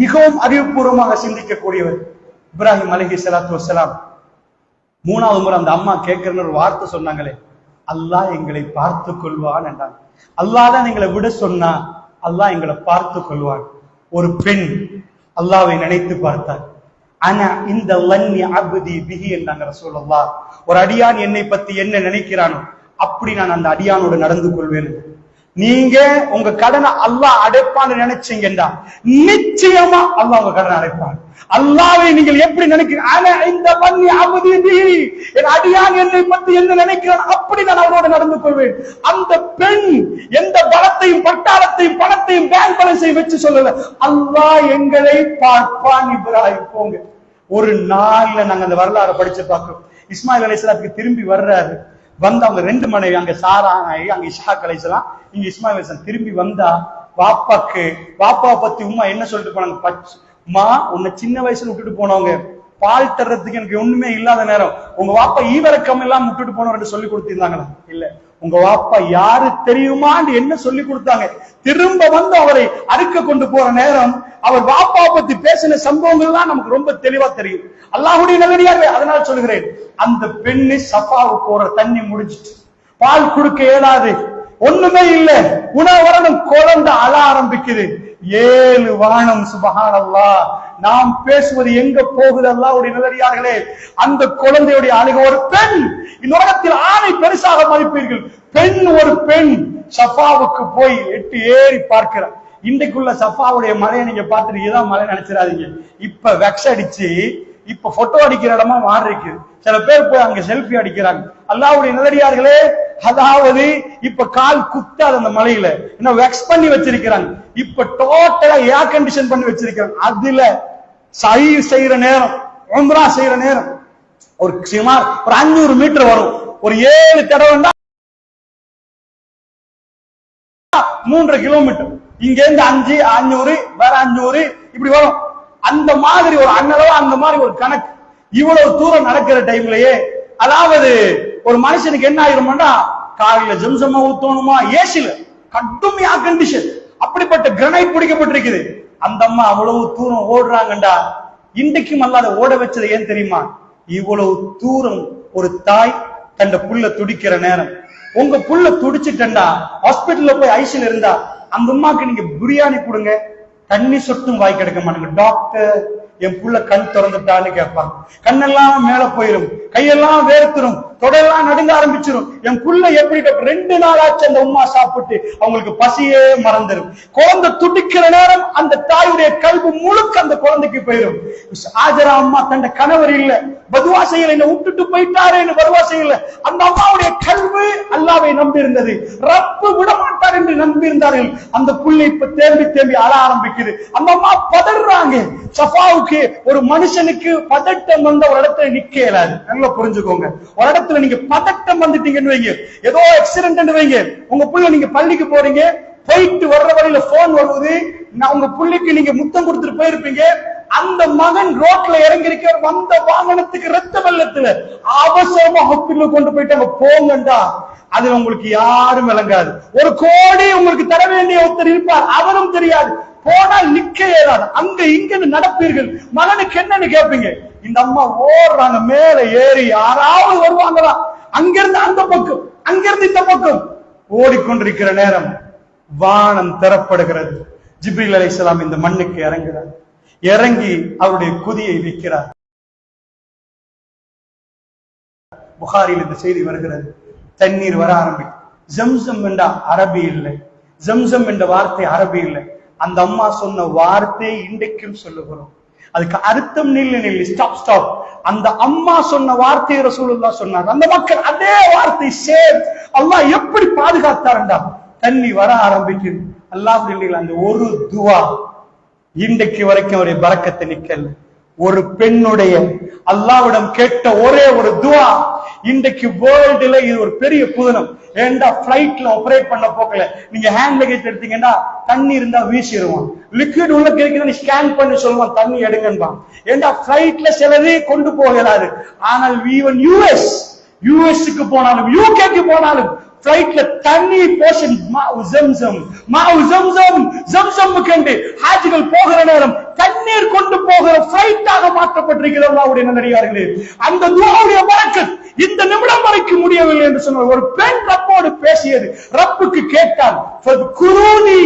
மிகவும் அறிவுபூர்வமாக சிந்திக்கக்கூடியவர். இப்ராஹிம் அலைஹிஸ்ஸலாத்து வஸ்ஸலாம் மூணாவது முறை அந்த அம்மா கேட்கிறன்னு ஒரு வார்த்தை சொன்னாங்களே, அல்லாஹ் எங்களை பார்த்து கொள்வான் என்றாங்க. அல்லாஹ் தான் எங்களை விட சொன்னா அல்லாஹ் எங்களை பார்த்து கொள்வான். ஒரு பெண் அல்லாஹ்வை நினைத்து பார்த்தார். ஆனா இந்த லன்னி அப்தி பிஹி என்றாங்க ரசூலுல்லாஹ். ஒரு அடியான் என்னை பத்தி என்ன நினைக்கிறானோ அப்படி நான் அந்த அடியானோடு நடந்து கொள்வேன். நீங்க உங்க கடனை அல்லாஹ் அடைப்பான்னு நினைச்சீங்கன்னா நிச்சயமா அல்லாஹ் உங்க கடனை அடைப்பான். அல்லாஹ்வை நீங்கள் எப்படி நினைக்கிறீங்க, இந்த லன்னி அப்தி பிஹி, என் அடியான் என்னை பத்தி என்ன நினைக்கிறான் அப்படி நான் அவரோடு நடந்து கொள்வேன். அந்த பெண் எந்த பலத்தையும் பட்டாளத்தையும் பணத்தையும் பேங்க் பேலன்ஸையும் வச்சு சொல்லல, அல்லாஹ் எங்களை பார்ப்பான். இப்ராஹிம் போங்க. ஒரு நாள்ல நாங்க அந்த வரலாறு படிச்சு பார்க்கிறோம். இஸ்மாயில் அலைஹிஸ்ஸலாத்துக்கு திரும்பி வர்றாரு. வந்து அவங்க 2 மனைவி, அங்க சாரா அங்க இஸ்ஹாக் அலைஹிஸ்ஸலாம், இங்க இஸ்மாயில் அலைஹிஸ்ஸலாம். திரும்பி வந்தா பாப்பாவை பத்தி உம்மா என்ன சொல்லிட்டு போனாங்க, மா உன்னை சின்ன வயசுல விட்டுட்டு போனவங்க, பால் தர்றதுக்கு எனக்கு ஒண்ணுமே இல்லாத நேரம் உங்க வாப்பா ஈவரக்கம் எல்லாம் விட்டுட்டு போனவர்னு சொல்லி கொடுத்திருந்தாங்களா? இல்ல. உங்க வாப்பா யாரு தெரியுமான்னு என்ன சொல்லி கொடுத்தாங்க? திரும்ப வந்து அவரை அறுக்க கொண்டு போற நேரம் அவர் வாப்பாவை பத்தி பேசின சம்பவங்கள் தான் நமக்கு ரொம்ப தெளிவா தெரியும். அல்லாஹ்வுடைய நல்லடியார்களே, அதனால சொல்லுகிறேன், அந்த பெண்ணு சஃபாவுக்கு ஒரு தண்ணி முடிச்சிட்டு பால் கொடுக்க இயலாது, ஒண்ணுமே இல்ல, உணவு வரணும், குழந்தை அழ ஆரம்பிக்குது. 7 வானம். சுபஹானல்லாஹ். நாம் பேசுவது எங்க போகுது? அல்லாஹ்வுடைய நல்லடியார்களே, அந்த குழந்தையுடைய அழுக. ஒரு பெண், இந்த உலகத்தில் ஆணை பெருசாக மதிப்பீர்கள், பெண் ஒரு பெண் சஃபாவுக்கு போய் 8 ஏறி பார்க்கிறார். இன்றைக்குள்ள சஃபாவுடைய மலையை நீங்க பார்த்துட்டு இதான் மலை நினைச்சிடாதீங்க. இப்ப வெக்ஸ் அடிச்சு இப்ப போட்டோ அடிக்கிற இடமா மாறி இருக்கு. சில பேர் போய் அங்க செல்ஃபி அடிக்கிறாங்க. அல்லாஹ்வுடைய நல்லடியார்களே, அதாவது இப்ப கால் குத்தாது அந்த மலையில, என்ன வெக்ஸ் பண்ணி வச்சிருக்கிறாங்க. இப்ப டோட்டலா ஏர் கண்டிஷன் பண்ணி வச்சிருக்காங்க. அதுல சஹீ செய்யற நேரம், உம்ரா செய்யற நேரம் ஒரு சுமார் ஒரு 500 மீட்டர் வரும். ஒரு 7 தடவைன்னா 3.5 கிலோமீட்டர். இங்க இருந்து 500 வேற 500 இப்படி வரும். அந்த மாதிரி ஒரு அண்ணளவு, அந்த மாதிரி ஒரு கணக்கு. இவ்வளவு தூரம் நடக்கிற டைம்லயே, அதாவது ஒரு மனுஷனுக்கு என்ன ஆயிரும்னா, காலையில ஜம்சமா ஊத்தணுமா, ஏசில கடுமையா கண்டிஷன், அப்படிப்பட்ட கிரனைட் பிடிக்கப்பட்டிருக்குது. அந்த அம்மா அவ்வளவு தூரம் ஓடுறாங்கண்டா. இன்றைக்கும் அல்லாத ஓட வச்சது ஏன் தெரியுமா? இவ்வளவு தூரம் ஒரு தாய் தன் புள்ள துடிக்கிற நேரம். உங்க புள்ள துடிச்சிட்டா ஹாஸ்பிட்டல்ல போய் ஐசில இருந்தா அந்த அம்மாக்கு நீங்க பிரியாணி கொடுங்க, தண்ணி சொட்டும் வாய் கிடைக்க மாட்டாங்க. டாக்டர் என் புள்ள கண் திறந்துட்டான்னு கேட்பாங்க. கண்ணெல்லாம் மேல போயிடும், கையெல்லாம் வேர்த்துரும், தொடெல்லாம் நடுங்க ஆரம்பிச்சிடும். என் புள்ள எப்படி 2 நாளாச்சு அந்த உம்மா சாப்பிட்டு அவங்களுக்கு பசியே மறந்துடும். குழந்தை துடிக்கிற நேரம் அந்த தாயுடைய கல்வி முழுக்க அந்த குழந்தைக்கு போயிடும். ஆஜரா அம்மா தன் கணவர் இல்ல, பதுவா செய்யல, என்ன விட்டுட்டு போயிட்டாரேன்னு பதுவா செய்யல. அந்த அம்மாவுடைய கல்வி அல்லாஹ்வை நம்பி இருந்தது, ரப்பு விட மாட்டார் என்று நம்பி இருந்தார்கள். அந்த புள்ளை இப்ப தேம்பி தேம்பி அழ ஆரம்பிக்குது. அந்த அம்மா பதறாங்க. சஃபாவுக்கு ஒரு மனுஷனுக்கு பதட்டம் வந்த ஒரு இடத்துல நிக்க இயலாது. நல்லா புரிஞ்சுக்கோங்க. ஒரு இடத்துல நீங்க பதட்டம் வந்துட்டீங்கன்னு வைங்க, ஏதோ ஆக்சிடென்ட் வைங்க, உங்க புள்ள நீங்க பள்ளிக்கு போறீங்க, போயிட்டு வர்ற வழியில போன் வருவது, உங்க புள்ளிக்கு நீங்க முத்தம் கொடுத்துட்டு போயிருப்பீங்க. அந்த மகன் ரோட்ல இறங்கி இருக்க, வந்த வாகனத்துக்கு ரத்த வெள்ளத்துல அவசரமா ஹாஸ்பிட்டல் கொண்டு போயிட்டாங்க, போங்கண்டா. அதுல உங்களுக்கு யாரும் விளங்காது. 1 கோடி உங்களுக்கு தர வேண்டிய ஒருத்தர் இருப்பார், அவரும் தெரியாது. போனால் நிக்க ஏறாது, அங்க இங்க நடப்பீர்கள். மகனுக்கு என்னன்னு கேட்பீங்க. இந்த அம்மா ஓடுறாங்க, மேல ஏறி யாராவது வருவாங்களா, அங்கிருந்து அந்த பக்கம், அங்கிருந்து இந்த பக்கம் ஓடிக்கொண்டிருக்கிற நேரம் வானம் திறப்படுகிறது. ஜிப்ரீல் அலைஹிஸ்ஸலாம் இந்த மண்ணுக்கு இறங்குறார். இறங்கி அவருடைய குதியை வைக்கிறார். புகாரில் இந்த செய்தி வருகிறது. தண்ணீர் வர ஆரம்பிக்கும். ஜம்சம் என்ற அரபி இல்லை, ஜம்சம் என்ற வார்த்தை அரபி இல்லை. அந்த அம்மா சொன்ன வார்த்தை இன்றைக்கும் சொல்லுகிறோம். அதுக்கு அர்த்தம் நில்லு, ஸ்டாப். அந்த அம்மா சொன்ன வார்த்தையை ரசூலுல்லாஹ் சொன்னார். அந்த மக்கள் அதே வார்த்தை சேம். அல்லாஹ் எப்படி பாதுகாத்தார்டா. தண்ணி வர ஆரம்பிக்குது. அல்லாஹ் இல்லைங்களா, அந்த ஒரு துவா இன்றைக்கு வரைக்கும் அவருடைய பரக்கத்தை நிக்கல. ஒரு பெண்ணுடைய அல்லாஹ்விடம் கேட்ட ஒரே ஒரு துவா இன்றைக்கு வேர்ல்டுல இது ஒரு பெரிய புதனம். ஏண்டா பிளைட்ல ஆபரேட் பண்ண போக்கல, நீங்க ஹேண்ட் லக்கேஜ் எடுத்தீங்கன்னா தண்ணி இருந்தா வீசிடுவான், லிக்விட் உள்ள கிடைக்குது, ஸ்கேன் பண்ணி சொல்லுவான் தண்ணி எடுங்கன்பான். ஏண்டா பிளைட்ல சிலதே கொண்டு போகலாது. ஆனால் ஈவன் யூஎஸ்க்கு போனாலும் யூகேக்கு போனாலும் பிளைட்ல தண்ணி போஷன் கண்டு ஹாஜிகள் போகிற நேரம் தண்ணீர் கொண்டு போகிற பிளைட்டாக மாற்றப்பட்டிருக்கிறது அல்லாஹ்வுடைய நல்லடியார்களே. அந்த துஆவுடைய பரக்கத் இந்த நிமிடம் வரைக்கும் முடியவில்லை என்று சொன்னார். ஒரு பெண் ரப்போடு பேசியது, ரப்புக்கு கேட்டால் ஃபத்குரூனி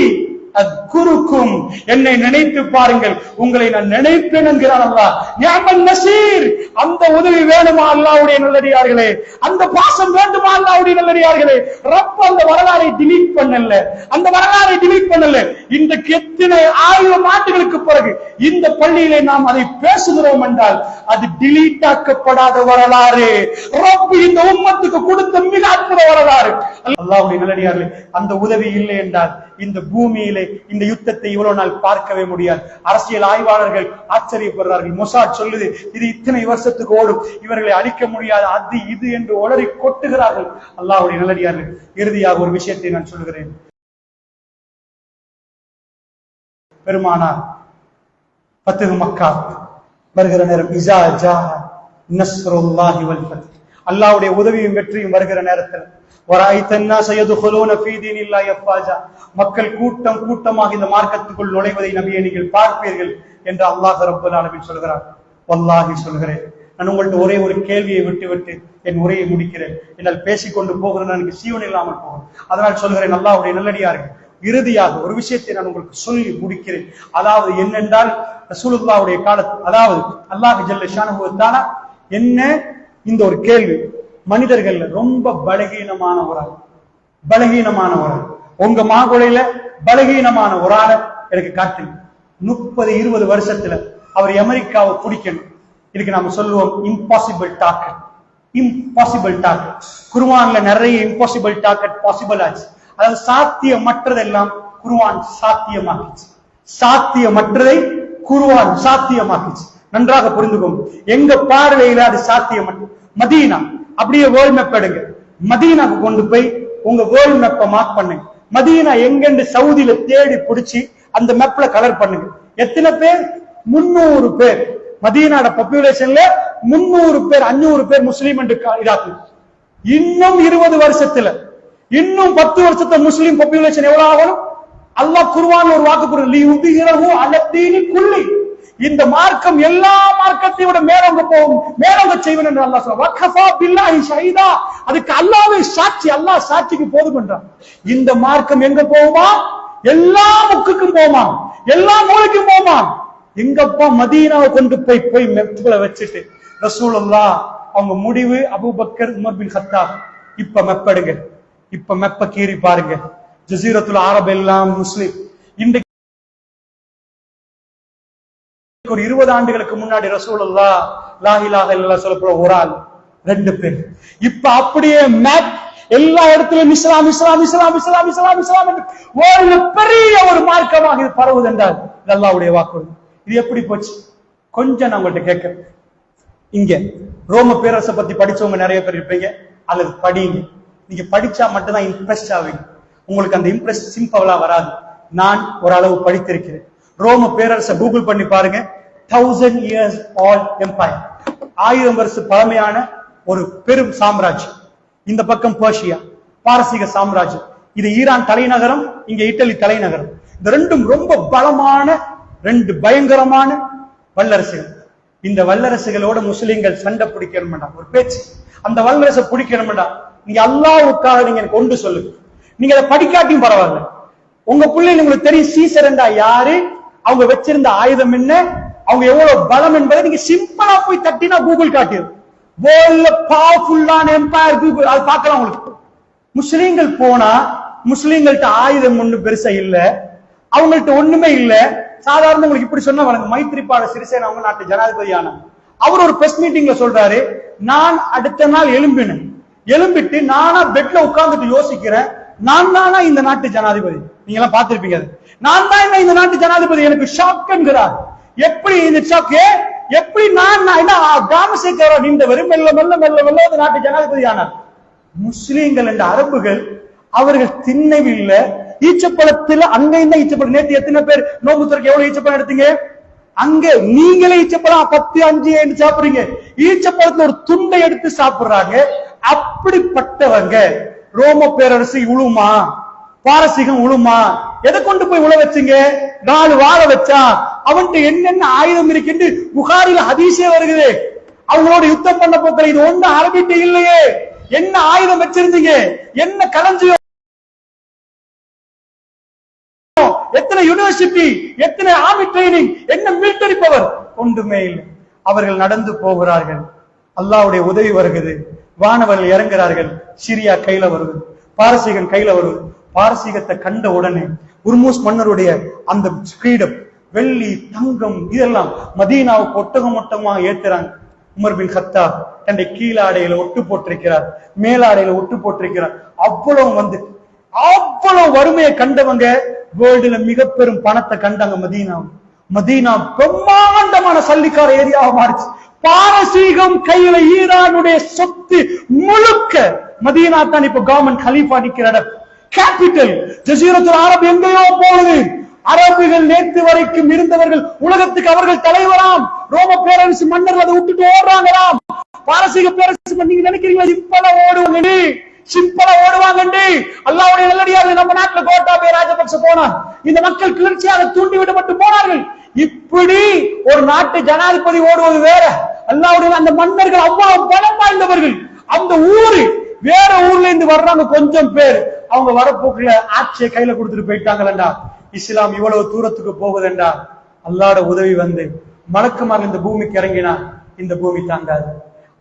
அத்குருக்கும், என்னை நினைத்து பாருங்கள் உங்களை நான் நினைப்பேன் என்கிறான் அல்லாஹ். நிஅமல் நஸீர், அந்த உதவி வேணுமா அல்லாஹ்வுடைய நல்லடியார்களே? அந்த பாசம் வேண்டுமா அல்லாஹ்வுடைய நல்லடியார்களே? ரப் அந்த வரலாறை டிலீட் பண்ணல, அந்த வரலாறை டிலீட் பண்ணல. இன்றைக்கு எத்தனை 1000 ஆண்டுகளுக்கு பிறகு இந்த பள்ளியிலே நாம் அதை பேசுகிறோம் என்றால் அது டிலீட் ஆக்கப்படாத வரலாறு. ரப் இந்த உம்மத்துக்கு கொடுத்த மிக அற்புத வரலாறு. அல்லாஹ்வுடைய நல்லடியார்களே, அந்த உதவி இல்லை என்றால் இந்த பூமியிலே இந்த யுத்தத்தை இவ்வளவு நாள் பார்க்கவே முடியாது. அரசியல் ஆய்வாளர்கள் ஆச்சரியப்படுறார்கள். மொசாட் சொல்லுது இது இத்தனை வருஷத்துக்கு ஓடும், இவர்களை அழிக்க முடியாது, அது இது என்று உளறி கொட்டுகிறார்கள். அல்லாஹ்வுடைய நல்லடியார்கள், இறுதியாக ஒரு விஷயத்தை நான் சொல்கிறேன். பெருமானார் ஃபத்ஹு மக்கா வருகிற நேரம், இஸா ஜா நஸ்ருல்லாஹி வல் ஃபத்ஹ், அல்லாஹ்வுடைய உதவியும் வெற்றியும் வருகிற நேரத்தில் மக்கள் கூட்டம் கூட்டமாக இந்த மார்க்கத்துக்குள் நுழைவதை நபியே நீங்கள் பார்ப்பீர்கள் என்று அல்லாஹ் ரப்பல் ஆலமீன் சொல்கிறார். வல்லாஹி சொல்கிறேன், நான் உங்கள்ட்ட ஒரே ஒரு கேள்வியை விட்டு என் உரையை முடிக்கிறேன். என்னால் பேசிக்கொண்டு போகிறேன், எனக்கு சீவன் இல்லாமல் போகும். அதனால் சொல்கிறேன், அல்லாஹ்வுடைய நல்லடியார்கள், இறுதியாக ஒரு விஷயத்தை நான் உங்களுக்கு சொல்லி முடிக்கிறேன். அதாவது என்னென்றால், ரசூலுல்லாஹ்வுடைய காலத்து, அதாவது அல்லாஹ் ஜல்ல ஷானஹு வ தஆலா என்ன இந்த ஒரு கேள்வி, மனிதர்கள் ரொம்ப பலகீனமான ஒரு ஆள், உங்க மாகுலையில பலகீனமான ஒரு ஆளை எனக்கு காட்டுங்க. 30-20 வருஷத்துல அவர் அமெரிக்காவை பிடிக்கணும். இதுக்கு நாம சொல்லுவோம் இம்பாசிபிள் டார்கெட். குர்ஆன்ல நிறைய இம்பாசிபிள் டார்கெட் பாசிபிள் ஆச்சு. அதாவது சாத்தியமற்றதெல்லாம் குர்ஆன் சாத்தியமாக்கிச்சு. சாத்தியமற்றதை குர்ஆன் சாத்தியமாக்கிச்சு. நன்றாக புரிந்துக்கோங்க. எங்க பார்வையில அது சாத்தியமற்ற மதீனா, அப்படியே வேர்ல்ட் மேப் எடுங்க, மதீனாக்கு கொண்டு போய் உங்க வேர்ல்ட் மேப்பை மார்க் பண்ணுங்க. மதீனா எங்கன்னு சவுதியில தேடி பிடிச்சி அந்த மேப்ல கலர் பண்ணுங்க. எத்தனை பேர்? 300 பேர். மதீனாட பாப்புலேஷன்ல 300 பேர், 500 பேர் முஸ்லீம் என்று இதாக்கு. இன்னும் 20 வருஷத்துல, இன்னும் 10 வருஷத்துல முஸ்லீம் பாப்புலேஷன் எவ்வளவு ஆகணும்? அல்லாஹ் குர்ஆன்ல ஒரு வாக்கு போடுறான், லியுதிஹிரஹு அலத்தீனி குல்லி, இந்த மார்க்கம் எல்லா மார்க்கத்தை விட மேலோங்க போகும், மேலோங்க செய்வேன் என்று அல்லாஹ் சொல்றான். வகஃபா பில்லாஹி ஷஹீதா, அதுக்கு அல்லாஹ்வே சாட்சி, அல்லாஹ் சாட்சிக்கு போதும் என்றான். இந்த மார்க்கம் எங்க போகுமா? எல்லா முக்குக்கும் போமா, எல்லா மூலைக்கும் போமா. எங்கப்பா? மதீனாவை கொண்டு போய் மெப்ல வச்சுட்டு ரசூலுல்லாஹ் அவங்க முடிவு அபூபக்கர், உமர் பின் கத்தாப். இப்ப மெப்படுங்க, இப்ப மெப்ப கீறி பாருங்க. ஜஸீரத்துல் அரப் எல்லாம் முஸ்லிம். இன்றைக்கு ஒரு 20 ஆண்டுகளுக்கு முன்னாடி ரசூலுல்லாஹ் லா இலாஹ இல்லல்லாஹ் சொல்லப்போற ஒரு ஆள், 2 பேர். இப்ப அப்படியே மேப் எல்லா இடத்திலும் இஸ்லாம் இஸ்லாம் இஸ்லாம் இஸ்லாம் இஸ்லாம் இஸ்லாம் என்று ஒரு பெரிய ஒரு மார்க்கமாக இது பரவுது என்றால் இது அல்லாஹ்வுடைய வாக்குறுதி. இது எப்படி போச்சு? கொஞ்சம் நான் உங்கள்கிட்ட கேட்கிறேன். இங்க ரோம பேரரசை பத்தி படிச்சவங்க நிறைய பேர் இருப்பீங்க, அல்லது படிங்க. நீங்க படிச்சா மட்டும்தான் இம்ப்ரெஸ் ஆவீங்க. உங்களுக்கு அந்த இம்ப்ரெஸ் சிம்பிளா வராது. நான் ஓரளவு படித்திருக்கிறேன். ரோம பேரரசை கூகுள் பண்ணி பாருங்க. 1000 years old empire, 1000 வருஷ பழமையான ஒரு பெரும் சாம்ராஜ்யம். இந்த பக்கம் பர்ஷியா, பாரசீக சாம்ராஜ்யம். இது ஈரான் தலைநகரம், இங்க இட்டலி தலைநகரம். இந்த ரெண்டும் ரொம்ப பலமான 2 பயங்கரமான வல்லரசுகள். இந்த வல்லரசுகளோட முஸ்லிம்கள் சண்டை பிடிக்கணும்டா ஒரு பேச்சு. அந்த வல்லரசை பிடிக்கணும்டா நீங்க அல்லாஹ்வுக்காக நீங்க எனக்கு ஒன்று சொல்லுங்க. நீங்க அதை படிக்காட்டியும் பரவாயில்ல. உங்க பிள்ளைங்க உங்களுக்கு தெரியும் சீசர் என்றா யாரு, அவங்க வச்சிருந்த ஆயுதம் என்ன, அவங்க எவ்வளவு பலம் என்பதை நீங்க சிம்பிளா போய் தட்டினா கூகுள் காட்டிடும். வேர்ல்ட்ல பவர்ஃபுல்லான எம்பையர் கூகுள், அது பார்க்கலாம் உங்களுக்கு. முஸ்லீம்கள் போனா முஸ்லீம்கள்ட்ட ஆயுதம் ஒண்ணு பெருசா இல்ல, அவங்கள்ட்ட ஒண்ணுமே இல்ல. சாதாரண உங்களுக்கு இப்படி சொன்ன வழங்க, மைத்ரிபால சிறிசேனா அவங்க நாட்டு ஜனாதிபதியான அவர் ஒரு பிரஸ் மீட்டிங்ல சொல்றாரு, நான் அடுத்த நாள் எழும்பிட்டு நானா பெட்ல உட்கார்ந்துட்டு யோசிக்கிறேன், நான் தானா இந்த நாட்டு ஜனாதிபதி. நீங்க எல்லாம் பார்த்திருப்பீங்க, நான் தான் இந்த நாட்டு ஜனாதிபதி. எனக்கு ஷாக் என்கிறார். எப்படி இந்த ஷாக்? எப்படி நான் என்ன கிராமசேகர நீண்டவர் மெல்ல மெல்ல மெல்ல மெல்ல இந்த நாட்டு ஜனாதிபதி ஆனார். முஸ்லீம்கள் என்ற அரபுகள் அவர்கள் தின்னவில்லை. ஈச்சப்பழத்துல அங்க இந்த ஈச்சப்பழம், நேற்று எத்தனை பேர் நோம்பு துறக்க எவ்வளவு ஈச்சப்பழம் எடுத்தீங்க? அங்க நீங்களே ஈச்சப்பழம் 10, 5 சாப்பிடுறீங்க. ஈச்சப்பழத்துல ஒரு துண்டை எடுத்து சாப்பிடுறாங்க. அப்படிப்பட்டவங்க ரோம பேரரசு உழுமா, பாரசீகம் உழுமா? எதை கொண்டு போய் உழ வச்சீங்க? 4 வாழை வச்சா அவன்கிட்ட என்னென்ன ஆயுதம் இருக்குன்னு புகாரில ஹதீஸே வருகிறது. அவங்களோட யுத்தம் பண்ண போக்கிற இது ஒண்ணு அரபிட்டு இல்லையே. என்ன ஆயுதம் வச்சிருந்தீங்க? என்ன களஞ்சியம்? எத்தனை யூனிவர்சிட்டி, எத்தனை ஆர்மி ட்ரைனிங், என்ன மிலிட்டரி பவர்? ஒன்றுமே இல்லை. அவர்கள் நடந்து போகிறார்கள். அல்லாஹ்வுடைய உதவி வருகிறது. வானவர்கள் இறங்குகிறார்கள். சிரியா கையில வருது, பாரசீகம் கையில வருது. பாரசீகத்தை கண்ட உடனே உர்மூஸ் மன்னருடைய அந்த கிரீடம், வெள்ளி, தங்கம் இதெல்லாம் மதீனாவுக்கு ஒட்டகம் ஒட்டகமாக ஏத்துறாங்க. உமர் பின் கத்தாப் தன்னுடைய கீழாடையில ஒட்டு போட்டிருக்கிறார், மேலாடையில ஒட்டு போட்டிருக்கிறார். அவ்வளவு வறுமையை கண்டவங்க வேர்ல்டுல மிக பெரும் பணத்தை கண்டாங்க. மதீனா பிரம்மாண்டமான சல்லிக்கார ஏரியாவை மாறிச்சு. பாரசீகம் கையில ஈரானுடைய சொத்து முழுக்க மதீனா தான் இப்ப கவர்மெண்ட் கலீஃபா நிக்கிற இடம், கேபிட்டல். ஜஸீரத்துல் அரப் எங்கேயோ போகுது. அரபுகள் நேற்று வரைக்கும் இருந்தவர்கள் உலகத்துக்கு அவர்கள் தலைவராம். ரோம பேரரசு மன்னர் அதை விட்டுட்டு ஓடுறாங்களாம். பாரசீக பேரரசு நீங்க நினைக்கிறீங்களா சிம்பிளா ஓடுவாங்க? அல்லாஹ்வுடைய நல்லடியார்கள் நம்ம நாட்டுல கோட்டாபய ராஜபக்ச போனார். இந்த மக்கள் கிளர்ச்சியாக தூண்டி விடப்பட்டு போனார்கள். இப்படி ஒரு நாட்டு ஜனாதிபதி ஓடுவது வேற. அல்லாஹ்வுடைய அந்த மன்னர்கள் அவ்வளவு பலம் வாய்ந்தவர்கள். அந்த ஊரு வேற ஊர்ல இருந்து வர்றாங்க கொஞ்சம் பேர். அவங்க வரப்போக்குல ஆட்சியை கையில கொடுத்துட்டு போயிட்டாங்களா? இஸ்லாம் இவ்வளவு தூரத்துக்கு போகுதுண்டா அல்லாஹ்வோட உதவி வந்து மலக்குமார் இந்த பூமிக்கு இறங்கினா இந்த பூமி தாங்காது.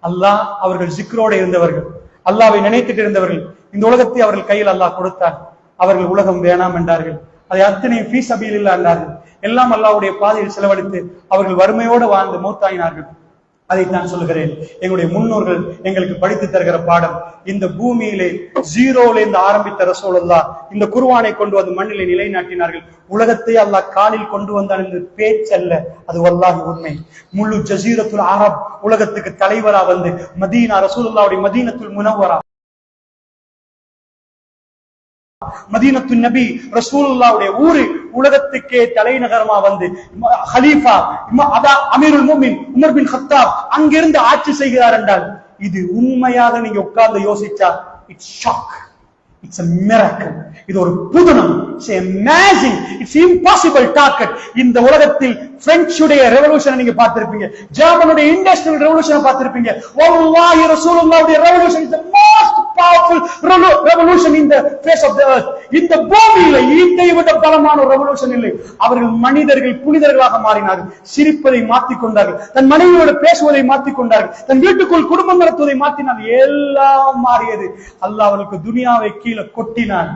அல்லாஹ் அவர்கள் ஜிக்ரோட இருந்தவர்கள், அல்லாஹ்வை நினைத்துட்டு இருந்தவர்கள். இந்த உலகத்தை அவர்கள் கையில் அல்லாஹ் கொடுத்தார். அவர்கள் உலகம் வேணாம் என்றார்கள். அதை அத்தனையும் ஃபீ சபீலில்லாஹ் என்றார்கள். எல்லாம் அல்லாஹ்வுடைய பாதையில் செலவழித்து அவர்கள் வறுமையோடு வாழ்ந்து மௌத்தாயினார்கள். அதைத்தான் சொல்லுகிறேன், எங்களுடைய முன்னோர்கள் எங்களுக்கு படித்து தருகிற பாடம். இந்த பூமியிலே ஜீரோல இருந்து ஆரம்பித்த ரசூலுல்லாஹ் இந்த குர்ஆனை கொண்டு வந்து மண்ணிலே நிலைநாட்டினார்கள். உலகத்தை அல்லாஹ் காலில் கொண்டு வந்தான் என்று பேச்சல்ல, அது வல்லாஹி உண்மை. முழு ஜஸீரத்துல் அரப் உலகத்துக்கு தலைவரா வந்து மதீனா, ரசூலுல்லாஹ்வுடைய மதீனத்துல் முனவ்வரா, மதீனத்து நபி ரசூலுல்லாஹ்வுடைய ஊரு உலகத்துக்கே தலைநகரமா வந்து ஹலீஃபா அமீருல் முஃமினீன் உமர் பின் கத்தாப் அங்கிருந்து ஆட்சி செய்கிறார் என்றால் இது உண்மையாக நீங்க உட்கார்ந்து யோசிச்சா it's shock, it's a miracle. இது ஒரு புதுனம், it's amazing, it's impossible target. இந்த உலகத்தில் பிரெஞ்சுடைய ரெவல்யூஷனை நீங்க பார்த்திருப்பீங்க, ஜெர்மனுடைய இண்டஸ்ட்ரியல் ரெவல்யூஷனை பார்த்திருப்பீங்க. வல்லாஹி ரசூலுல்லாஹ்வுடைய revolution is the most powerful revolution in the face of the earth. இந்த பூமியில ஈட்டை விட பலமான ஒரு ரெவல்யூஷன் இல்லை. அவர்கள் மனிதர்கள் புனிதர்களாக மாறினார்கள், சிரிப்பதை மாற்றிக் கொண்டார்கள், தன் மனைவியோடு பேசுவதை மாற்றிக் கொண்டார்கள், தன் வீட்டுக்குள் குடும்பம் நடத்துவதை மாற்றினார்கள். எல்லாம் மாறியது. அல்லாஹ் அவர்களுக்கு துனியாவை கீழே கொட்டினான்.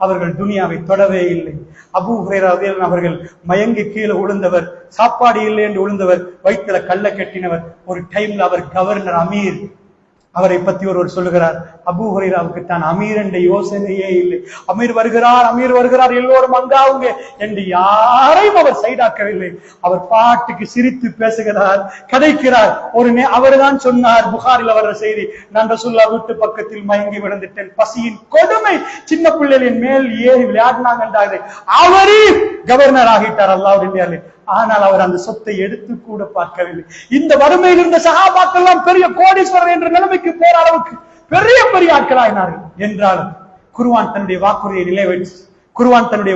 அவர்கள் துனியாவை தொடவே இல்லை. அபூ ஹுரைரா ரலியல்லாஹு அவர்கள் மயங்கி கீழே விழுந்தவர், சாப்பாடு இல்லை என்று விழுந்தவர், வயிற்றுல கல்ல கட்டினவர். ஒரு டைம்ல அவர் கவர்னர், அமீர். அவரை பத்தி ஒருவர் சொல்லுகிறார், அபூ ஹுரைராவுக்கு தான் அமீர் என்ற யோசனையே இல்லை. அமீர் வருகிறார் எல்லோரும் அங்காவுங்க என்று யாரையும் அவர் சைடாக்கவில்லை. அவர் பாட்டுக்கு சிரித்து பேசுகிறார், கதைக்கிறார். அவர் தான் சொன்னார், புகாரில் வர்ற செய்தி, நான் ரசூலுல்லாஹ் வீட்டு பக்கத்தில் மயங்கி விழுந்துட்டேன், பசியின் கொடுமை, சின்ன பிள்ளைகளின் மேல் ஏறி விளையாடினாங்க என்றார்கள். அவரே கவர்னர் ஆகிட்டார் அல்லாஹ்வுடைய. ஆனால் அவர் அந்த சொத்தை எடுத்து கூட பார்க்கவில்லை. இந்த வறுமையில் இருந்த சஹாபாக்கள் எல்லாம் பெரிய கோடீஸ்வரர் என்ற நிலைமைக்கு போற அளவுக்கு பெரிய பெரிய ஆட்களாயினார்கள். என்றாலும் குர்ஆன் தன்னுடைய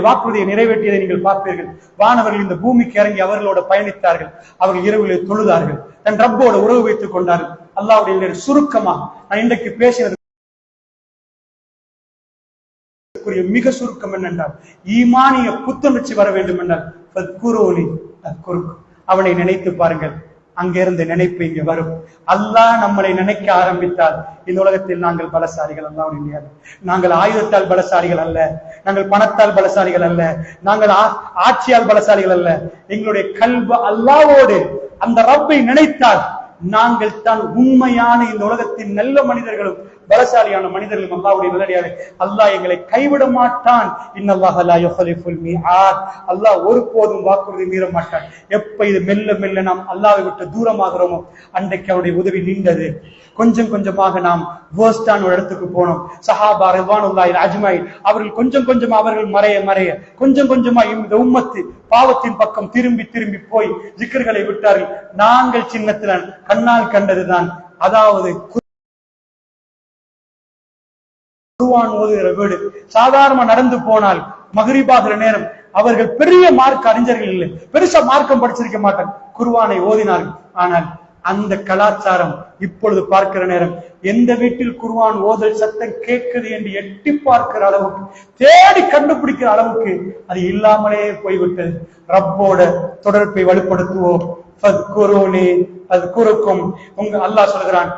வாக்குறுதியை நிறைவேற்றியதை நீங்கள் பார்ப்பீர்கள். வானவர்கள் இந்த பூமிக்கு இறங்கி அவர்களோட பயணித்தார்கள். அவர்கள் இரவிலே தொழுதார்கள், தன் ரப்போட உறவு வைத்துக் கொண்டார்கள். அல்லாஹ்வுடைய சுருக்கமாக நான் இன்றைக்கு பேசினது மிக சுருக்கம் என்னென்றால், ஈமானிய புத்துணர்ச்சி வர வேண்டும் என்றால் அவனை நினைத்து பாருங்கள். அங்கிருந்து நினைப்பு இங்க வரும். அல்லாஹ் நம்மளை நினைக்க ஆரம்பித்தால் இந்த உலகத்தில் நாங்கள் பலசாலிகள் அல்லாஹ்வுடைய. நாங்கள் ஆயுதத்தால் பலசாலிகள் அல்ல, நாங்கள் பணத்தால் பலசாலிகள் அல்ல, நாங்கள் ஆட்சியால் பலசாலிகள் அல்ல. எங்களுடைய கல்பு அல்லாஹ்வோடு அந்த ரப்பை நினைத்தால் நாங்கள் தான் உண்மையான இந்த உலகத்தின் நல்ல மனிதர்களும் பலசாலியான மனிதர்களும் அல்லாஹ்வுடைய நல்லடியாரே. அல்லாஹ் எங்களை கைவிட மாட்டான். இன்னல்லாஹ லா யுஹலிஃபுல் மீஆத். அல்லாஹ் ஒருபோதும் வாக்குறுதி மீற மாட்டான். எப்ப இது மெல்ல மெல்ல நாம் அல்லாஹ்வை விட்டு தூரமாகிறோமோ அன்றைக்கு அவருடைய உதவி நின்றது. கொஞ்சம் கொஞ்சமாக நாம் வேர்ஸ்டான ஒரு இடத்துக்கு போனோம். சஹாபா ரிضவானுல்லாஹி அஜ்மஈன் அவர்கள் கொஞ்சம் கொஞ்சமா அவர்கள் மறைய கொஞ்சம் கொஞ்சமா இந்த உம்மத்து பாவத்தின் பக்கம் திரும்பி போய் ஜிக்ர்களை விட்டார்கள். நாங்கள் சின்னத்துல கண்ணால் கண்டதுதான், அதாவது குர்ஆன் ஓதுகிற வீடு. சாதாரண நடந்து போனால் மக்ரிபாகிற நேரம் அவர்கள் பெரிய மார்க் அறிஞர்கள் இல்லை, பெருசா மார்க்கம் படிச்சிருக்க மாட்டாங்க, குர்ஆனை ஓதினார்கள். ஆனால் அந்த கலாச்சாரம் இப்பொழுது பார்க்கிற நேரம் எந்த வீட்டில் குர்ஆன் ஓதல் சத்தம் கேட்குது என்று எட்டி பார்க்கிற அளவுக்கு, தேடி கண்டுபிடிக்கிற அளவுக்கு அது இல்லாமலே போய்விட்டது. ரப்போட தொடர்பை வலுப்படுத்துவோம். அல்லாஹ் சொல்கிறான்,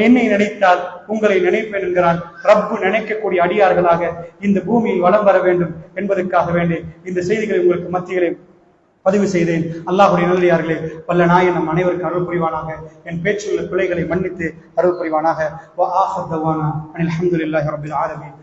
என்னை நினைத்தால் உங்களை நினைப்பேன் என்கிறான். ரப்பு நினைக்கக்கூடிய அடியார்களாக இந்த பூமியில் வலம் வர வேண்டும் என்பதற்காக வேண்டி இந்த செய்திகளை உங்களுக்கு மத்தியிலே பதிவு செய்தேன். அல்லாஹ்வுடைய நல்லடியார்களே, வல்ல நாயன் நம் அனைவருக்கு அருள் புரிவானாக. என் பேச்சுள்ள பிழைகளை மன்னித்து அருள் புரிவானாக. வ ஆஹிரு தவானா அனில் ஹம்துலில்லாஹி ரப்பில் ஆலமீன்.